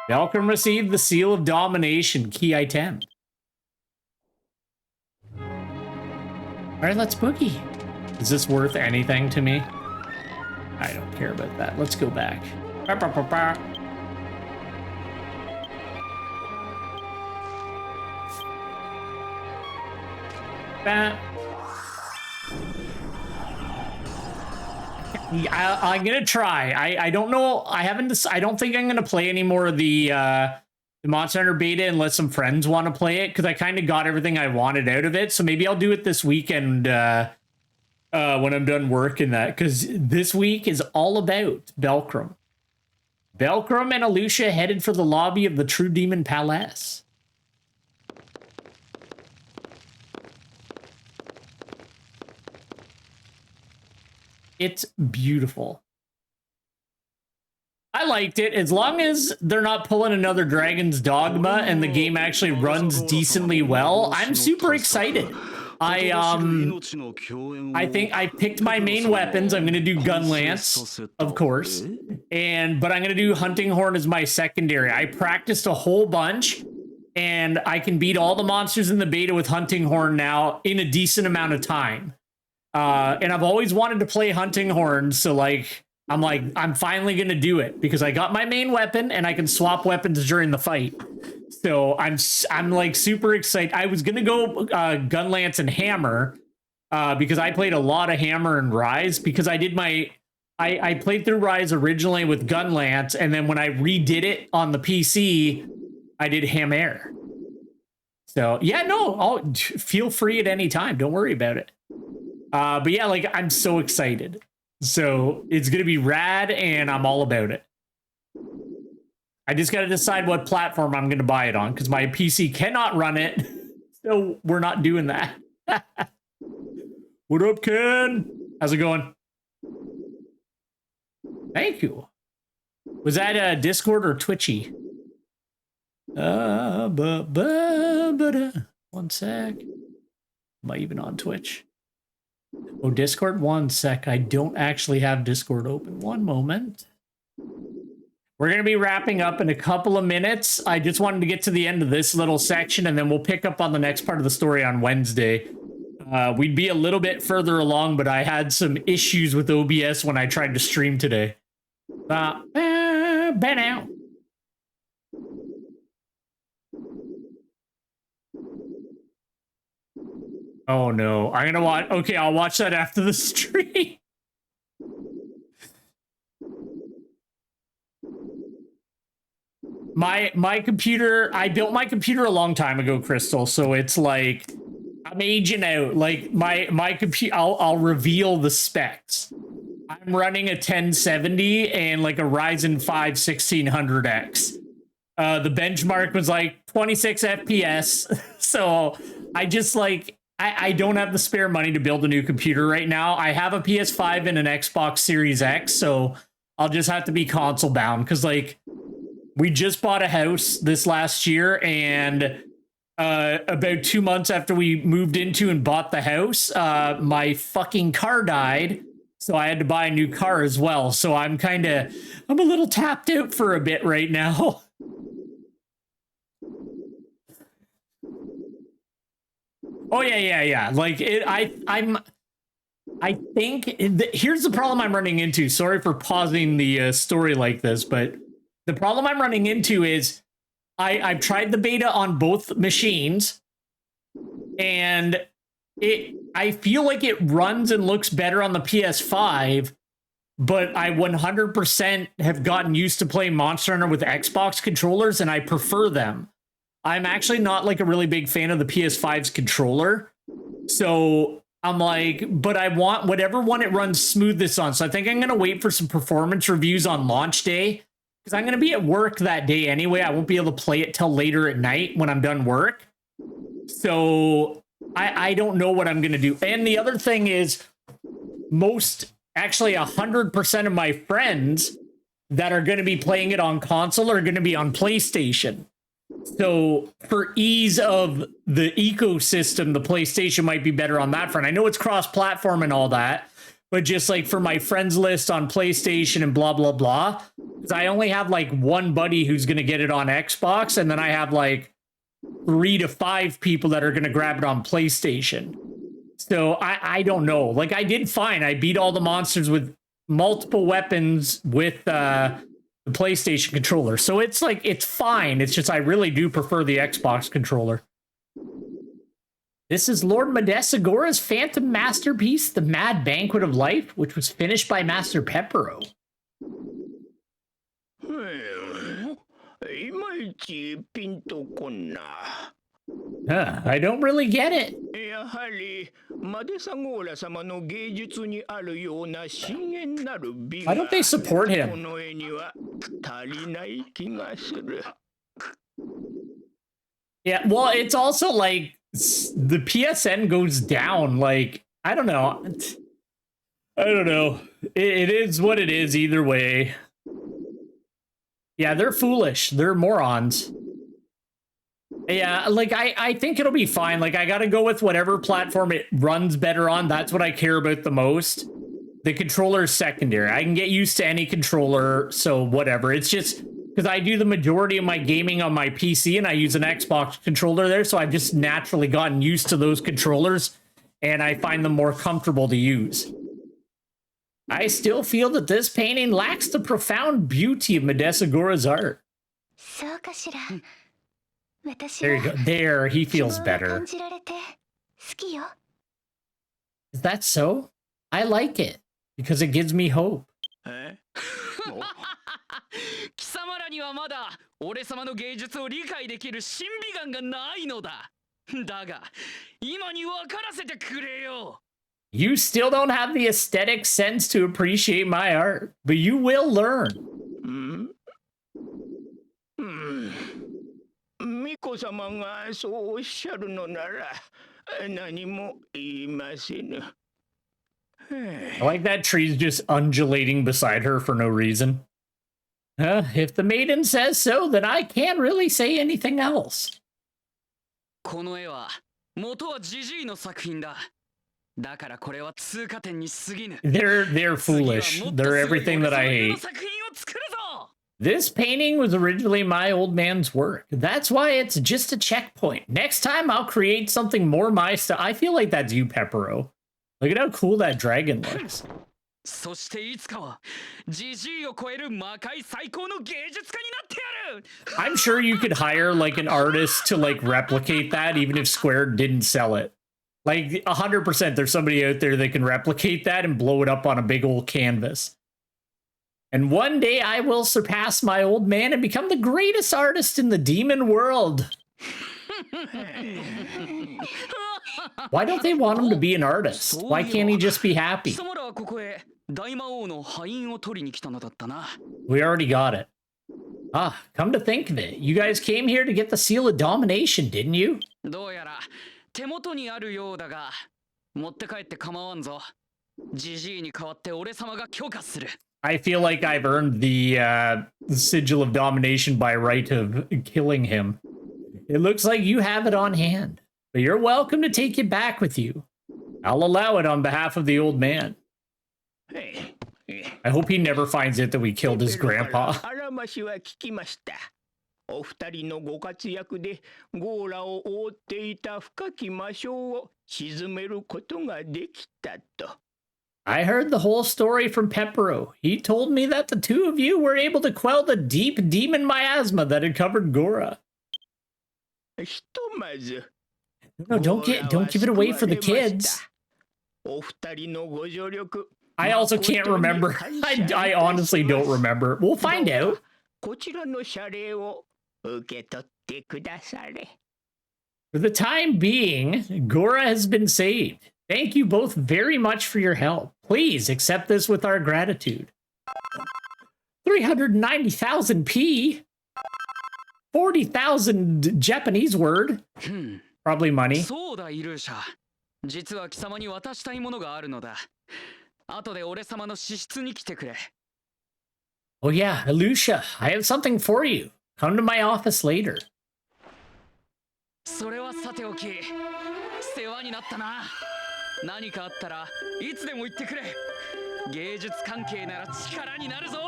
Belkram received the seal of domination, key item. All right, let's boogie. Is this worth anything to me? I don't care about that. Let's go back. I'm gonna try. I don't know. I don't think I'm gonna play any more of the Monster Hunter beta unless some friends want to play it, because I kind of got everything I wanted out of it. So maybe I'll do it this weekend when I'm done working that, because this week is all about Belkram. Belkram and Alucia headed for the lobby of the True Demon Palace. It's beautiful. I liked it. As long as they're not pulling another Dragon's Dogma and the game actually runs decently well, I'm super excited. I think I picked my main weapons. I'm gonna do Gun Lance, of course, but I'm gonna do Hunting Horn as my secondary. I practiced a whole bunch, and I can beat all the monsters in the beta with Hunting Horn now in a decent amount of time. And I've always wanted to play Hunting Horn, so I'm finally gonna do it because I got my main weapon and I can swap weapons during the fight. So I'm like super excited. I was gonna go Gun Lance and Hammer, because I played a lot of Hammer and Rise because I did I played through Rise originally with Gunlance, and then when I redid it on the PC, I did Hammer. So yeah, no, I'll feel free at any time. Don't worry about it. But yeah, like I'm so excited. So it's gonna be rad, and I'm all about it. I just gotta decide what platform I'm gonna buy it on because my PC cannot run it. So we're not doing that. What up, Ken? How's it going? Thank you. Was that Discord or Twitchy? 1 sec. Am I even on Twitch? Oh, Discord? 1 sec. I don't actually have Discord open. 1 moment. We're going to be wrapping up in a couple of minutes. I just wanted to get to the end of this little section, and then we'll pick up on the next part of the story on Wednesday. We'd be a little bit further along, but I had some issues with OBS when I tried to stream today. Ben out. Oh no, I'm gonna watch. Okay, I'll watch that after the stream. My computer, I built my computer a long time ago, Crystal, so it's like I'm aging out. Like my computer, I'll reveal the specs. I'm running a 1070 and like a Ryzen 5 1600X. The benchmark was like 26 FPS. So I just like, I don't have the spare money to build a new computer right now. I have a PS5 and an Xbox Series X, so I'll just have to be console bound because like we just bought a house this last year, and about 2 months after we moved into and bought the house, my fucking car died. So I had to buy a new car as well. So I'm a little tapped out for a bit right now. Oh yeah. Like I think here's the problem I'm running into. Sorry for pausing the story like this, but the problem I'm running into is I've tried the beta on both machines, and I feel like it runs and looks better on the PS5, but I 100% have gotten used to playing Monster Hunter with Xbox controllers, and I prefer them. I'm actually not like a really big fan of the PS5's controller. So I'm like, but I want whatever one it runs smoothest on. So I think I'm going to wait for some performance reviews on launch day, because I'm going to be at work that day anyway. I won't be able to play it till later at night when I'm done work. So I don't know what I'm going to do. And the other thing is, actually 100% of my friends that are going to be playing it on console are going to be on PlayStation. So for ease of the ecosystem, the PlayStation might be better on that front. I know it's cross-platform and all that, but just like for my friends list on PlayStation and blah, blah, blah, because I only have like one buddy who's going to get it on Xbox, and then I have like 3 to 5 people that are going to grab it on PlayStation. So I don't know. Like I did fine. I beat all the monsters with multiple weapons with the PlayStation controller. So it's like, it's fine. It's just I really do prefer the Xbox controller. This is Lord Madessagora's phantom masterpiece, The Mad Banquet of Life, which was finished by Master Peppero. I don't really get it. Why don't they support him? Yeah, well, it's also like the PSN goes down. Like, I don't know. It is what it is either way. Yeah, they're foolish. They're morons. Yeah, like I think it'll be fine. Like I gotta go with whatever platform it runs better on. That's what I care about the most. The controller is secondary. I can get used to any controller, so whatever. It's just because I do the majority of my gaming on my PC and I use an Xbox controller there, so I've just naturally gotten used to those controllers, and I find them more comfortable to use. I still feel that this painting lacks the profound beauty of Madessagora's art. There you go. There, he feels better. Is that so? I like it because it gives me hope. 貴様らにはまだ俺様の芸術を理解できる審美眼がないのだ。だが今に分からせてくれよ。You still don't have the aesthetic sense to appreciate my art, but you will learn. 巫女様がそうおっしゃるのなら何も言いませぬ。I like that tree's just undulating beside her for no reason. If the maiden says so, then I can't really say anything else. この絵は元はジジイの作品だ。だからこれは通過点に過ぎぬ。They're foolish. They're everything that I hate. This painting was originally my old man's work. That's why it's just a checkpoint. Next time I'll create something more my style. I feel like that's you, Peppero. Look at how cool that dragon looks. そしていつかはジジイを超える魔界最高の芸術家になってやる。 I'm sure you could hire like an artist to like replicate that even if Square didn't sell it. Like 100% there's somebody out there that can replicate that and blow it up on a big old canvas. And one day I will surpass my old man and become the greatest artist in the demon world. Why don't they want him to be an artist? Why can't he just be happy? We already got it. Ah, come to think of it, you guys came here to get the seal of domination, didn't you? どうやら手元にあるようだが、持って帰って構わんぞ。ジジイに代わって俺様が許可する。 I feel like I've earned the sigil of domination by right of killing him. It looks like you have it on hand, but you're welcome to take it back with you. I'll allow it on behalf of the old man. I hope he never finds it that we killed his grandpa. お二人のご活躍でゴーラを覆っていた深き魔性を鎮めることができたと。 I heard the whole story from Peppero. He told me that the two of you were able to quell the deep demon miasma that had covered Gora. No, don't give it away for the kids. I also can't remember. I honestly don't remember. We'll find out. For the time being, Gora has been saved. Thank you both very much for your help. Please accept this with our gratitude. 390,000 P? 40,000 Japanese word? Probably money. そうだ、イルーシャ。実は貴様に渡したいものがあるのだ。後で俺様の資質に来てくれ。 Oh yeah, Ilusha, I have something for you. Come to my office later. それはさておき、世話になったな。何かあったらいつでも言ってくれ。芸術関係なら力になるぞ。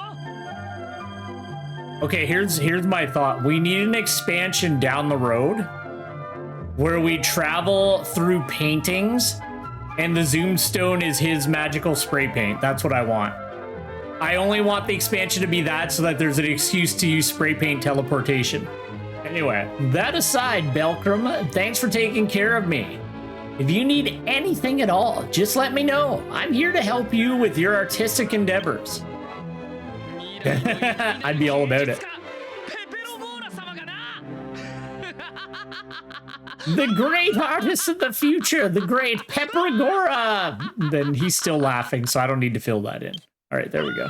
Okay, here's my thought. We need an expansion down the road where we travel through paintings and the Zoom Stone is his magical spray paint. That's what I want. I only want the expansion to be that so that there's an excuse to use spray paint teleportation. Anyway, that aside, Belkram, thanks for taking care of me. If you need anything at all, just let me know. I'm here to help you with your artistic endeavors. I'd be all about it. The great artist of the future, the great Pepperagora. Then he's still laughing, so I don't need to fill that in. All right, there we go.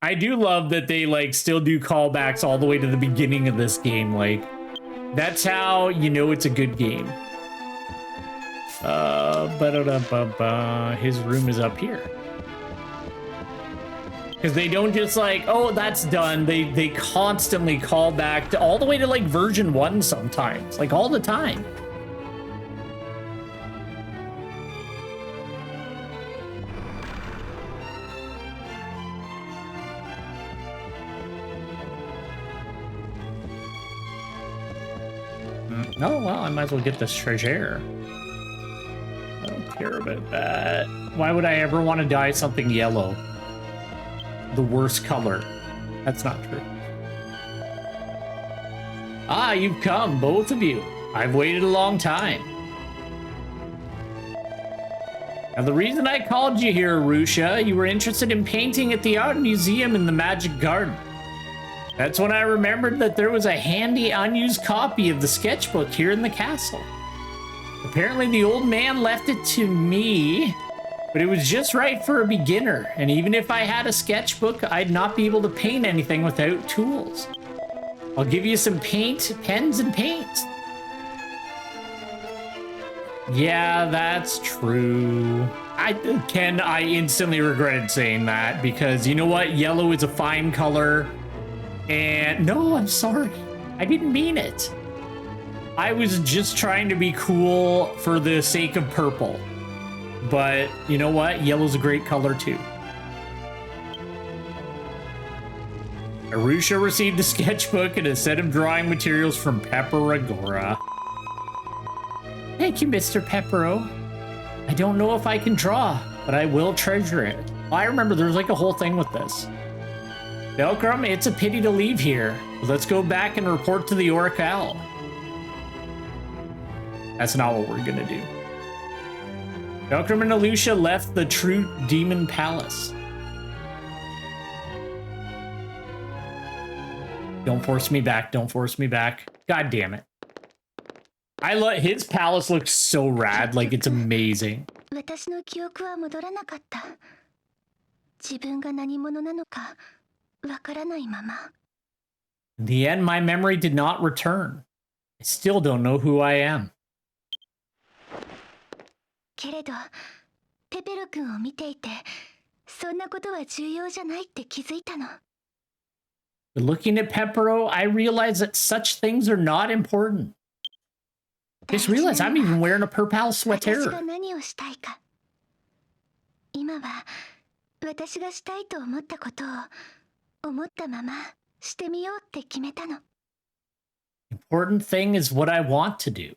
I do love that they like still do callbacks all the way to the beginning of this game. Like, that's how you know it's a good game. His room is up here. Because they don't just like, oh, that's done. They constantly call back to all the way to like version 1 sometimes, like all the time. Oh, well, I might as well get this treasure. I don't care about that. Why would I ever want to dye something yellow? The worst color. That's not true. Ah, you've come, both of you. I've waited a long time. Now, the reason I called you here, Arusha, you were interested in painting at the art museum in the Magic Garden. That's when I remembered that there was a handy unused copy of the sketchbook here in the castle. Apparently the old man left it to me, but it was just right for a beginner. And even if I had a sketchbook, I'd not be able to paint anything without tools. I'll give you some paint, pens and paint. Yeah, that's true. I instantly regretted saying that because you know what? Yellow is a fine color. And no, I'm sorry. I didn't mean it. I was just trying to be cool for the sake of purple. But you know what? Yellow's a great color too. Arusha received a sketchbook and a set of drawing materials from Pepper Agora. Thank you, Mr. Peppero. I don't know if I can draw, but I will treasure it. I remember there was like a whole thing with this. Belkram, it's a pity to leave here. Let's go back and report to the Oracle. That's not what we're gonna do. Belkram and Alusha left the True Demon Palace. Don't force me back. Don't force me back. God damn it. I love his palace looks so rad. Like it's amazing. In the end, my memory did not return. I still don't know who I am. But looking at Peppero, I realized that such things are not important. Just realized I'm even wearing a purple sweater. Important thing is what I want to do.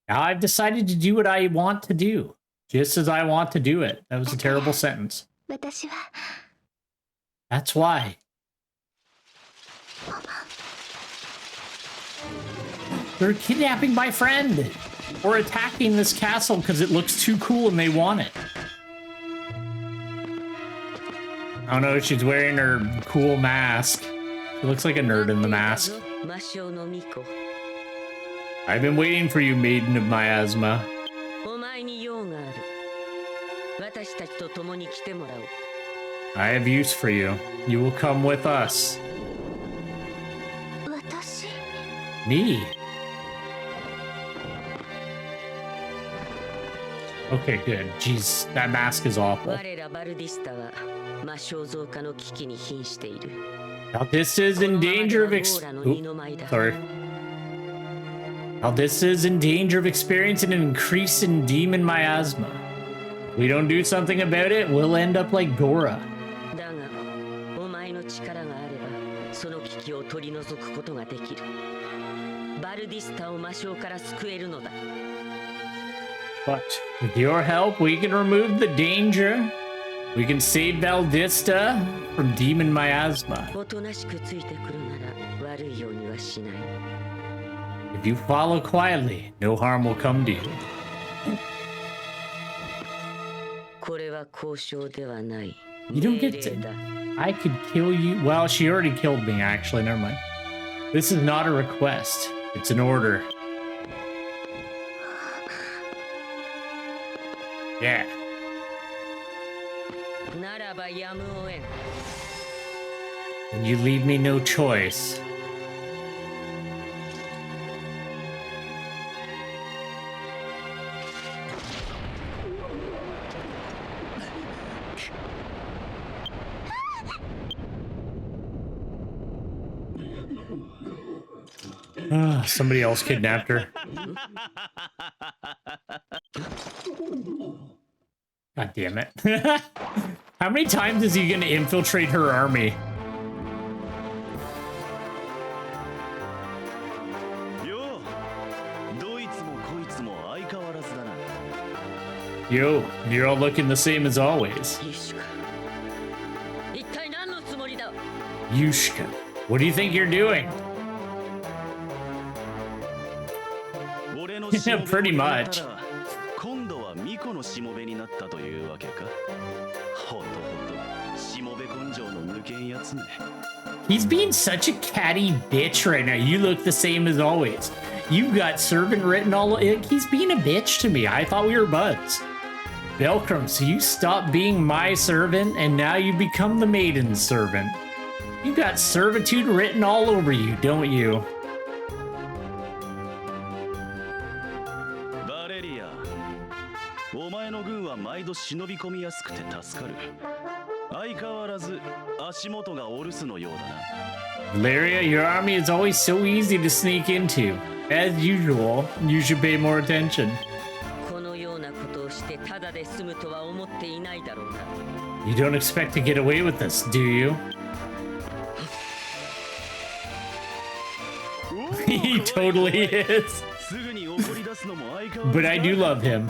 Now I've decided to do what I want to do, just as I want to do it. That was a terrible sentence. That's why. They're kidnapping my friend or attacking this castle because it looks too cool and they want it. Oh no, she's wearing her cool mask. She looks like a nerd in the mask. I've been waiting for you, Maiden of Miasma. I have use for you. You will come with us. Me? Okay, good. Jeez, that mask is awful. Now this is in danger of Now this is in danger of experiencing an increase in demon miasma. If we don't do something about it, we'll end up like Gora. But with your help, we can remove the danger. We can save Valdista from demon miasma. If you follow quietly, no harm will come to you. You don't get to... I could kill you. Well, she already killed me, actually. Never mind. This is not a request. It's an order. Yeah. And you leave me no choice. Somebody else kidnapped her. God damn it. How many times is he gonna infiltrate her army? Yo, you're all looking the same as always. Yushka, what do you think you're doing? Pretty much. 今度は巫女のしもべになったというわけか。ほとほとしもべ根性の抜けんやつね。He's being such a catty bitch right now. You look the same as always. You've got servant written all. He's being a bitch to me. I thought we were buds. Belcrum, so you stopped being my servant and now you become the maiden's servant. You got servitude written all over you, don't you? バレリア、お前の軍は毎度忍び込みやすくて助かる。相変わらず足元がお留守のようだな。Valeria, your army is always so easy to sneak into. As usual, you should pay more attention. このようなことをしてただで済むとは思っていないだろうな。You don't expect to get away with this, do you? He totally is. But I do love him.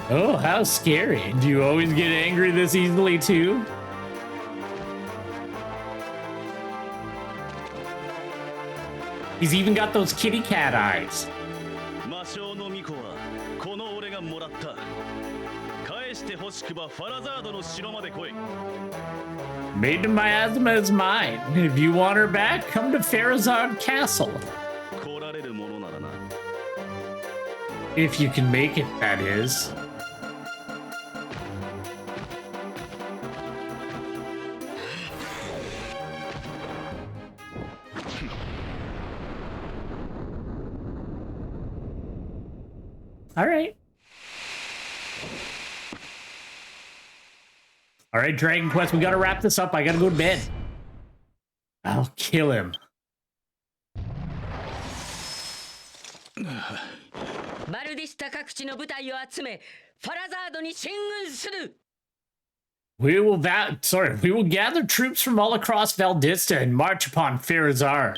Oh, how scary. Do you always get angry this easily too? He's even got those kitty cat eyes. Maiden Miasma is mine. If you want her back, come to Farazard Castle. If you can make it, that is. All right. All right, Dragon Quest, we gotta wrap this up. I gotta go to bed. I'll kill him. バルディスタ各地の部隊を集め、ファラザードに進軍する。We will gather troops from all across Valdista and march upon Farazard.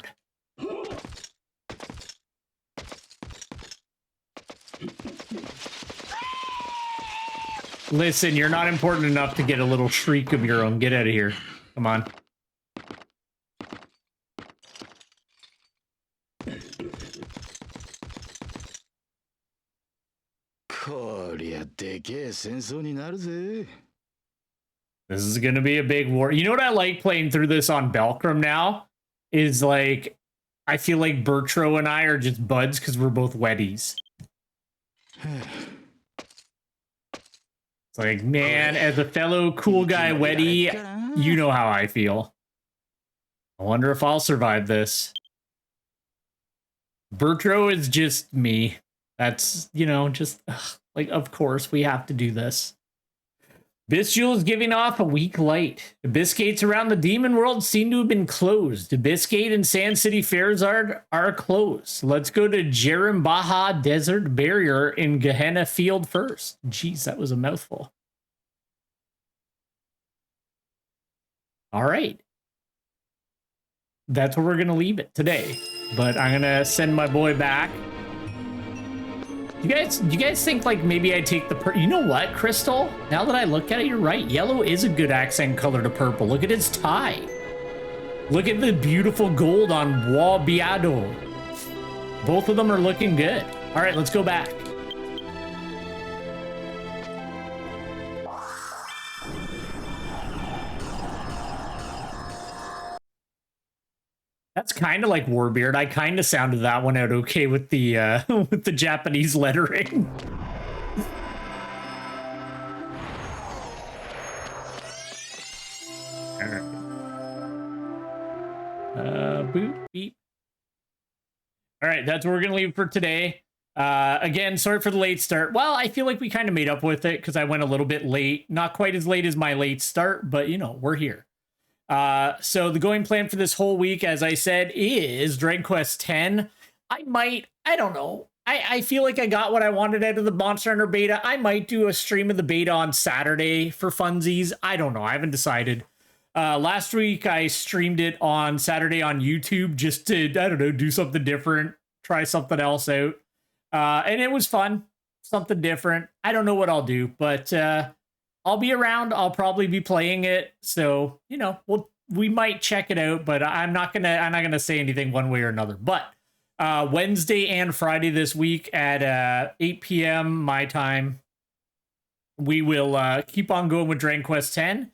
Listen, you're not important enough to get a little shriek of your own. Get out of here. Come on. This is gonna be a big war. You know what I like playing through this on Belcrum now? Is like, I feel like Bertro and I are just buds because we're both wetties. It's like, man, as a fellow cool guy wetty, you know how I feel. I wonder if I'll survive this. Bertro is just me. That's, you know, just, like, of course we have to do this. Bistule is giving off a weak light. The Biscates around the demon world seem to have been closed. The Biscate and Sand City Farazard are closed. Let's go to Jerimbaha Desert Barrier in Gehenna Field first. Jeez, that was a mouthful. All right. That's where we're going to leave it today. But I'm going to send my boy back. Do you guys think like maybe I take the you know what, Crystal? Now that I look at it, you're right. Yellow is a good accent color to purple. Look at his tie. Look at the beautiful gold on Wabiado. Both of them are looking good. All right, let's go back. That's kind of like Warbeard. I kind of sounded that one out okay with the with the Japanese lettering. All right. Boop, beep. All right, that's where we're gonna leave for today. Again, sorry for the late start. Well, I feel like we kind of made up with it because I went a little bit late. Not quite as late as my late start, but you know, we're here. So the going plan for this whole week, as I said, is Dragon Quest X. I don't know. I feel like I got what I wanted out of the Monster Hunter beta. I might do a stream of the beta on Saturday for funsies. I don't know. I haven't decided. Last week I streamed it on Saturday on YouTube just to, I don't know, do something different, try something else out. And it was fun. Something different. I don't know what I'll do, but, I'll be around. I'll probably be playing it. So, you know, we might check it out, but I'm not gonna say anything one way or another. But Wednesday and Friday this week at 8 p.m. my time. We will keep on going with Dragon Quest X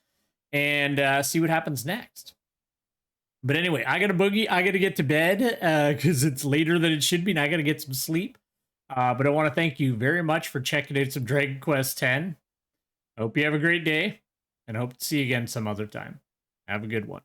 and see what happens next. But anyway, I got to boogie. I got to get to bed because it's later than it should be, and I got to get some sleep. But I want to thank you very much for checking out some Dragon Quest X. I hope you have a great day, and I hope to see you again some other time. Have a good one.